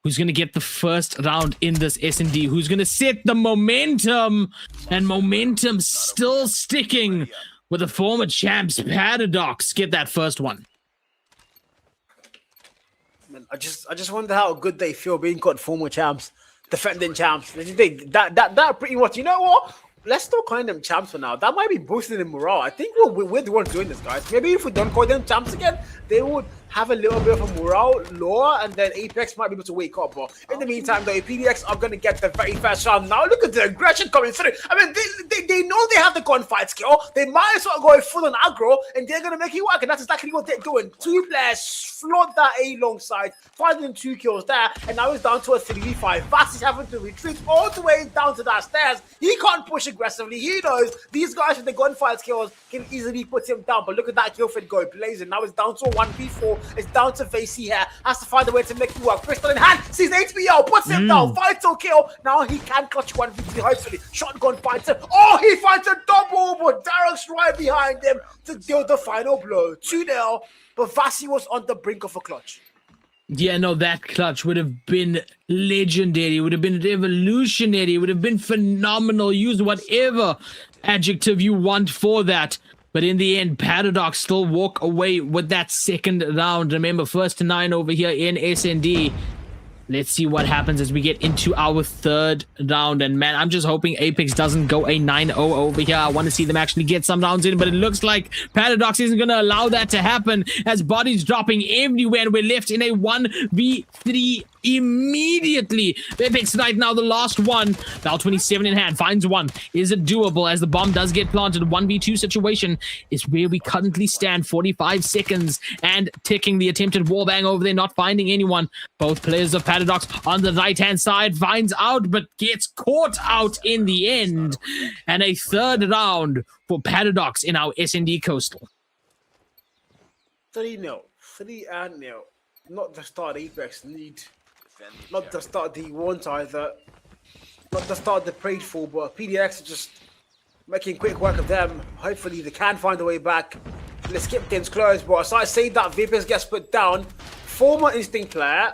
Who's going to get the first round in this S&D? Who's going to set the momentum? And momentum still sticking with the former champs. Paradox get that first one. Man, I just wonder how good they feel being called former champs, defending champs. That pretty much, you know what? Let's stop calling them champs for now. That might be boosting the morale. I think we're the ones doing this, guys. Maybe if we don't call them champs again, they would have a little bit of a morale lower, and then Apex might be able to wake up. But in the meantime, though, PDX are going to get the very first round. Now look at the aggression coming through. I mean, they know they have the gunfight skill. They might as well go full on aggro, and they're going to make it work. And that's exactly what they're doing. 2 players flood that A long side, finding 2 kills there, and now it's down to a 3v5. Vass is having to retreat all the way down to that stairs. He can't push aggressively. He knows these guys with the gunfight skills can easily put him down. But look at that kill feed go blazing. Now it's down to a 1v4. It's down to Facey here. Has to find a way to make it work. Pistol in hand. Sees HBO. Puts him down. Fights to kill. Now he can clutch 1v3, hopefully. Shotgun finds him. Oh, he finds a double, but Darrell's right behind him to deal the final blow. 2-0. But Vasi was on the brink of a clutch. Yeah, no, that clutch would have been legendary, would have been revolutionary, would have been phenomenal. Use whatever adjective you want for that. But in the end, Paradox still walk away with that second round. Remember, 1st to 9 over here in SND. Let's see what happens as we get into our third round. And man, I'm just hoping Apex doesn't go a 9-0 over here. I want to see them actually get some rounds in, but it looks like Paradox isn't going to allow that to happen as bodies dropping everywhere. And we're left in a 1v3 immediately. Apex right now, the last one. Val 27 in hand, finds one. Is it doable as the bomb does get planted? 1v2 situation is where we currently stand. 45 seconds and ticking. The attempted wallbang over there, not finding anyone. Both players of Paradox on the right-hand side finds out, but gets caught out in the end. And a third round for Paradox in our SND Coastal. 3-0. 3-0. Not the start Apex need. Not the start D1 either. Not the start they prayed for, but PDX are just making quick work of them. Hopefully they can find a way back. Let's keep things close, but as I say that, Vapors gets put down. Former Instinct player,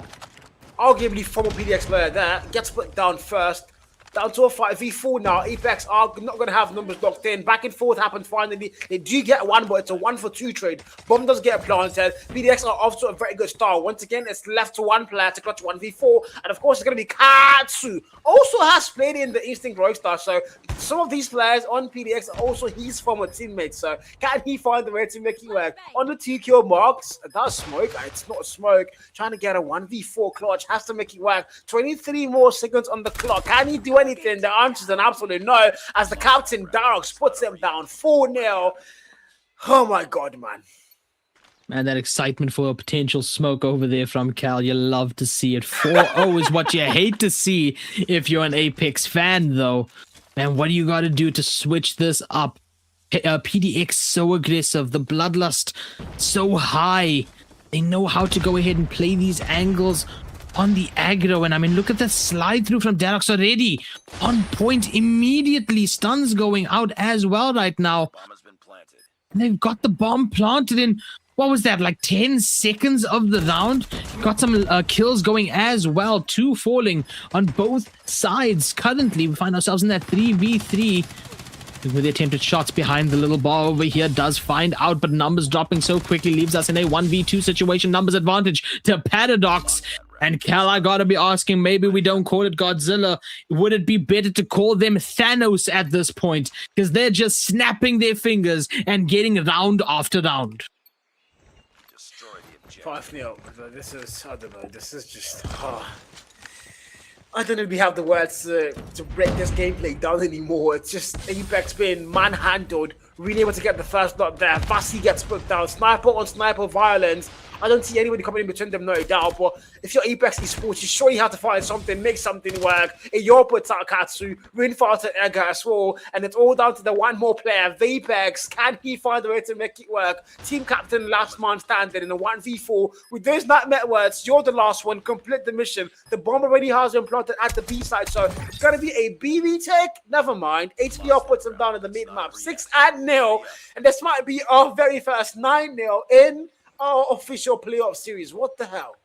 arguably former PDX player there, gets put down first. Down to a 5v4 now. Apex are not going to have numbers locked in. Back and forth happened finally. They do get one, but it's a 1-for-2 trade. Bomb does get planted. PDX are off to a very good start. Once again, it's left to one player to clutch 1v4. And of course, it's going to be Katsu. Also has played in the Instinct Rockstar. So some of these players on PDX are also his former teammates. So can he find the way to make it work? On the 2-kill marks, that's smoke. It's not smoke. Trying to get a 1v4 clutch. Has to make it work. 23 more seconds on the clock. Can he do anything? The answer is an absolute no, as the captain Darox puts him down 4-0. Oh my god, man. Man, that excitement for a potential smoke over there from Cal, you love to see it. 4-0 is what you hate to see if you're an Apex fan, though. Man, what do you got to do to switch this up? PDX so aggressive, the bloodlust so high. They know how to go ahead and play these angles on the aggro, and I mean, look at the slide through from Darox already. On point immediately. Stuns going out as well right now. And they've got the bomb planted in, what was that, like 10 seconds of the round? Got some kills going as well. 2 falling on both sides. Currently, we find ourselves in that 3v3. With the attempted shots behind the little bar over here, does find out, but numbers dropping so quickly leaves us in a 1v2 situation. Numbers advantage to Paradox. And Cal, I gotta be asking, maybe we don't call it Godzilla. Would it be better to call them Thanos at this point? Because they're just snapping their fingers and getting round after round. 5-0. This is, I don't know, this is just... I don't know if we have the words to break this gameplay down anymore. It's just Apex being manhandled, really able to get the first shot there. Vasi gets put down. Sniper on sniper violence. I don't see anybody coming in between them, no doubt. But if you're Apex Esports, you surely have to find something, make something work. Your puts out Katsu, reinforce Edgar as well. And it's all down to the one more player, Vapex. Can he find a way to make it work? Team captain, last man standing in a 1v4. With those not met words, you're the last one. Complete the mission. The bomb already has been planted at the B side. So it's going to be a B retake. Never mind. HBR puts him down in the mid map. 6-0. And this might be our very first 9-0 in our official playoff series. What the hell?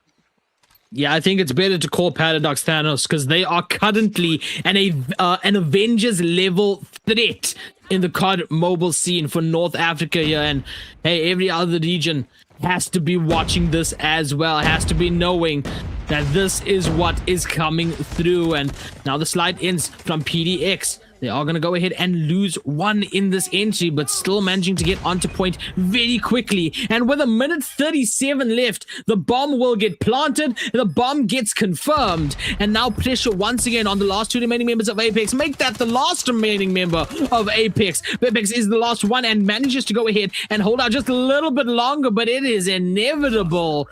Yeah, I think it's better to call Paradox Thanos because they are currently an Avengers level threat in the COD mobile scene for North Africa here. And hey, every other region has to be watching this as well, has to be knowing that this is what is coming through. And now the slide ends from PDX. They are going to go ahead and lose one in this entry, but still managing to get onto point very quickly. And with 1:37 left, the bomb will get planted. The bomb gets confirmed. And now pressure once again on the last 2 remaining members of Apex. Make that the last remaining member of Apex. Apex is the last one and manages to go ahead and hold out just a little bit longer, but it is inevitable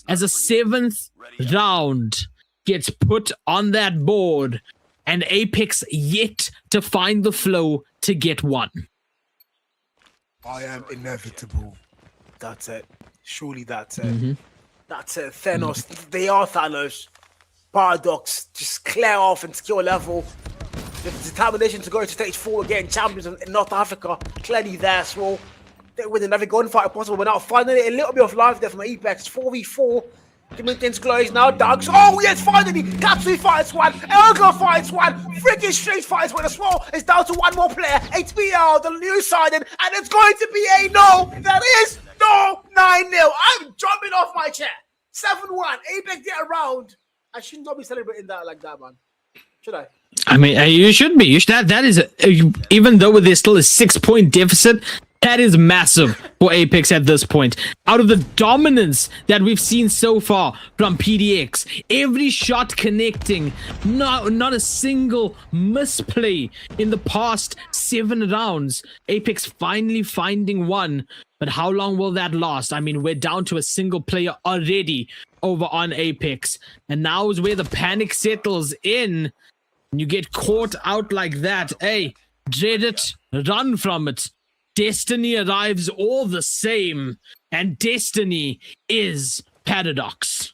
as a 7th round gets put on that board. And Apex yet to find the flow to get one. I am inevitable. That's it. Surely that's it. That's it. Thanos. They are Thanos. Paradox. Just clear off and skill level. The determination to go to stage 4 again. Champions in North Africa. Clearly there as well. They win another gunfight possible, but now finally a little bit of life there from Apex. 4v4. Dimensions glows now. Dogs. Oh yes, finally! Katsu fights one. Elgar fights one. Freaking Street fights one as well. It's down to one more player. HBL, the new signing, and it's going to be a no. That is no 9-0. I'm jumping off my chair. 7-1. Apex get around. I should not be celebrating that like that, man. Should I? I mean, you should be. You should have. That is, even though there's still a 6-point deficit, that is massive for Apex at this point. Out of the dominance that we've seen so far from PDX, every shot connecting, not a single misplay in the past 7 rounds. Apex finally finding one, but how long will that last? I mean, we're down to a single player already over on Apex, and now is where the panic settles in. You get caught out like that. Hey, dread it, run from it. Destiny arrives all the same, and destiny is Paradox.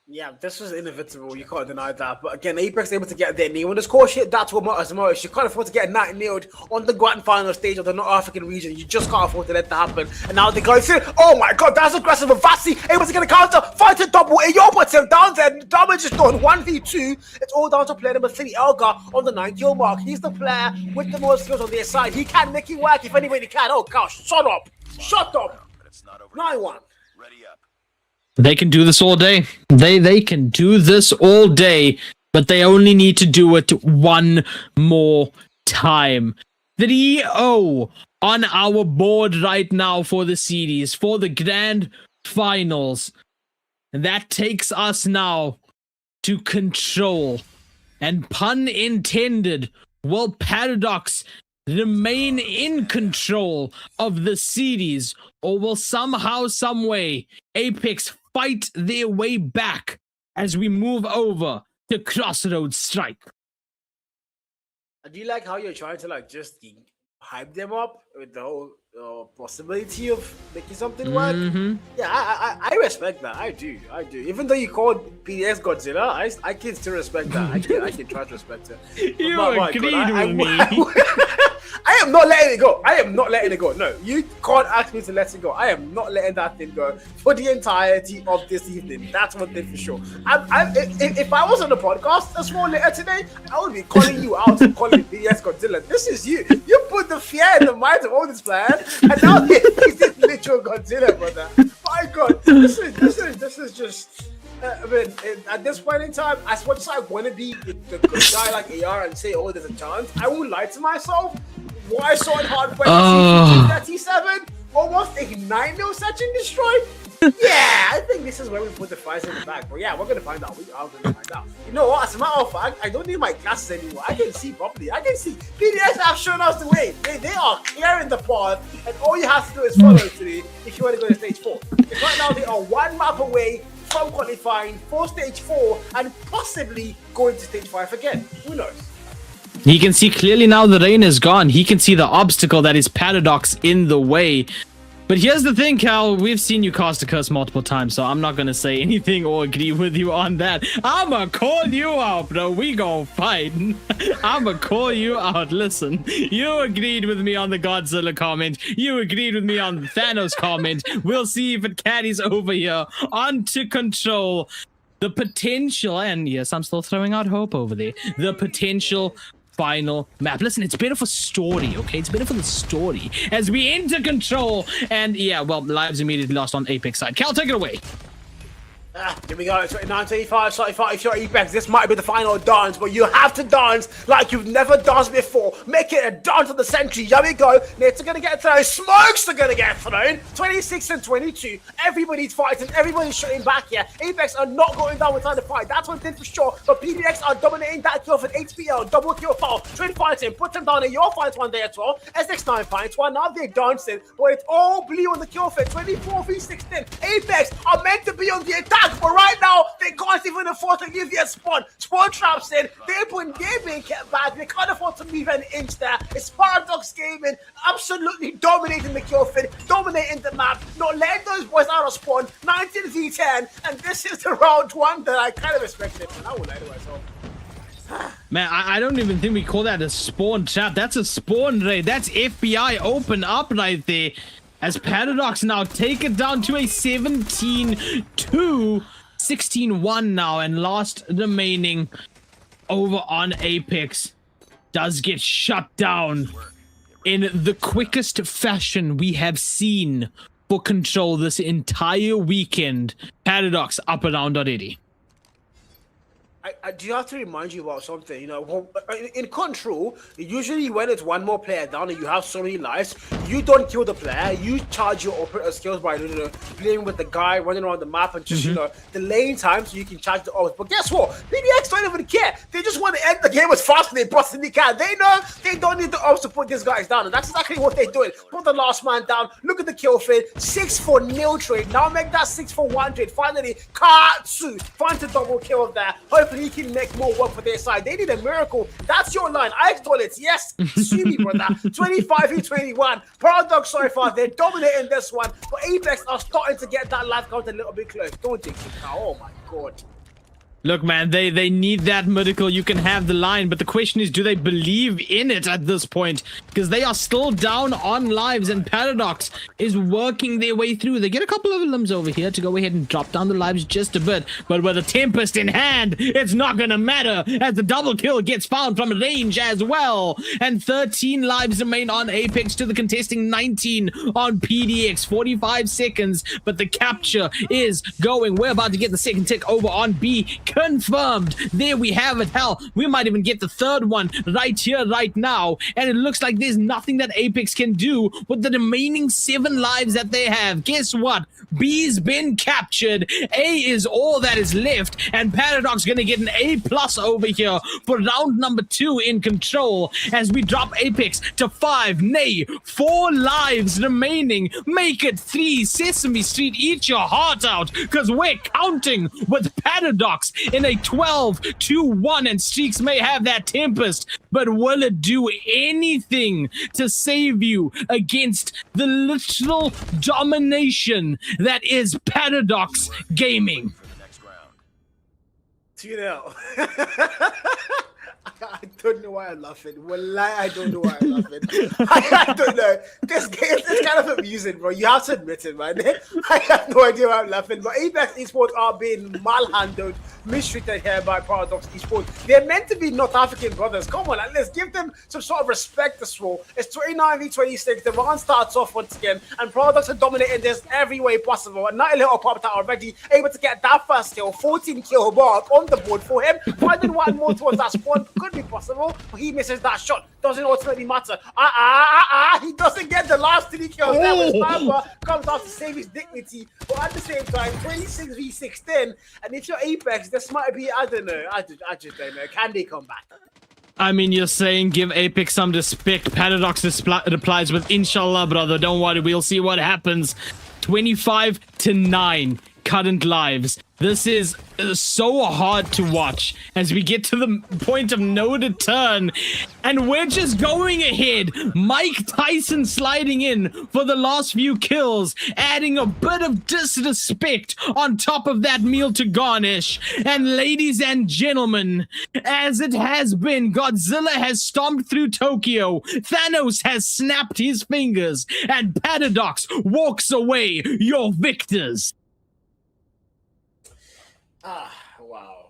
Yeah, this was inevitable. You can't deny that. But again, Apex able to get their knee. When the score shit, that's what matters most. You can't afford to get 9-0'd on the grand final stage of the North African region. You just can't afford to let that happen. And now they go through. Oh my god, that's aggressive. Vasi able to get a counter. Fight a double. Yo puts him down there. Damage is done. 1v2. It's all down to player number 3, Elgar, on the 9-kill mark. He's the player with the most skills on their side. He can make it work if anybody can. Oh gosh, shut up. Shut up. 9-1. They can do this all day. They can do this all day, but they only need to do it one more time. 3-0 on our board right now for the series, for the grand finals. And that takes us now to Control. And pun intended, will Paradox remain in control of the series, or will somehow, some way, Apex fight their way back as we move over to Crossroads Strike? I do like how you're trying to like just hype them up with the whole possibility of making something work. Yeah, I respect that. I do. Even though you called PDX Godzilla, I can still respect that. I can try to respect it. You agreed with me. I am not letting it go. I am not letting it go. No, you can't ask me to let it go. I am not letting that thing go for the entirety of this evening. That's one thing for sure. If I was on the podcast a small later today, I would be calling you out and calling PDX Godzilla. This is you. You put the fear in the minds of all these players, and now this is literal Godzilla, brother. My God, this is just. I mean, at this point in time, as much as I want to be the good guy like AR and say, oh, there's a chance, I will lie to myself. Why so hard for 37? Almost a 9-0 Search and Destroy? Yeah, I think this is where we put the fires in the back. But yeah, we're going to find out. We are going to find out. You know what? As a matter of fact, I don't need my glasses anymore. I can see properly. I can see. PDS have shown us the way. They are clearing the path. And all you have to do is follow today if you want to go to stage 4. Because right now, they are one map away from qualifying for stage 4 and possibly going to stage 5 again. Who knows? He can see clearly now the rain is gone. He can see the obstacle that is Paradox in the way. But here's the thing, Cal. We've seen you cast a curse multiple times, so I'm not going to say anything or agree with you on that. I'ma call you out, bro. We gon' fight. I'ma call you out. Listen, you agreed with me on the Godzilla comment. You agreed with me on the Thanos comment. We'll see if it carries over here onto Control. The potential, and yes, I'm still throwing out hope over there. The potential final map. Listen, it's better for story, okay? It's better for the story as we enter Control. And yeah, well, lives immediately lost on Apex side. Cal, take it away. Here we go, 29, 25, 35. If you're Apex, this might be the final dance, but you have to dance like you've never danced before. Make it a dance of the century. Here we go. Nets are going to get thrown. Smokes are going to get thrown. 26 and 22. Everybody's fighting. Everybody's shooting back here. Apex are not going down without the fight. That's one thing for sure. But PDX are dominating that kill for HPL. Double kill foul. Trade fighting. Put them down. And your fights one there as well. SX9 fights one. Now they're dancing. But it's all blue on the kill fit. 24 v 16. Apex are meant to be on the attack back, but right now they can't even afford to leave their spawn. Spawn traps in, they're being kept back. They can't afford to move an inch there. It's Paradox Gaming absolutely dominating the kill feed, dominating the map, not letting those boys out of spawn. 19 v10, and this is the round one that I kind of expected, and I will lie to myself. Man, I don't even think we call that a spawn trap. That's a spawn raid. That's FBI open up right there. As Paradox now take it down to a 17-2, 16-1 now, and last remaining over on Apex does get shut down in the quickest fashion we have seen for Control this entire weekend. Paradox up around already. I do have to remind you about something. You know, in Control, usually when it's one more player down and you have so many lives, you don't kill the player. You charge your operator skills by playing with the guy, running around the map, and just delaying time so you can charge the orbs. But guess what? PDX don't even care. They just want to end the game as fast as they possibly can. They know they don't need the orbs to put these guys down, and that's exactly what they're doing. Put the last man down. Look at the kill feed. 6 for nil trade. Now make that 6 for 1 trade. Finally, Katsu finds a double kill there. Hopefully he can make more work for their side. They need a miracle. That's your line. I stole it. Yes, sue me, brother. 25-21. Paradox so far. They're dominating this one. But Apex are starting to get that life count a little bit close. Don't jinx it now. Oh my god. Look, man, they need that miracle. You can have the line, but the question is, do they believe in it at this point? Because they are still down on lives, and Paradox is working their way through. They get a couple of limbs over here to go ahead and drop down the lives just a bit, but with a Tempest in hand, it's not gonna matter, as the double kill gets found from range as well. And 13 lives remain on Apex to the contesting 19 on PDX. 45 seconds, but the capture is going. We're about to get the second tick over on B. Confirmed. There we have it. Hell, we might even get the third one right here, right now. And it looks like there's nothing that Apex can do with the remaining 7 lives that they have. Guess what? B's been captured. A is all that is left. And Paradox gonna get an A+ over here for round number 2 in Control as we drop Apex to 5, nay, 4 lives remaining. Make it 3. Sesame Street, eat your heart out, because we're counting with Paradox in a 12-1, and Streaks may have that Tempest, but will it do anything to save you against the literal domination that is Paradox Gaming? 2-0. I don't know why I'm laughing. Wallahi, I don't know why I'm laughing. I don't know. This game is kind of amusing, bro. You have to admit it, man. I have no idea why I'm laughing. But Apex Esports are being malhandled, mistreated here by Paradox Esports. They're meant to be North African brothers. Come on, let's give them some sort of respect this role. It's 29v26. The round starts off once again, and Paradox are dominating this every way possible. And not a little pop that already able to get that first kill, 14 kill mark on the board for him. Finding one more towards that spawn could be possible, but he misses that shot. Doesn't ultimately matter. He doesn't get the last 3 kills. That was Sniper comes out to save his dignity, but at the same time, 26v16. And if you're Apex, this might be, I don't know. I just don't know. Can they come back? I mean, you're saying give Apex some respect. Paradox replies with, Inshallah, brother. Don't worry. We'll see what happens. 25-9 current lives. This is so hard to watch as we get to the point of no return, and we're just going ahead. Mike Tyson sliding in for the last few kills, adding a bit of disrespect on top of that meal to garnish. And ladies and gentlemen, as it has been, Godzilla has stomped through Tokyo, Thanos has snapped his fingers, and Paradox walks away your victors. Wow.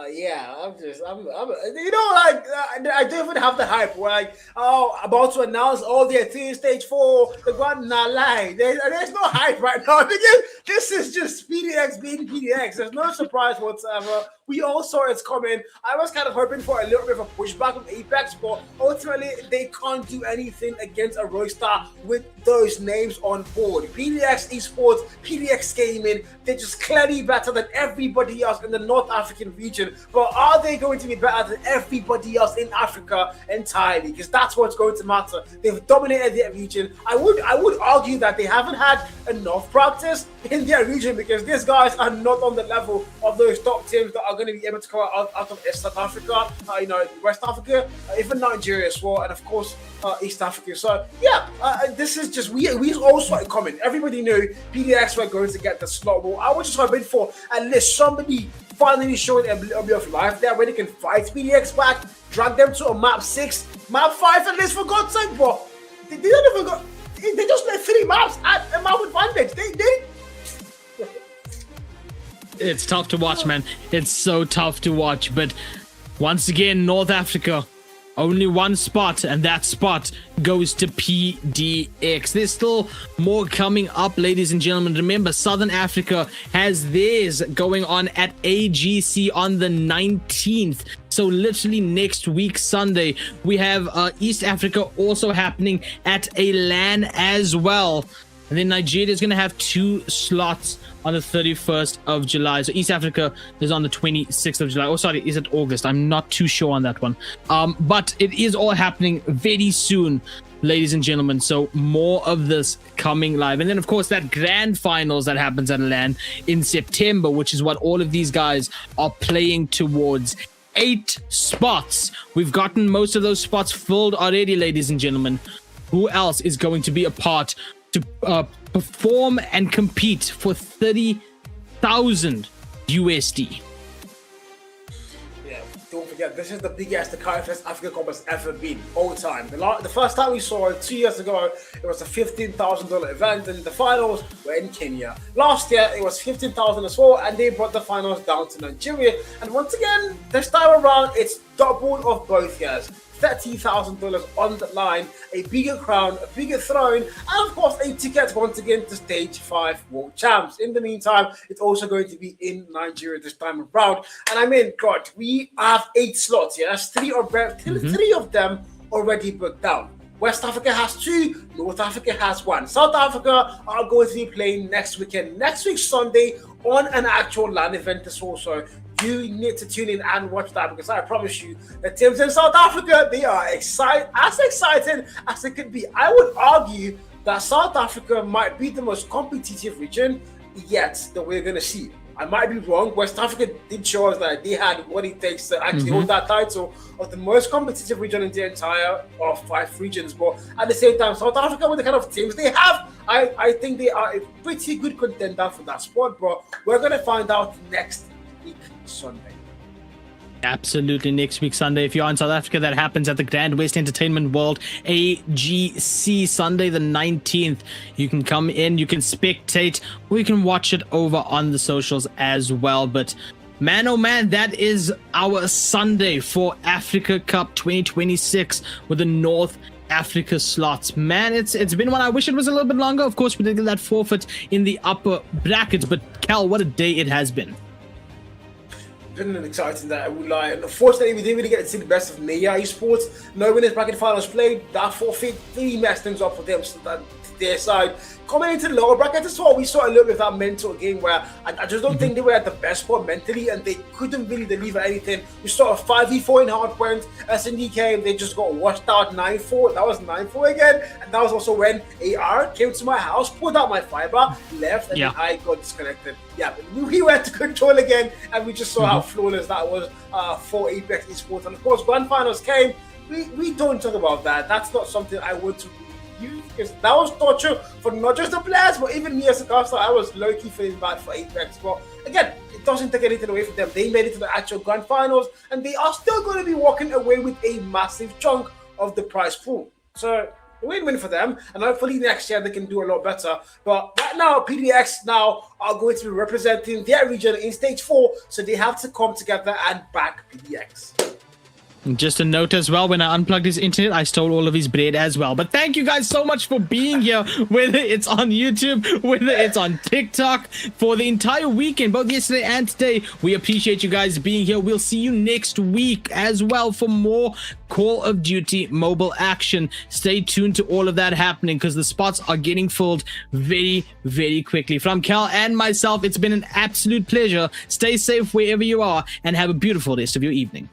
Yeah, I'm, you know, like, I don't even have the hype. We're like, oh, about to announce all their team stage 4, the grand lie. There's no hype right now. Because this is just PDX being PDX. There's no surprise whatsoever. We all saw it's coming. I was kind of hoping for a little bit of a pushback from Apex, but ultimately they can't do anything against a Rockstar with those names on board. PDX Esports, PDX Gaming, they're just clearly better than everybody else in the North African region. But are they going to be better than everybody else in Africa entirely? Because that's what's going to matter. They've dominated their region. I would argue that they haven't had enough practice in their region, because these guys are not on the level of those top teams that are going to be able to come out of South Africa, West Africa, even Nigeria as well, and of course East Africa. So yeah, this is just we all saw it coming. Everybody knew PDX were going to get the slot. Well, I was just hoping for at least somebody finally showing a little bit of life there where they can fight PDX back, drag them to a map 6, map 5 at least, for God's sake. But they don't even go. They just play 3 maps at a map advantage. It's tough to watch, man. It's so tough to watch. But once again, North Africa, only one spot, and that spot goes to PDX. There's still more coming up, ladies and gentlemen. Remember, Southern Africa has theirs going on at AGC on the 19th. So literally next week, Sunday, we have East Africa also happening at a LAN as well. And then Nigeria is going to have 2 slots on the 31st of July. So East Africa is on the 26th of July. Oh, sorry, is it August? I'm not too sure on that one. But it is all happening very soon, ladies and gentlemen. So more of this coming live. And then, of course, that grand finals that happens at LAN in September, which is what all of these guys are playing towards. 8 spots. We've gotten most of those spots filled already, ladies and gentlemen. Who else is going to be a part to perform and compete for 30,000 USD? Yeah, don't forget, this is the biggest the Qualifier Africa Cup has ever been, all time. The first time we saw it 2 years ago, it was a $15,000 event, and the finals were in Kenya. Last year, it was $15,000 as well, and they brought the finals down to Nigeria. And once again, this time around, it's double of both years. $30,000 on the line, a bigger crown, a bigger throne, and of course a ticket once again to Stage 5 World Champs. In the meantime, it's also going to be in Nigeria this time around. And I mean, God, we have 8 slots here. That's 3 of them already booked down. West Africa has 2, North Africa has 1. South Africa are going to be playing next weekend, next week Sunday, on an actual LAN event as well. So you need to tune in and watch that, because I promise you, the teams in South Africa, they are excited as it could be. I would argue that South Africa might be the most competitive region yet that we're going to see. I might be wrong. West Africa did show us that they had what it takes to actually hold that title of the most competitive region in the entire of 5 regions. But at the same time, South Africa, with the kind of teams they have, I think they are a pretty good contender for that spot. But we're going to find out next week Sunday. Absolutely, next week Sunday. If you're in South Africa, that happens at the Grand West Entertainment World, AGC, Sunday the 19th. You can come in, you can spectate, or you can watch it over on the socials as well. But man, oh man, that is our Sunday for Africa Cup 2026 with the North Africa slots. Man, it's been one. I wish it was a little bit longer. Of course, we did get that forfeit in the upper brackets, but Cal, what a day it has been. Been an exciting day, I would lie. And unfortunately, we didn't really get to see the best of Maya Esports. No winners bracket finals played. That forfeit really messed things up for them, so that their side. Coming into the lower bracket as well, we saw a little bit of that mental game where I just don't think they were at the best spot mentally, and they couldn't really deliver anything. We saw a 5v4 in hardpoint. SND came, they just got washed out 9-4. That was 9-4 again, and that was also when AR came to my house, pulled out my fiber, left, and I got disconnected. Yeah, but we went to control again, and we just saw how flawless that was for Apex Esports. And of course, grand finals came. We don't talk about that. That's not something I want to use, because that was torture for not just the players, but even me as a caster. I was low-key feeling bad for Apex. But again, it doesn't take anything away from them. They made it to the actual grand finals, and they are still going to be walking away with a massive chunk of the prize pool. So win-win for them, and hopefully next year they can do a lot better. But right now, PDX now are going to be representing their region in Stage 4, so they have to come together and back PDX. Just a note as well, when I unplugged his internet, I stole all of his bread as well. But thank you guys so much for being here, whether it's on YouTube, whether it's on TikTok, for the entire weekend, both yesterday and today. We appreciate you guys being here. We'll see you next week as well for more Call of Duty mobile action. Stay tuned to all of that happening, because the spots are getting filled very, very quickly. From Cal and myself, it's been an absolute pleasure. Stay safe wherever you are, and have a beautiful rest of your evening.